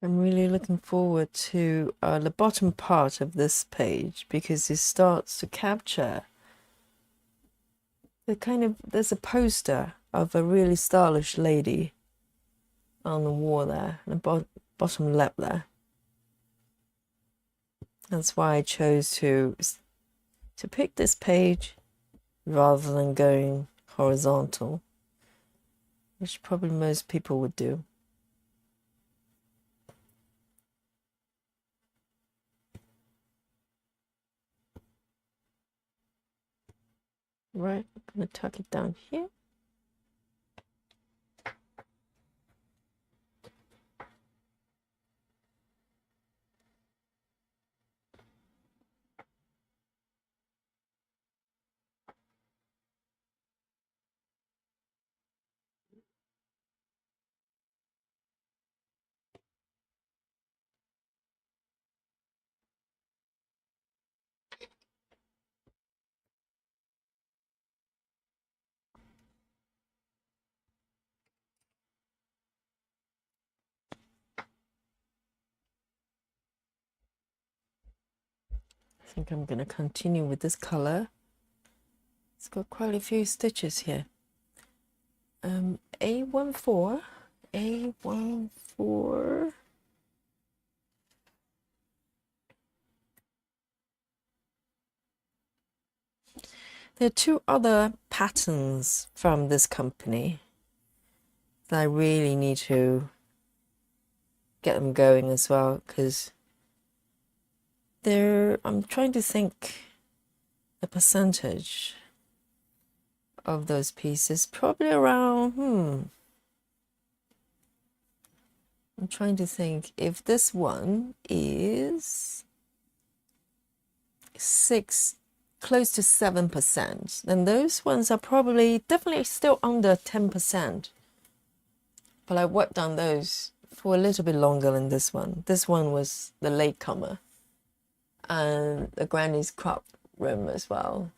I'm really looking forward to the bottom part of this page, because it starts to capture the there's a poster of a really stylish lady on the wall there, the bottom left there. That's why I chose to pick this page rather than going horizontal, which probably most people would do. Right, I'm going to tuck it down here. I think I'm going to continue with this color. It's got quite a few stitches here. A14. There are 2 other patterns from this company that I really need to get them going as well, because I'm trying to think the percentage of those pieces, probably around, I'm trying to think if this one is close to 7%, then those ones are probably definitely still under 10%. But I worked on those for a little bit longer than this one. This one was the latecomer, and the granny's crop room as well.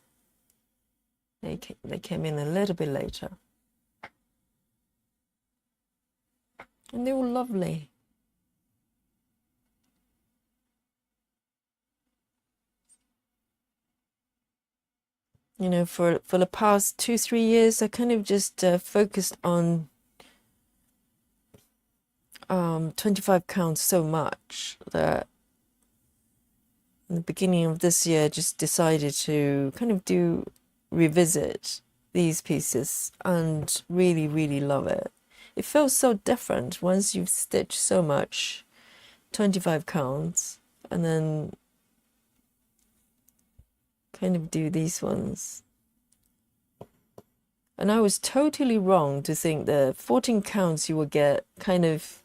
They came in a little bit later. and they were lovely. You know, for the past 2-3 years, I kind of just focused on 25 counts so much that in the beginning of this year, I just decided to kind of revisit these pieces and really, really love it. It feels so different once you've stitched so much, 25 counts, and then kind of do these ones. And I was totally wrong to think that 14 counts you will get kind of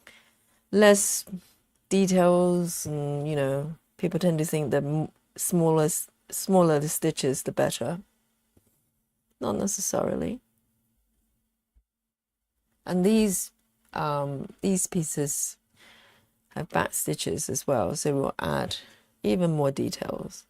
less details, and you know, people tend to think that smaller the stitches, the better. Not necessarily. And these pieces have back stitches as well, so we'll add even more details.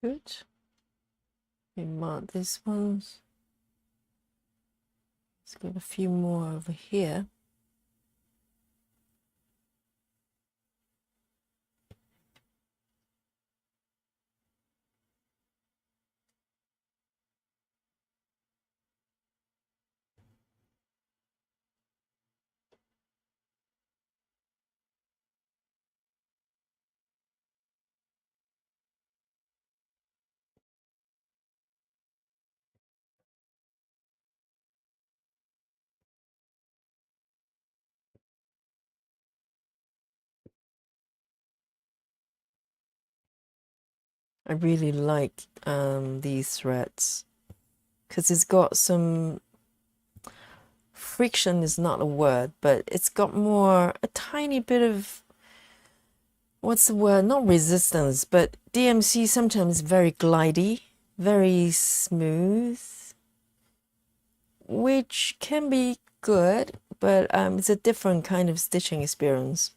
Good. We mark these ones. Let's get a few more over here. I really like these threads because it's got some friction is not a word, but it's got a tiny bit of, what's the word? Not resistance, but DMC sometimes very glidey, very smooth, which can be good, but it's a different kind of stitching experience.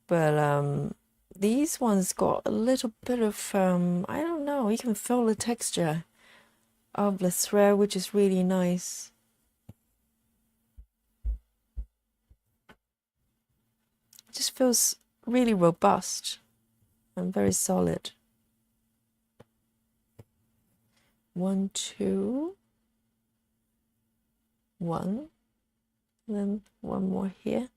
But these ones got a little bit of, I don't know, you can feel the texture of the thread, which is really nice. It just feels really robust and very solid. 1, 2, 1, then one more here.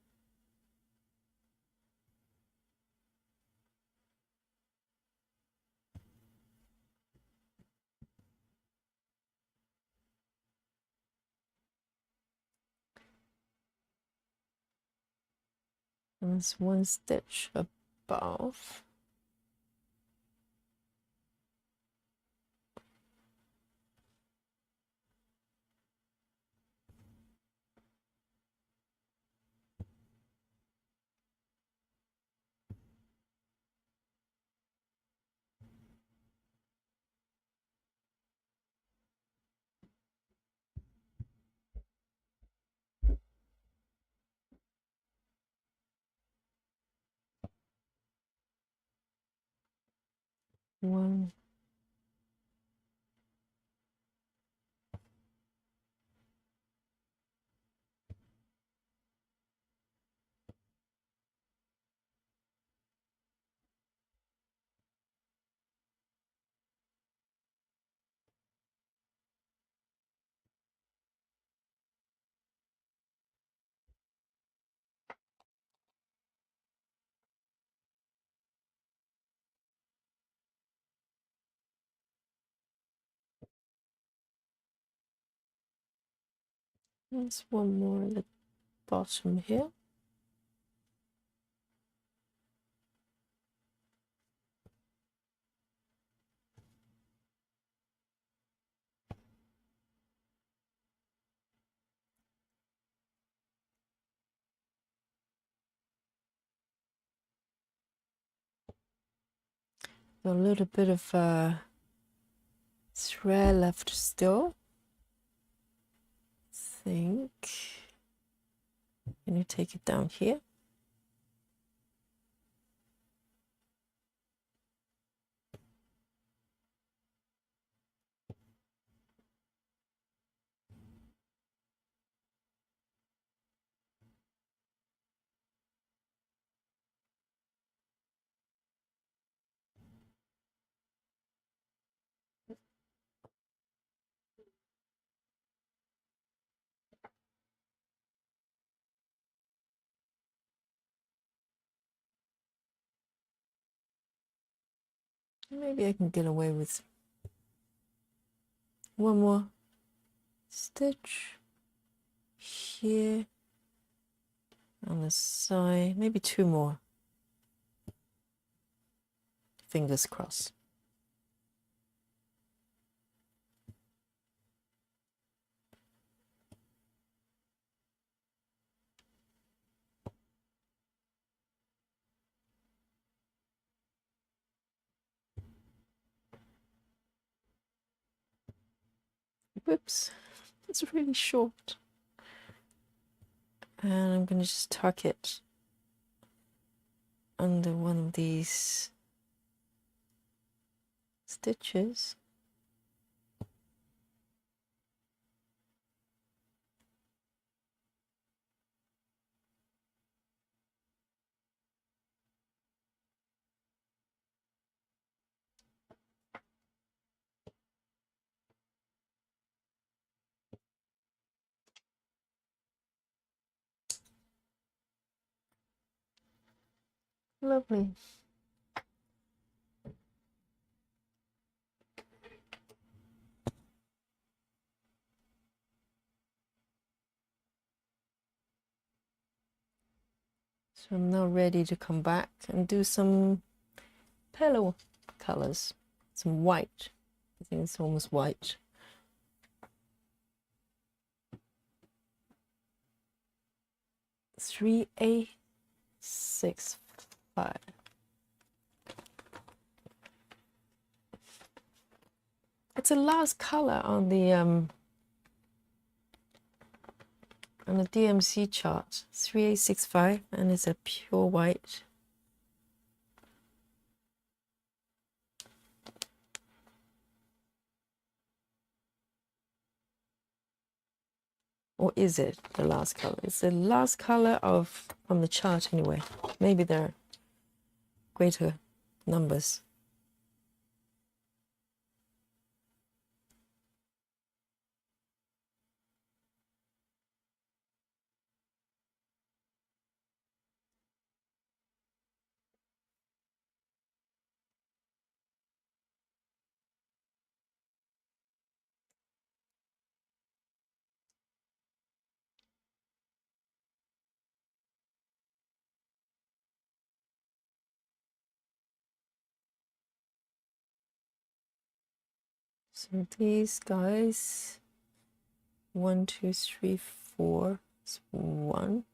And there's one stitch above. One, There's one more at the bottom here. A little bit of thread left still. I think. Can you take it down here? Maybe I can get away with one more stitch here on the side, maybe two more. Fingers crossed. Whoops, it's really short. And I'm going to just tuck it under one of these stitches. Lovely. So I'm now ready to come back and do some pillow colors, some white. I think it's almost white. Three A 6 5. It's the last color on the DMC chart, 3865, and it's a pure white. Or is it the last color? It's the last color from the chart anyway. Maybe there are greater numbers. So these guys, 1, 2, 3, 4, it's 1.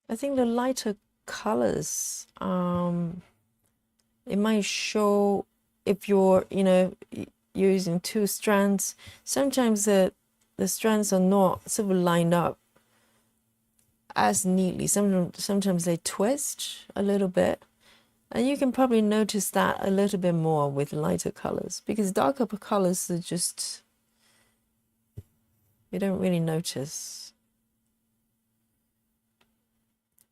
I think the lighter colors, it might show if you're, using two strands. Sometimes the strands are not sort of lined up as neatly. Sometimes they twist a little bit. And you can probably notice that a little bit more with lighter colors, because darker colors are just, you don't really notice.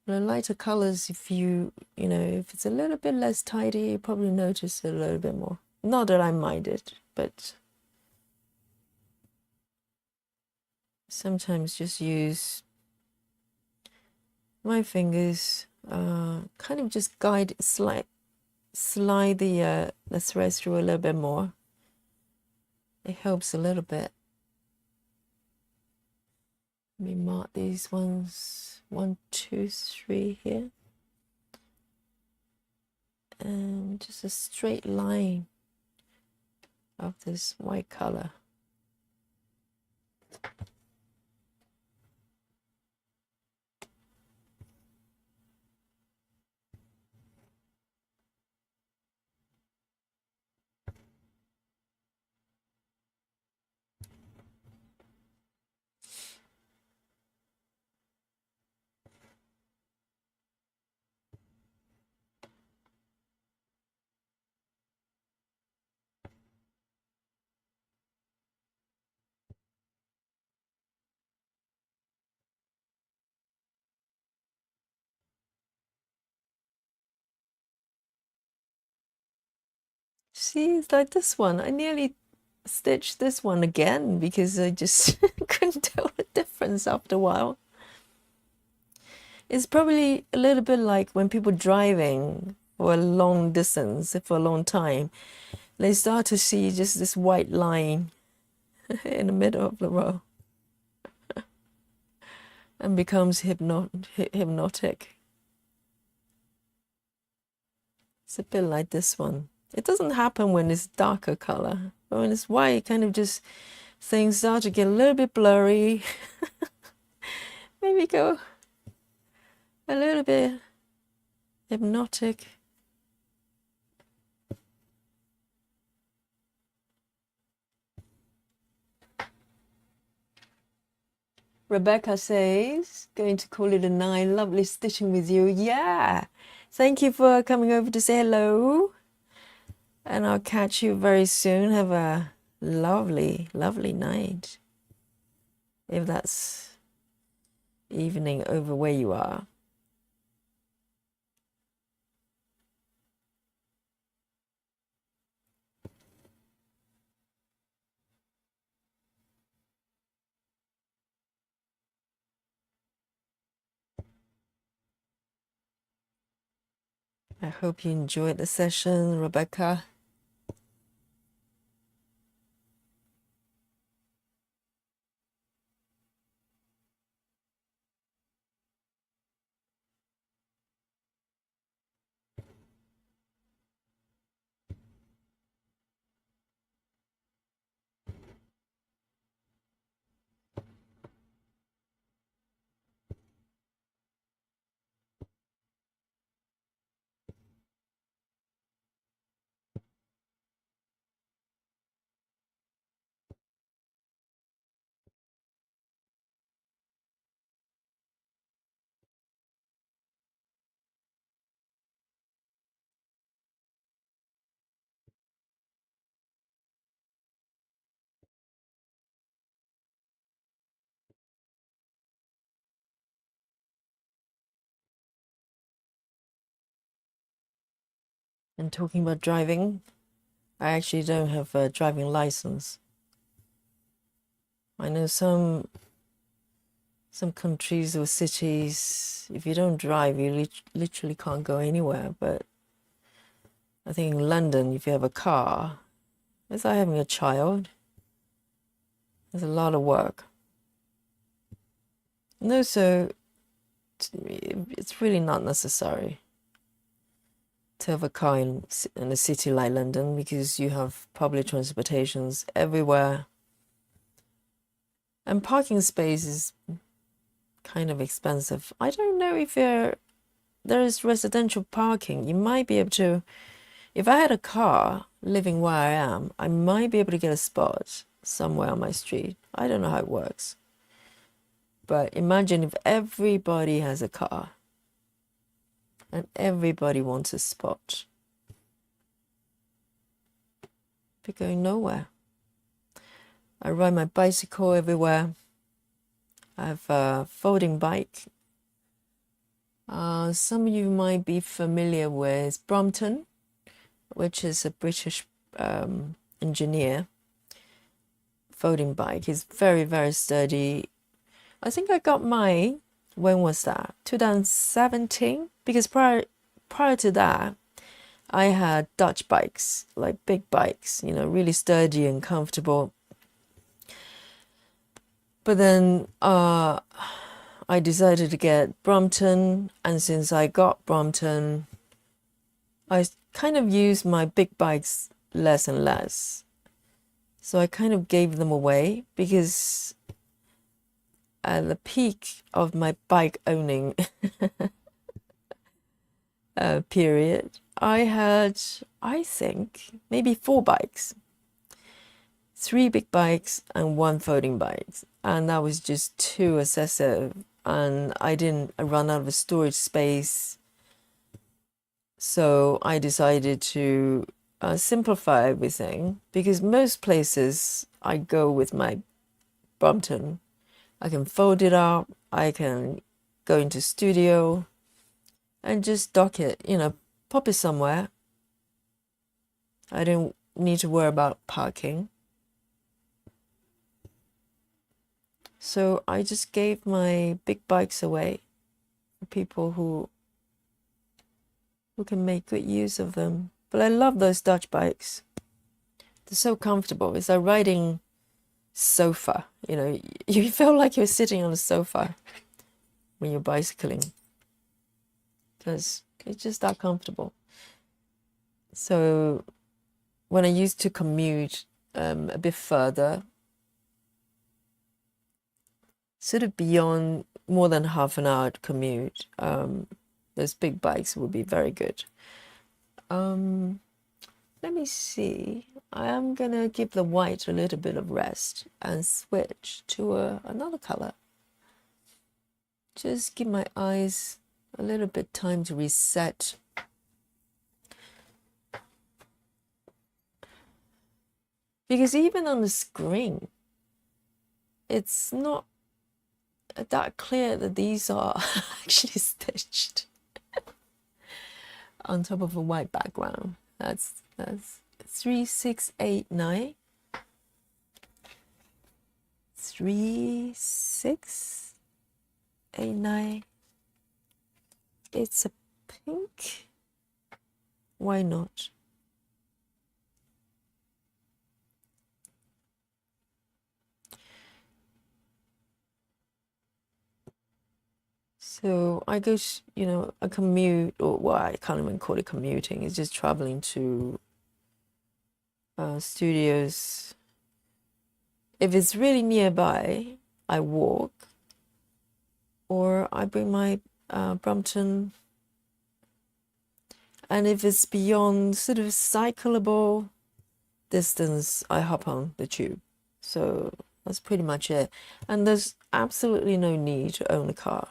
The lighter colors, if if it's a little bit less tidy, you probably notice it a little bit more. Not that I mind it, but sometimes just use my fingers, kind of just slide the threads through a little bit more. It helps a little bit. Let me mark these ones, 1, 2, 3 here, and just a straight line of this white color. See, it's like this one. I nearly stitched this one again because I just couldn't tell the difference after a while. It's probably a little bit like when people driving for a long distance, for a long time, they start to see just this white line in the middle of the road and becomes hypnotic. It's a bit like this one. It doesn't happen when it's darker color, but when it's white, kind of just things start to get a little bit blurry. Maybe go a little bit hypnotic. Rebecca says, going to call it a 9. Lovely stitching with you. Yeah. Thank you for coming over to say hello. And I'll catch you very soon. Have a lovely, lovely night. If that's evening over where you are. I hope you enjoyed the session, Rebecca. And talking about driving, I actually don't have a driving license. I know some countries or cities, if you don't drive, you literally can't go anywhere. But I think in London, if you have a car, it's like having a child. There's a lot of work. No, so it's really not necessary to have a car in a city like London, because you have public transportations everywhere. And parking space is kind of expensive. I don't know if there is residential parking. You might be able to, if I had a car living where I am, I might be able to get a spot somewhere on my street. I don't know how it works. But imagine if everybody has a car. and everybody wants a spot. But going nowhere. I ride my bicycle everywhere. I have a folding bike. Some of you might be familiar with Brompton, which is a British engineer folding bike. It's very, very sturdy. I think I got mine, when was that? 2017? Because prior to that, I had Dutch bikes, like big bikes, you know, really sturdy and comfortable. But then I decided to get Brompton, and since I got Brompton, I kind of used my big bikes less and less. So I kind of gave them away, because at the peak of my bike owning period, I had, I think, maybe 4 bikes. 3 big bikes and 1 folding bike. And that was just too excessive. And I run out of storage space. So I decided to simplify everything, because most places I go with my Brompton, I can fold it up, I can go into studio and just dock it, you know, pop it somewhere. I don't need to worry about parking. So I just gave my big bikes away for people who can make good use of them. But I love those Dutch bikes. They're so comfortable. It's like riding sofa. You know, you feel like you're sitting on a sofa when you're bicycling, because it's just that comfortable. So when I used to commute a bit further, sort of beyond more than half an hour commute, those big bikes would be very good. Let me see. I am gonna give the white a little bit of rest and switch to another color. Just give my eyes a little bit time to reset. Because even on the screen, it's not that clear that these are actually stitched on top of a white background. That's 3689. 3689. It's a pink. Why not? So I go, you know, a commute, or well, I can't even call it commuting. It's just traveling to studios. If it's really nearby, I walk, or I bring my Brompton. And if it's beyond sort of cyclable distance, I hop on the tube. So that's pretty much it. And there's absolutely no need to own a car.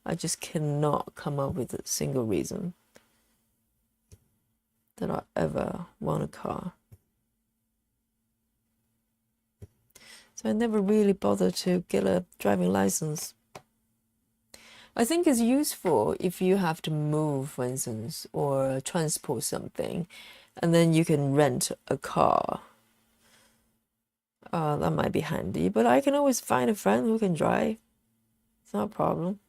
I just cannot come up with a single reason that I ever want a car. So I never really bothered to get a driving license. I think it's useful if you have to move, for instance, or transport something, and then you can rent a car. That might be handy, but I can always find a friend who can drive. It's not a problem.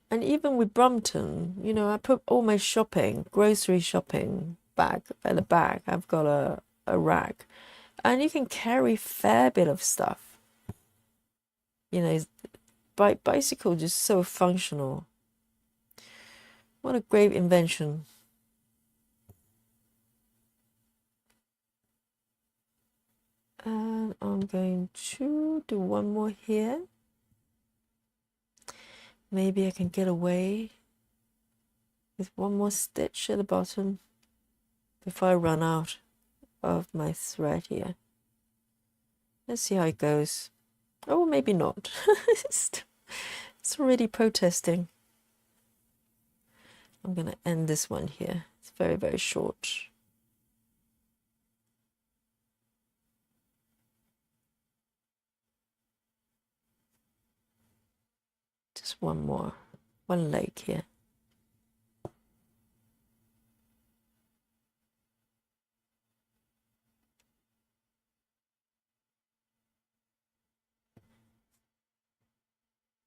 And even with Brompton, you know, I put all my shopping, grocery shopping bag at the back. I've got a rack. And you can carry a fair bit of stuff. You know, bicycle just so functional. What a great invention. And I'm going to do one more here. Maybe I can get away with one more stitch at the bottom before I run out of my thread here. Let's see how it goes. Oh, maybe not. It's already protesting. I'm gonna end this one here. It's very, very short. Just one more, one leg here.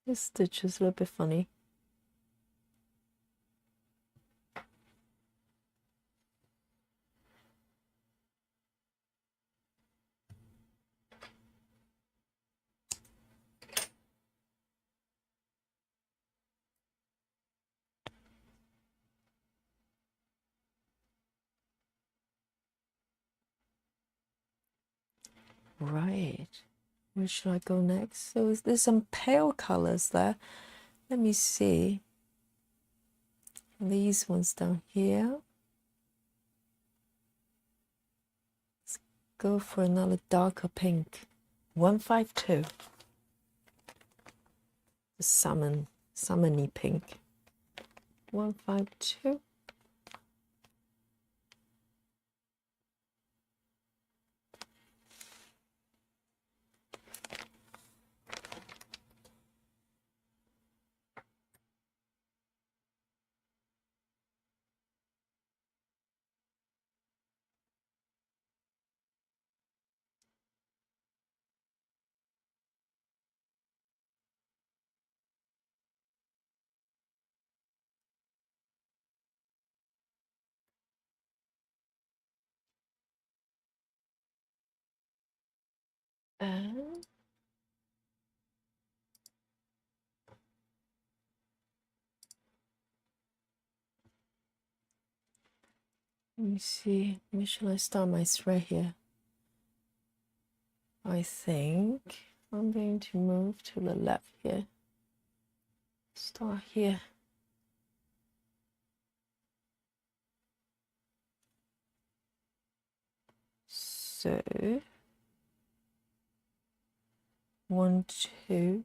This stitch is a little bit funny. Right. Where should I go next? So there's some pale colors there. Let me see. These ones down here. Let's go for another darker pink. 152. The salmony pink. 152. And let me see. Where should I start my thread here? I think I'm going to move to the left here. Start here. So 1, 2.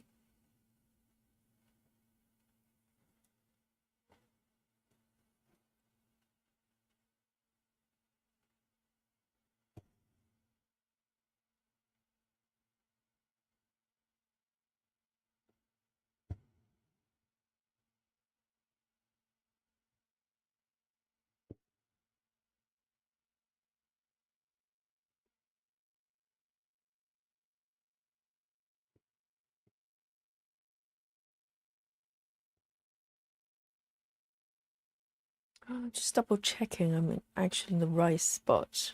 Just double checking I'm actually in the right spot.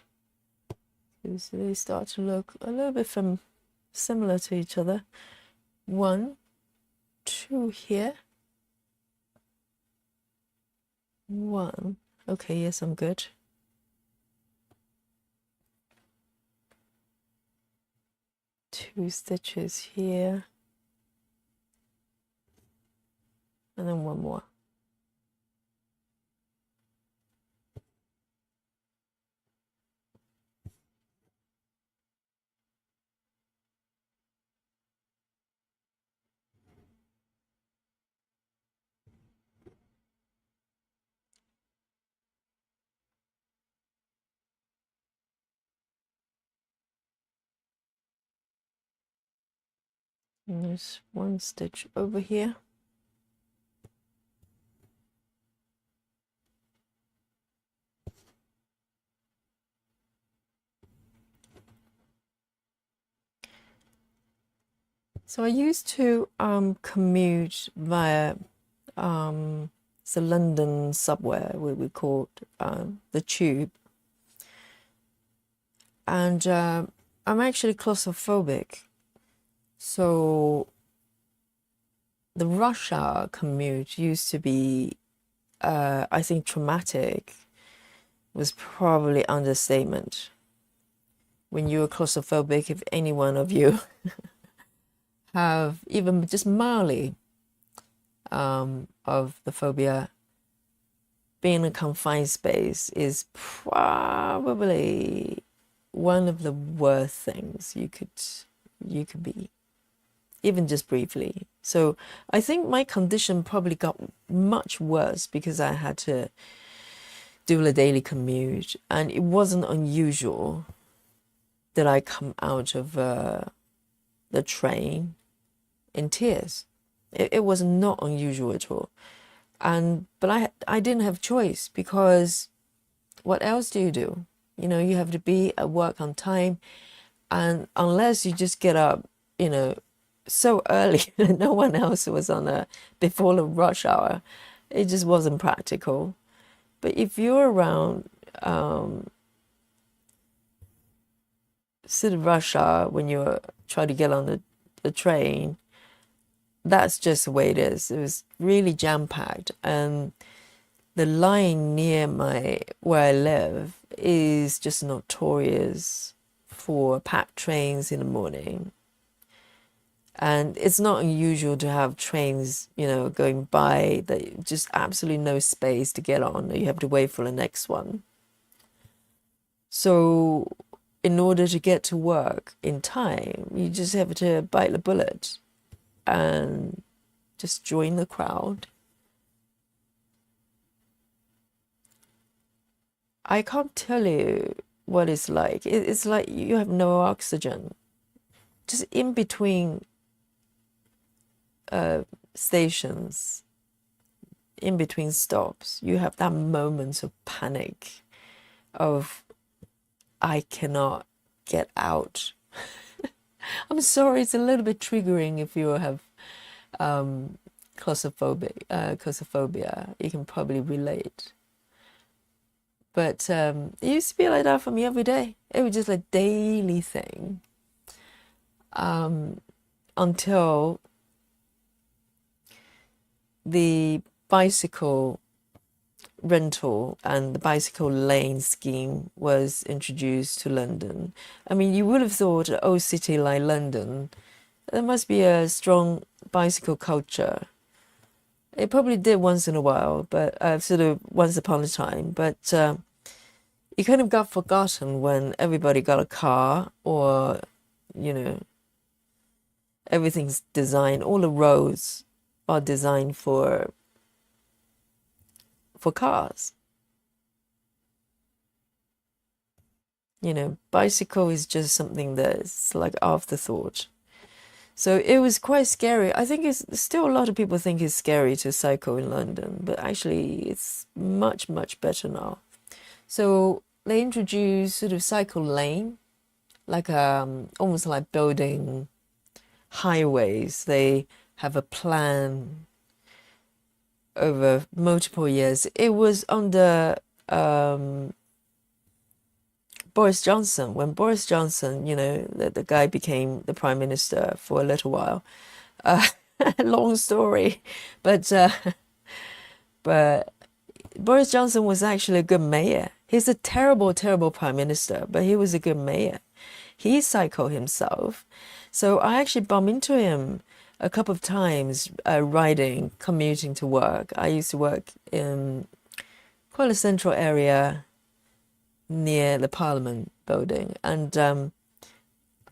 Because they start to look a little bit similar to each other. 1, 2 here. 1. Okay, yes, I'm good. 2 stitches here. And then 1 more. And there's 1 stitch over here. So I used to commute via the London subway, what we called the Tube, and I'm actually claustrophobic. So the rush hour commute used to be, I think, traumatic was probably understatement. When you're claustrophobic, if any one of you have even just mildly of the phobia, being in a confined space is probably one of the worst things you could be. even just briefly. So I think my condition probably got much worse because I had to do a daily commute, and it wasn't unusual that I come out of the train in tears. It was not unusual at all. But I didn't have choice, because what else do you do? You know, you have to be at work on time, and unless you just get up, you know, so early that no one else was before the rush hour, it just wasn't practical. But if you're around sort of rush hour when you're trying to get on the train, that's just the way it is. It was really jam-packed, and the line near where I live is just notorious for packed trains in the morning. And it's not unusual to have trains, you know, going by that just absolutely no space to get on. You have to wait for the next one. So in order to get to work in time, you just have to bite the bullet and just join the crowd. I can't tell you what it's like. It's like you have no oxygen. Just in between stations, in between stops, you have that moment of panic of, I cannot get out. I'm sorry, it's a little bit triggering if you have claustrophobia. You can probably relate. But it used to be like that for me every day. It was just a daily thing. Until the bicycle rental and the bicycle lane scheme was introduced to London. I mean, you would have thought, oh, city like London, there must be a strong bicycle culture. It probably did once in a while, but sort of once upon a time. But it kind of got forgotten when everybody got a car, or, you know, everything's designed, all the roads are designed for cars. You know, bicycle is just something that's like afterthought. So it was quite scary. I think it's still, a lot of people think it's scary to cycle in London, but actually it's much, much better now. So they introduced sort of cycle lane, like almost like building highways. They have a plan over multiple years. It was under Boris Johnson, when Boris Johnson, you know, the guy became the prime minister for a little while. Long story, but Boris Johnson was actually a good mayor. He's a terrible, terrible prime minister, but he was a good mayor. He cycled himself. So I actually bumped into him a couple of times riding, commuting to work. I used to work in quite a central area near the Parliament building, and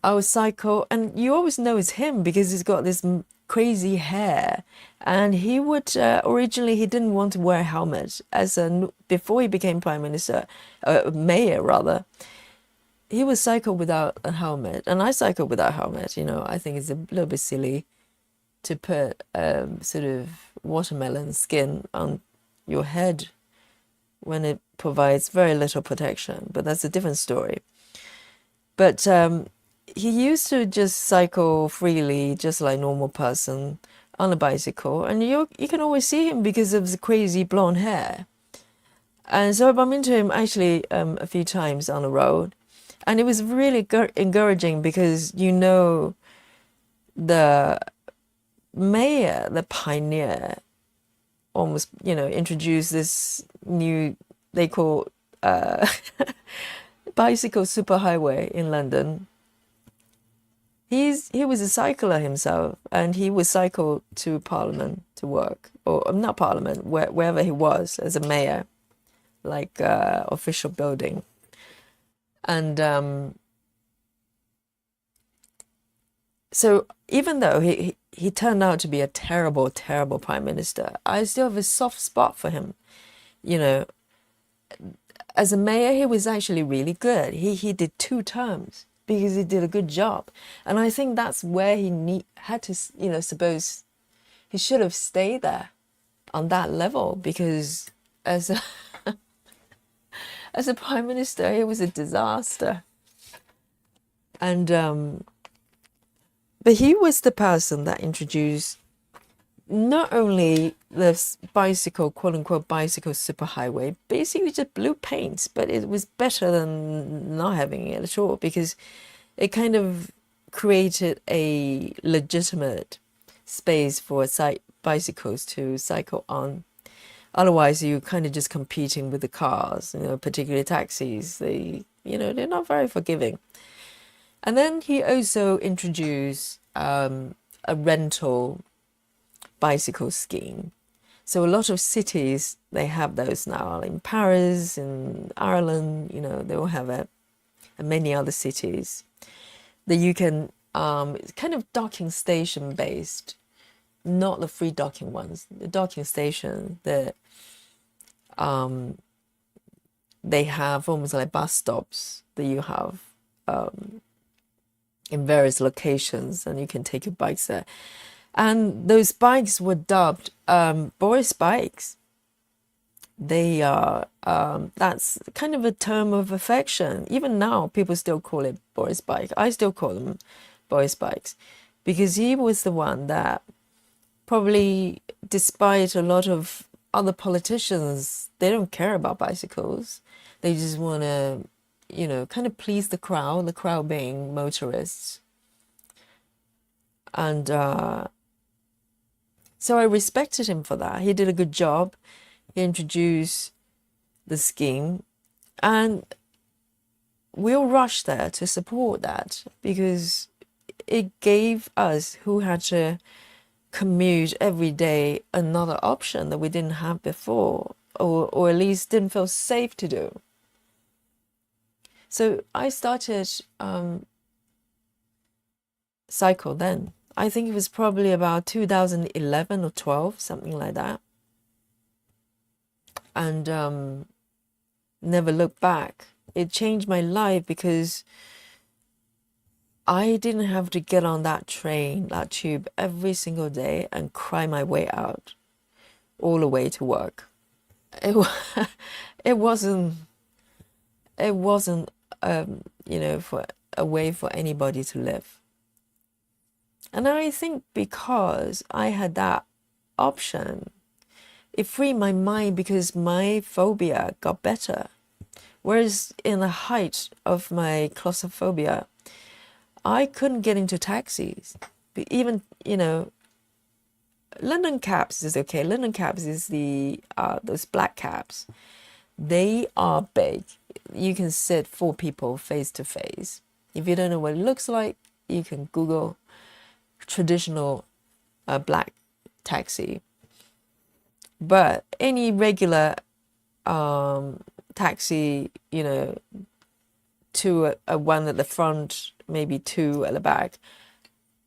I would cycle, and you always know it's him because he's got this crazy hair, and he would originally he didn't want to wear a helmet before he became prime minister, mayor rather. He would cycle without a helmet, and I cycle without a helmet. You know, I think it's a little bit silly to put sort of watermelon skin on your head when it provides very little protection, but that's a different story. But he used to just cycle freely, just like a normal person, on a bicycle, and you can always see him because of the crazy blonde hair. And so I bumped into him actually a few times on the road, and it was really encouraging because, you know, the mayor, the pioneer, almost, you know, introduced this new, they call bicycle superhighway in London. He was a cycler himself, and he would cycle to Parliament to work, or not Parliament, wherever he was as a mayor, like official building. And So even though he turned out to be a terrible, terrible prime minister, I still have a soft spot for him. You know, as a mayor, he was actually really good. He did 2 terms because he did a good job, and I think that's where had to, suppose he should have stayed there on that level, because as a, as a prime minister, he was a disaster. And but he was the person that introduced not only the bicycle, quote unquote, bicycle superhighway, basically just blue paints, but it was better than not having it at all, because it kind of created a legitimate space for bicycles to cycle on. Otherwise, you're kind of just competing with the cars, particularly taxis. They're not very forgiving. And then he also introduced a rental bicycle scheme. So a lot of cities, they have those now. In Paris, in Ireland, they all have it, and many other cities that you can, it's kind of docking station based, not the free docking ones. The docking station that they have almost like bus stops that you have in various locations, and you can take your bikes there. And those bikes were dubbed Boris bikes. They are, that's kind of a term of affection. Even now, people still call it Boris bike. I still call them Boris bikes, because he was the one that probably, despite a lot of other politicians, they don't care about bicycles. They just want to, kind of please the crowd being motorists. And so I respected him for that. He did a good job. He introduced the scheme, and we all rushed there to support that, because it gave us, who had to commute every day, another option that we didn't have before, or at least didn't feel safe to do. So I started cycle then. I think it was probably about 2011 or 12, something like that. And never looked back. It changed my life, because I didn't have to get on that train, that tube, every single day and cry my way out all the way to work. It wasn't for a way for anybody to live. And I think because I had that option, it freed my mind, because my phobia got better. Whereas in the height of my claustrophobia, I couldn't get into taxis. Even, London cabs is okay. London cabs is those black cabs. They are big. You can sit 4 people face to face. If you don't know what it looks like, you can Google traditional black taxi. But any regular taxi, to a one at the front, maybe 2 at the back,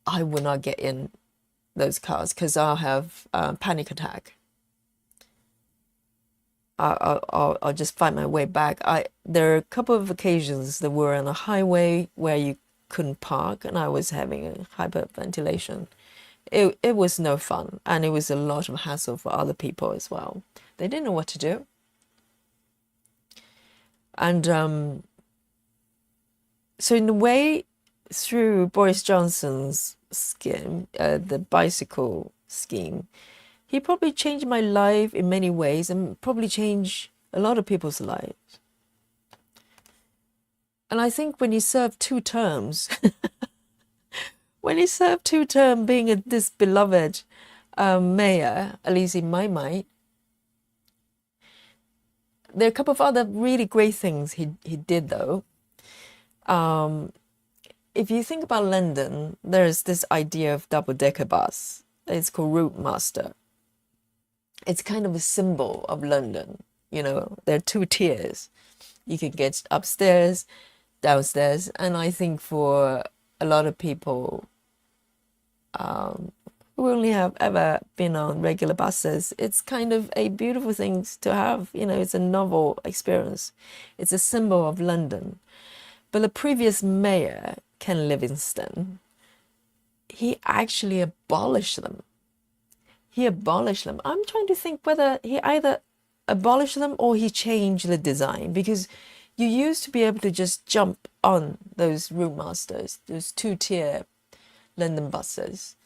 I will not get in those cars, because I'll have a panic attack. I'll just find my way back. There are a couple of occasions that were on a highway where you couldn't park, and I was having a hyperventilation. It was no fun, and it was a lot of hassle for other people as well. They didn't know what to do. And so in a way, through Boris Johnson's scheme, the bicycle scheme, he probably changed my life in many ways, and probably changed a lot of people's lives. And I think when you serve 2 terms, being this beloved mayor, at least in my mind, there are a couple of other really great things he did, though. If you think about London, there's this idea of double-decker bus. It's called Route Master. It's kind of a symbol of London. There are 2 tiers. You can get upstairs, downstairs, and I think for a lot of people, who only have ever been on regular buses, it's kind of a beautiful thing to have. You know, it's a novel experience. It's a symbol of London. But the previous mayor, Ken Livingstone, he actually abolished them. He abolished them. I'm trying to think whether he either abolished them or he changed the design, because you used to be able to just jump on those route masters, those two-tier London buses.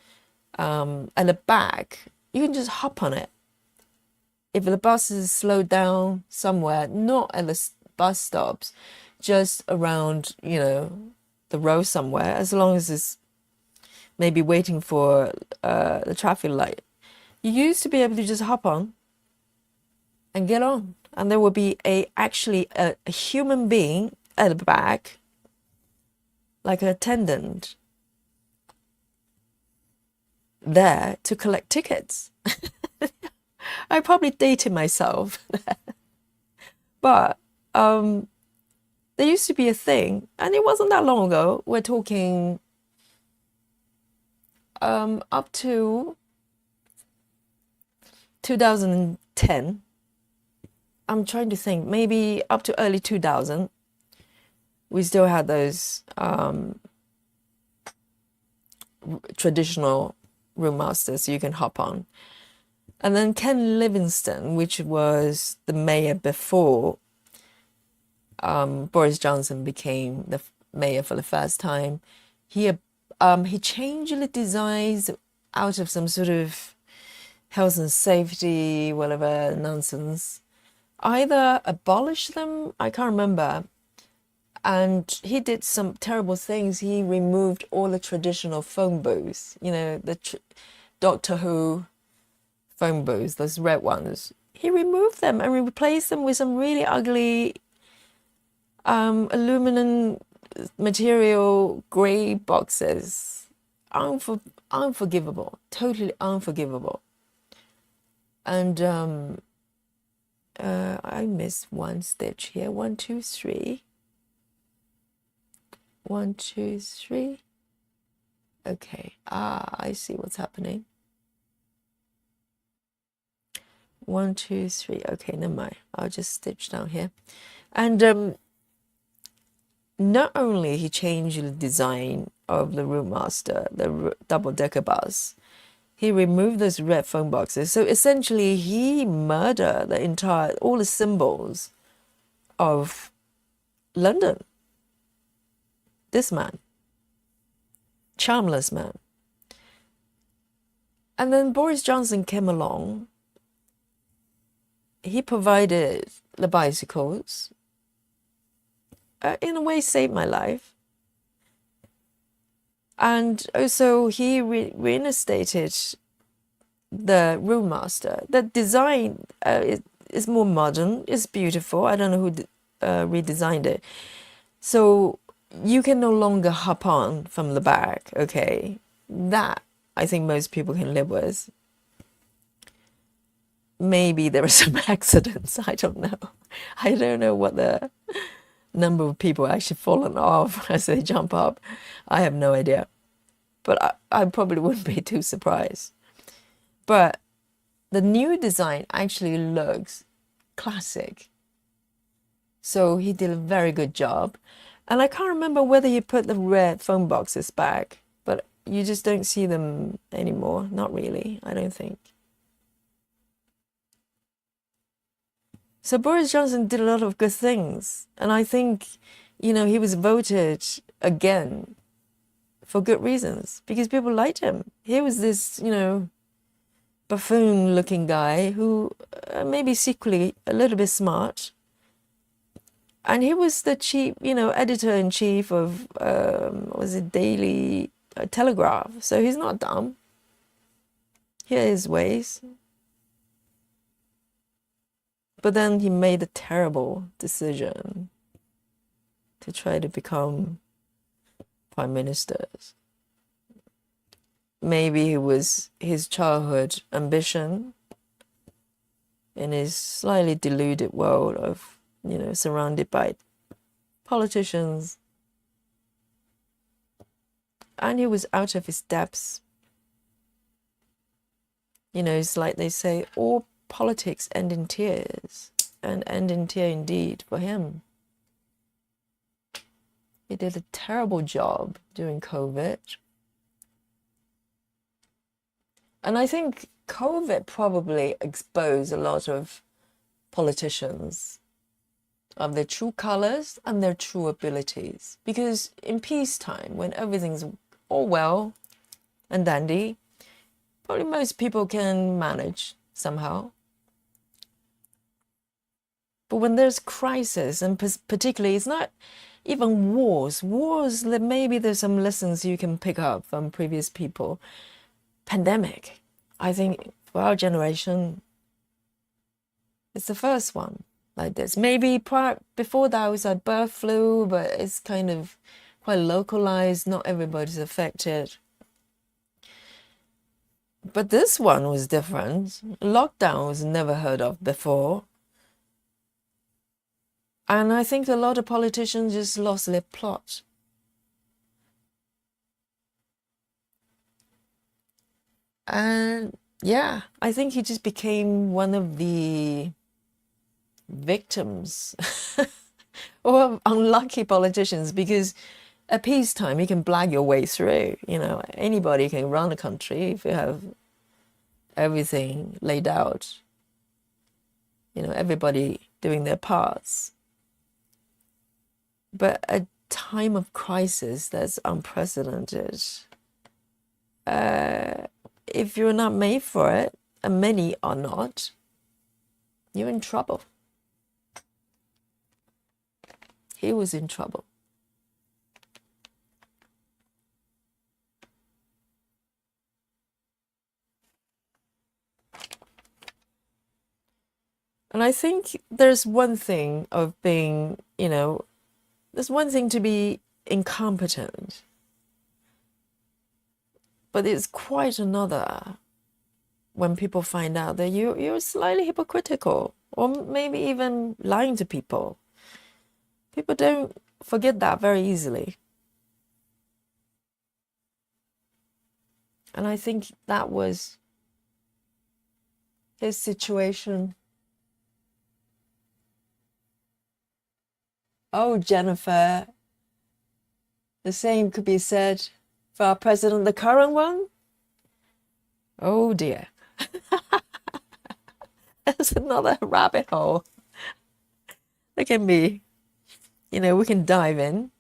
And the back, you can just hop on it. If the bus is slowed down somewhere, not at the bus stops, just around, you know, the road somewhere, as long as it's maybe waiting for the traffic light, you used to be able to just hop on and get on. And there would be actually a human being at the back, like an attendant, there to collect tickets. I probably dated myself. But there used to be a thing, and it wasn't that long ago. We're talking up to 2010. I'm trying to think, maybe up to early 2000, we still had those traditional route masters you can hop on. And then Ken Livingstone, which was the mayor before Boris Johnson became the mayor for the first time, he changed the designs out of some sort of health and safety, whatever nonsense. Either abolished them, I can't remember. And he did some terrible things. He removed all the traditional phone booths, you know, the Doctor Who phone booths, those red ones. He removed them and replaced them with some really ugly aluminum material grey boxes. Unforgivable, totally unforgivable. And I missed one stitch here. 1, 2, 3. 1, 2, 3. Okay. I see what's happening. 1, 2, 3. Okay, never mind. I'll just stitch down here. And not only he changed the design of the route master, the double-decker bus, he removed those red phone boxes. So essentially, he murdered all the symbols of London. This man, charmless man. And then Boris Johnson came along. He provided the bicycles. In a way, saved my life. And also, he reinstated the route master. The design is more modern. It's beautiful. I don't know who redesigned it. So you can no longer hop on from the back. Okay, that I think most people can live with. Maybe there are some accidents. I don't know. I don't know what the number of people actually fallen off as they jump up. I have no idea. But I probably wouldn't be too surprised. But the new design actually looks classic. So he did a very good job. And I can't remember whether he put the red phone boxes back, but you just don't see them anymore. Not really, I don't think. So Boris Johnson did a lot of good things. And I think, you know, he was voted again for good reasons, because people liked him. He was this, you know, buffoon-looking guy who maybe secretly a little bit smart. And he was the chief, you know, editor-in-chief of, was it Daily Telegraph? So he's not dumb. He had his ways. But then he made a terrible decision to try to become prime minister. Maybe it was his childhood ambition in his slightly deluded world of, you know, surrounded by politicians. And he was out of his depths. You know, it's like they say, all politics end in tears, and end in tear indeed for him. He did a terrible job during COVID. And I think COVID probably exposed a lot of politicians of their true colors and their true abilities. Because in peacetime, when everything's all well and dandy, probably most people can manage somehow. But when there's crisis, and particularly, it's not even wars, maybe there's some lessons you can pick up from previous people. Pandemic, I think for our generation, it's the first one like this. Maybe before that was like bird flu, but it's kind of quite localized. Not everybody's affected. But this one was different. Lockdown was never heard of before. And I think a lot of politicians just lost their plot. And yeah, I think he just became one of the victims or unlucky politicians, because at peacetime, you can blag your way through. You know, anybody can run a country if you have everything laid out. You know, everybody doing their parts. But a time of crisis that's unprecedented, if you're not made for it, and many are not, you're in trouble. He was in trouble. And I think there's one thing of being, you know, there's one thing to be incompetent, but it's quite another when people find out that you're slightly hypocritical, or maybe even lying to people. People don't forget that very easily. And I think that was his situation. Oh, Jennifer, the same could be said for our president, the current one. Oh dear. That's another rabbit hole. Look at me. You know, we can dive in.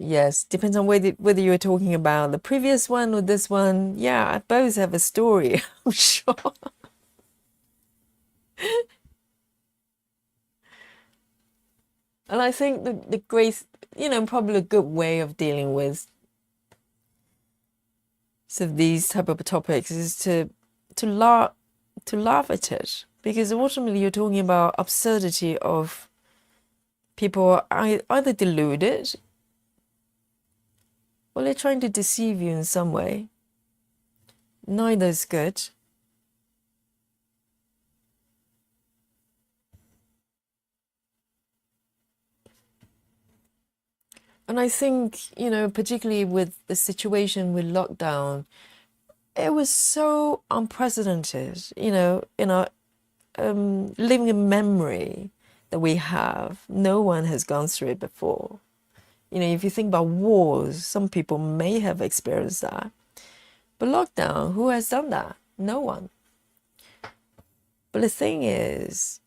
Yes, depends on whether you're talking about the previous one or this one. Yeah, both have a story, I'm sure. And I think the great, you know, probably a good way of dealing with these type of topics is to laugh at it, because ultimately you're talking about absurdity of people either deluded or they're trying to deceive you in some way. Neither is good. And I think, you know, particularly with the situation with lockdown, it was so unprecedented, you know, in our living memory that we have. No one has gone through it before. You know, if you think about wars, some people may have experienced that. But lockdown, who has done that? No one. But the thing is,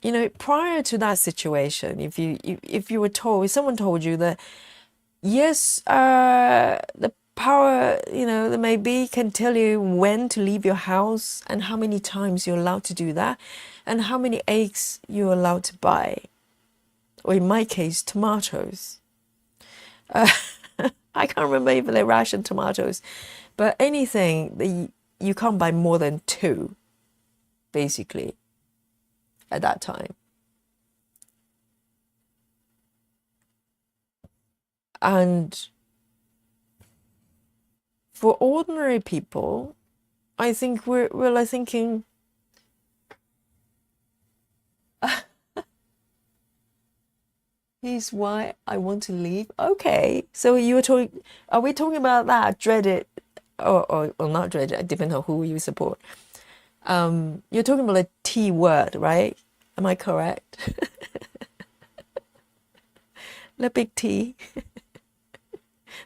you know, prior to that situation, if you were told, if someone told you that, yes, the power, you know, that may be can tell you when to leave your house and how many times you're allowed to do that and how many eggs you're allowed to buy, or in my case, tomatoes. I can't remember if they ration tomatoes, but anything that you can't buy more than two, basically, at that time. And for ordinary people, I think we're like thinking, Here's why I want to leave. Okay, so you were talking. Are we talking about that dreaded, or not dreaded? Depending on who you support. You're talking about a T word, right? Am I correct? The big T,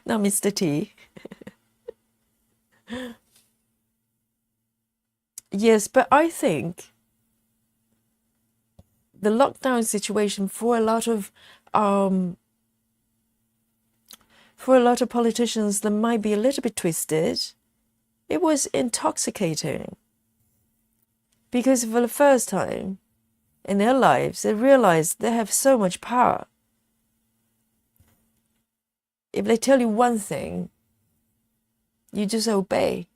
not Mr. T. Yes, but I think the lockdown situation um, for a lot of politicians that might be a little bit twisted. It was intoxicating because for the first time in their lives, they realize they have so much power. If they tell you one thing, you just obey.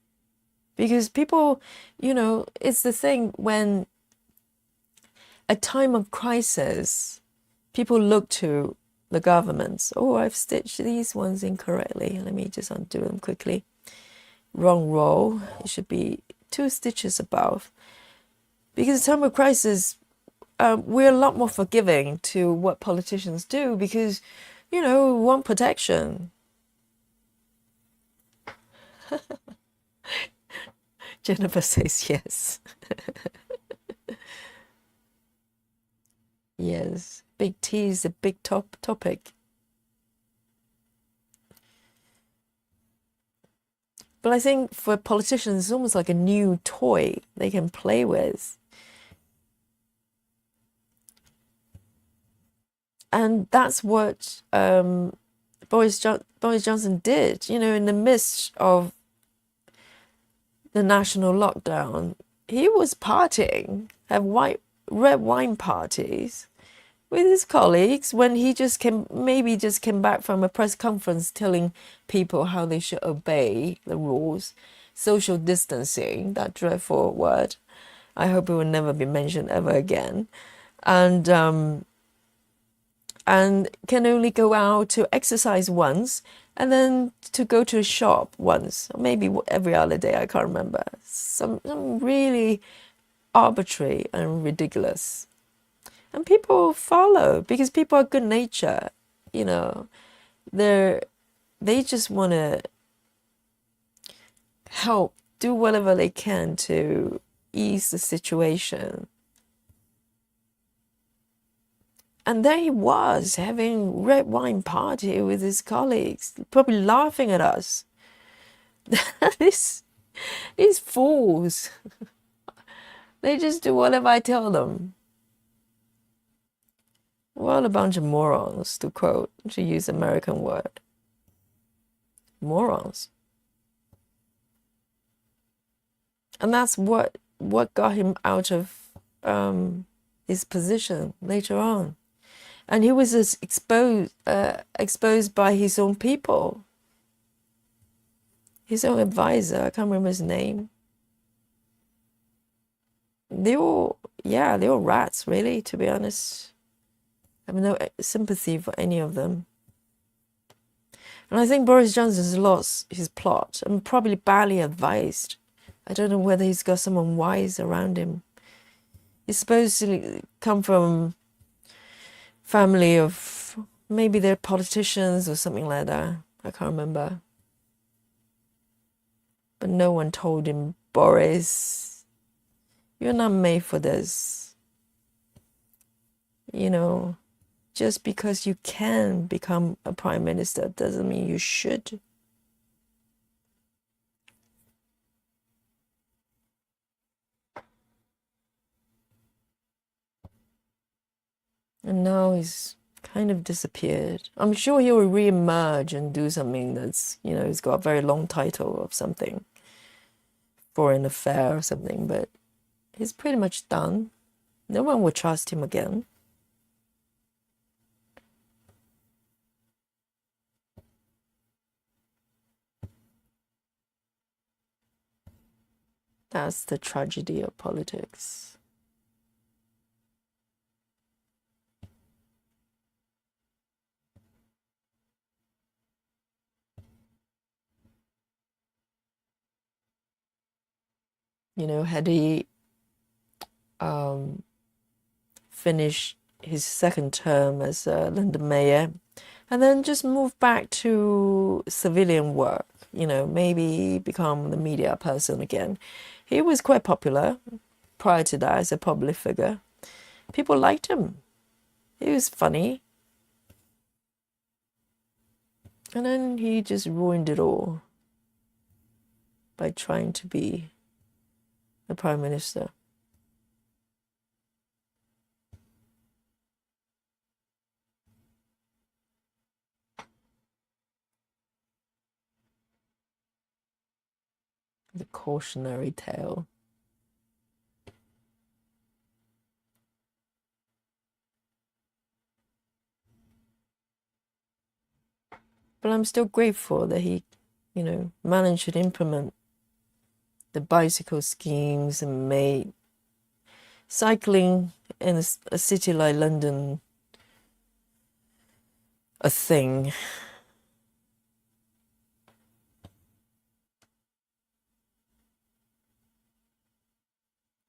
Because people, it's the thing when a time of crisis, people look to the governments. Oh, I've stitched these ones incorrectly. Let me just undo them quickly. Wrong row. It should be 2 stitches above. Because in time of crisis, we're a lot more forgiving to what politicians do because, we want protection. Jennifer says yes. Yes, big T is a big topic. But I think for politicians, it's almost like a new toy they can play with. And that's what Boris Johnson did, in the midst of the national lockdown. He was partying, have red wine parties with his colleagues when he just came back from a press conference telling people how they should obey the rules, social distancing, that dreadful word. I hope it will never be mentioned ever again. And can only go out to exercise once and then to go to a shop once, maybe every other day, I can't remember. Some really arbitrary and ridiculous. And people follow because people are good nature, they just want to help, do whatever they can to ease the situation. And there he was having red wine party with his colleagues, probably laughing at us. These fools, they just do whatever I tell them. What a bunch of morons, to use American word. Morons. And that's what got him out of his position later on. And he was exposed by his own people. His own advisor, I can't remember his name. They all rats, really, to be honest. I have no sympathy for any of them. And I think Boris Johnson's lost his plot and probably badly advised. I don't know whether he's got someone wise around him. He's supposed to come from family of, maybe they're politicians or something like that. I can't remember. But no one told him, Boris, you're not made for this. Just because you can become a prime minister doesn't mean you should. And now he's kind of disappeared. I'm sure he will re-emerge and do something that's, he's got a very long title of something, foreign affair or something, but he's pretty much done. No one will trust him again. That's the tragedy of politics. Had he finished his second term as London mayor, and then just moved back to civilian work. You know, maybe become the media person again. He was quite popular prior to that as a public figure. People liked him. He was funny. And then he just ruined it all by trying to be the prime minister. The cautionary tale. But I'm still grateful that he, you know, managed to implement the bicycle schemes and made cycling in a city like London a thing.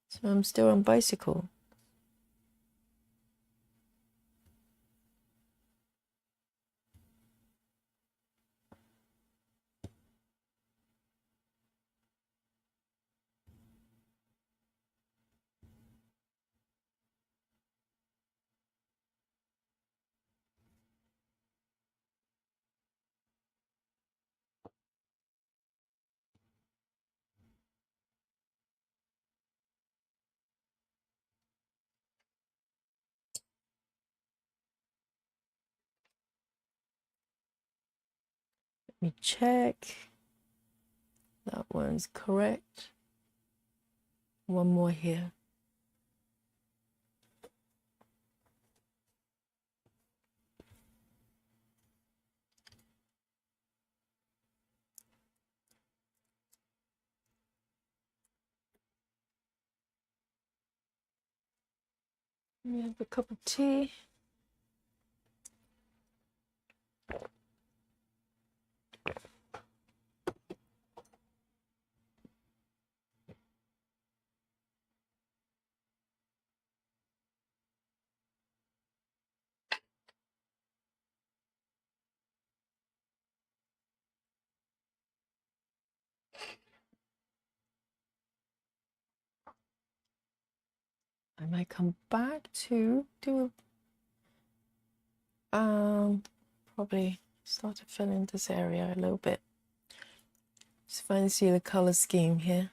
So I'm still on bicycle. Let me check. That one's correct. One more here. Let me have a cup of tea. I might come back to do probably start to fill in this area a little bit. Just fancy the color scheme here.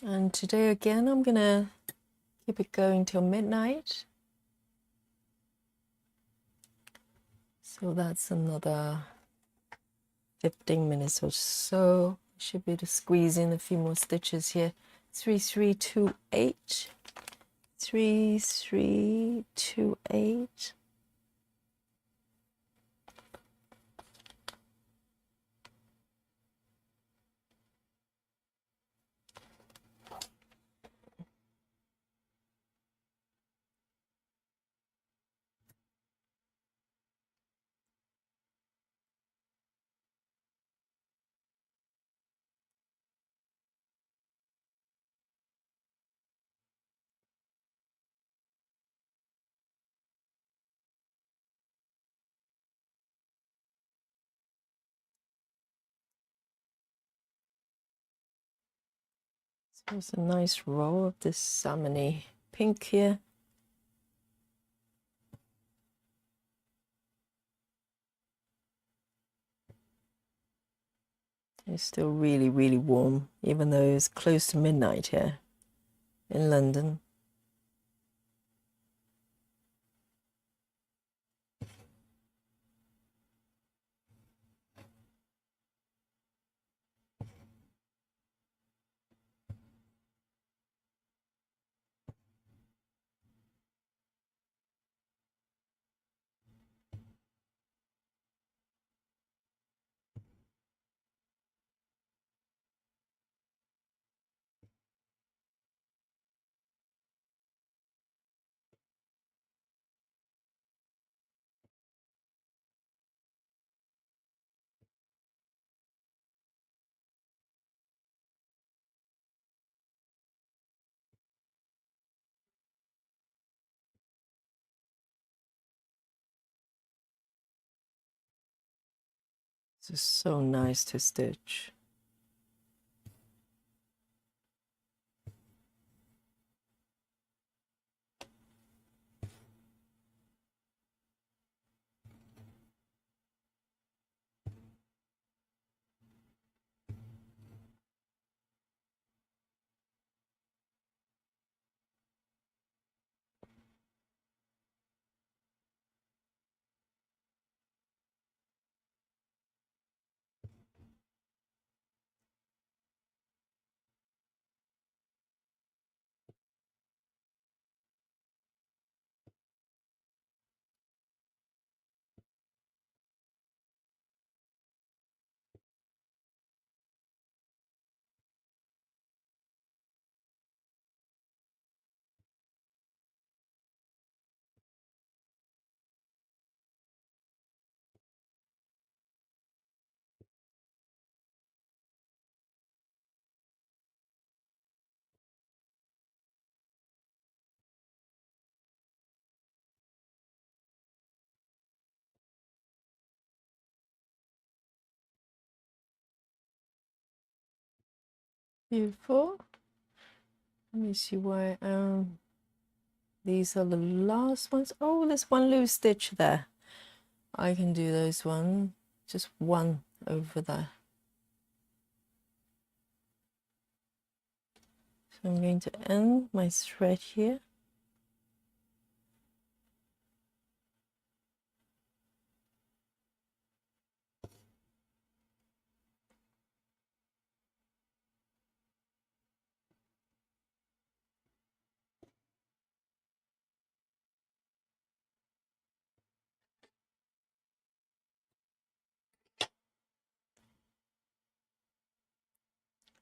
And today again, I'm gonna keep it going till midnight. So that's another 15 minutes or so. Should be able to squeeze in a few more stitches here. 3328, 3328. So there's a nice row of this salmony pink here. It's still really, really warm, even though it's close to midnight here in London. It's so nice to stitch. Beautiful. Let me see why these are the last ones. Oh, there's one loose stitch there. I can do those one, just one over there. So I'm going to end my thread here.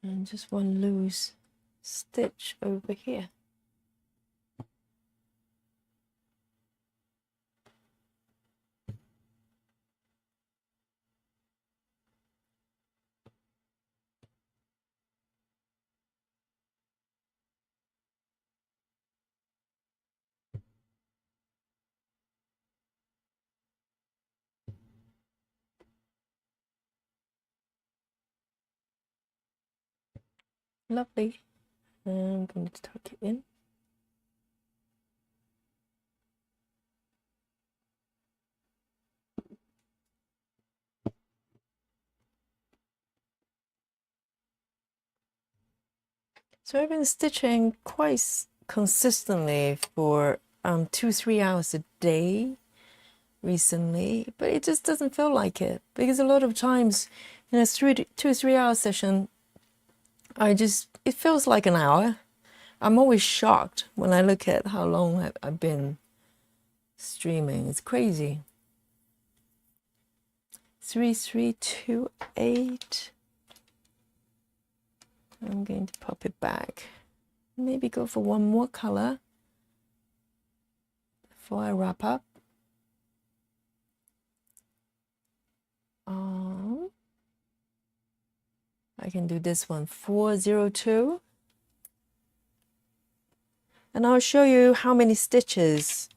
And just one loose stitch over here. Lovely. And I'm going to tuck it in. So I've been stitching quite consistently for 2-3 hours a day recently, but it just doesn't feel like it, because a lot of times in a 2 or 3 hour session, it feels like an hour. I'm always shocked when I look at how long I've been streaming. It's crazy. 3328. I'm going to pop it back. Maybe go for one more color before I wrap up. I can do this one, 402. And I'll show you how many stitches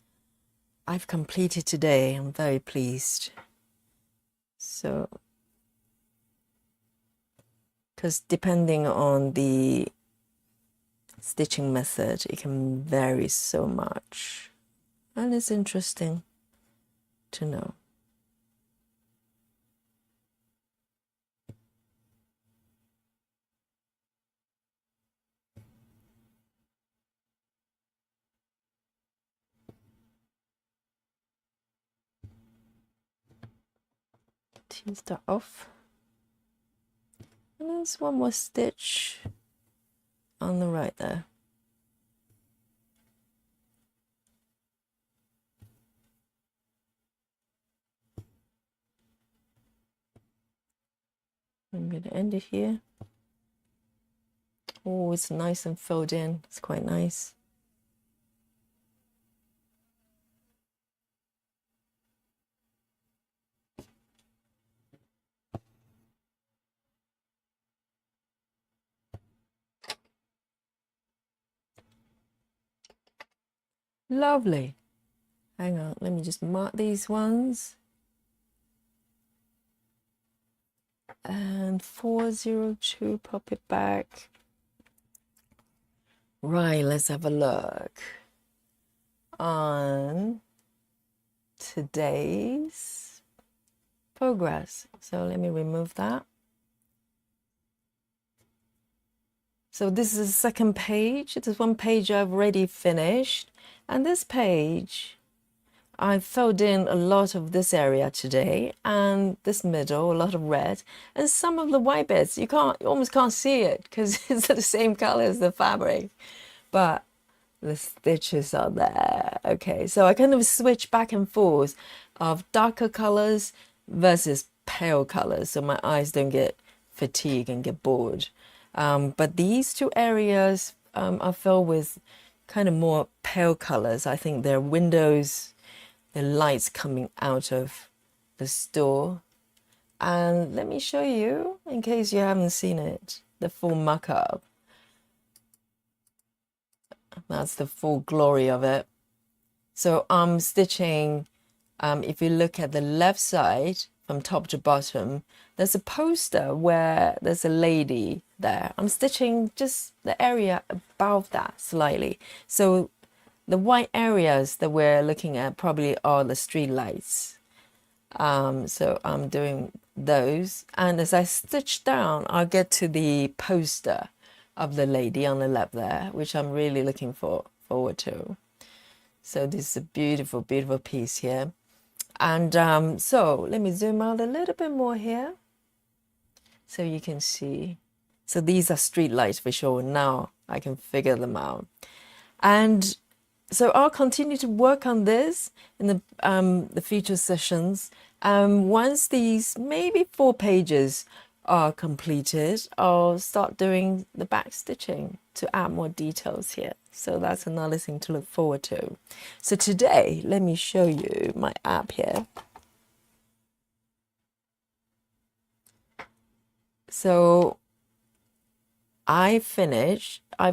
I've completed today. I'm very pleased. So, because depending on the stitching method, it can vary so much. And it's interesting to know. Tease that off. And there's one more stitch on the right there. I'm going to end it here. Oh, it's nice and filled in. It's quite nice. Lovely. Hang on, let me just mark these ones. And 402, pop it back. Right, let's have a look on today's progress. So let me remove that. So this is the second page. It is one page I've already finished. And this page, I filled in a lot of this area today and this middle, a lot of red, and some of the white bits. You almost can't see it because it's the same color as the fabric, but the stitches are there. Okay, so I kind of switch back and forth of darker colors versus pale colors, so my eyes don't get fatigued and get bored. But these two areas are filled with kind of more pale colors. I think they're windows, the lights coming out of the store. And let me show you, in case you haven't seen it, the full mock-up. That's the full glory of it. So I'm stitching, if you look at the left side from top to bottom, there's a poster where there's a lady there. I'm stitching just the area above that slightly. So the white areas that we're looking at probably are the street lights. So I'm doing those. And as I stitch down, I'll get to the poster of the lady on the left there, which I'm really looking forward to. So this is a beautiful, beautiful piece here. And so let me zoom out a little bit more here so you can see. So these are street lights for sure. Now I can figure them out. And so I'll continue to work on this in the future sessions. Once these maybe 4 pages are completed, I'll start doing the back stitching to add more details here. So that's another thing to look forward to. So today, let me show you my app here. So I've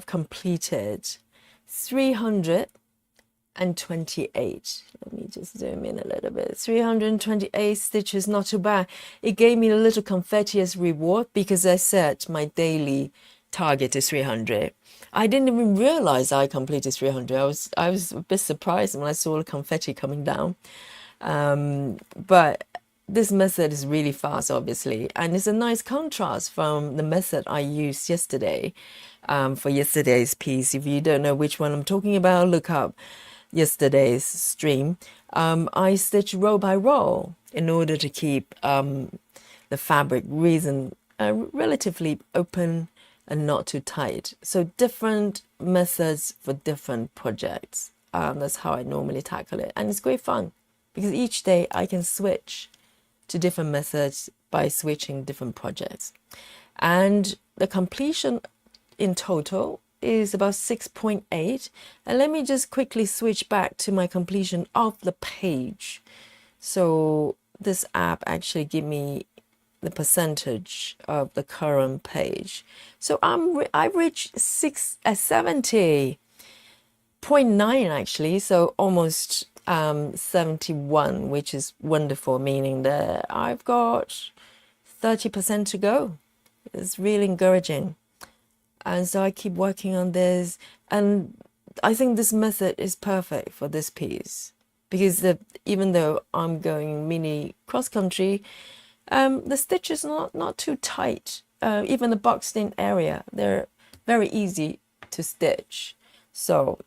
completed 328. Let me just zoom in a little bit. 328 stitches, not too bad. It gave me a little confetti as reward because I set my daily target is 300. I didn't even realize I completed 300. I was a bit surprised when I saw the confetti coming down. But this method is really fast, obviously, and it's a nice contrast from the method I used yesterday for yesterday's piece. If you don't know which one I'm talking about, look up yesterday's stream. I stitched row by row in order to keep the fabric relatively open and not too tight. So different methods for different projects. That's how I normally tackle it. And it's great fun because each day I can switch to different methods by switching different projects. And the completion in total is about 6.8. And let me just quickly switch back to my completion of the page. So this app actually give me the percentage of the current page. So I've reached 70.9 actually, so almost 71, which is wonderful, meaning that I've got 30% to go. It's really encouraging. And so I keep working on this, and I think this method is perfect for this piece because even though I'm going mini cross country, the stitch is not too tight. Even the boxed in area, they're very easy to stitch. So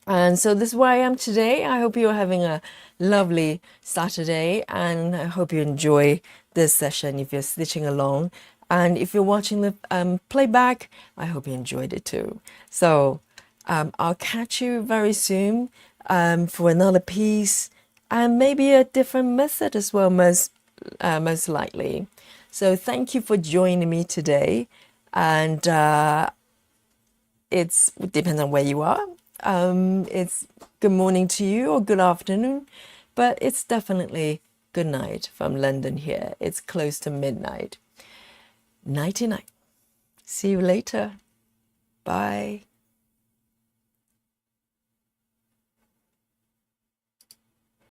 this is where I am today. I hope you're having a lovely Saturday, and I hope you enjoy this session if you're stitching along. And if you're watching the playback, I hope you enjoyed it too. So I'll catch you very soon for another piece and maybe a different method as well, most likely. So thank you for joining me today. And it depends on where you are. It's good morning to you or good afternoon, but it's definitely good night from London here. It's close to midnight. Nighty night. See you later. Bye.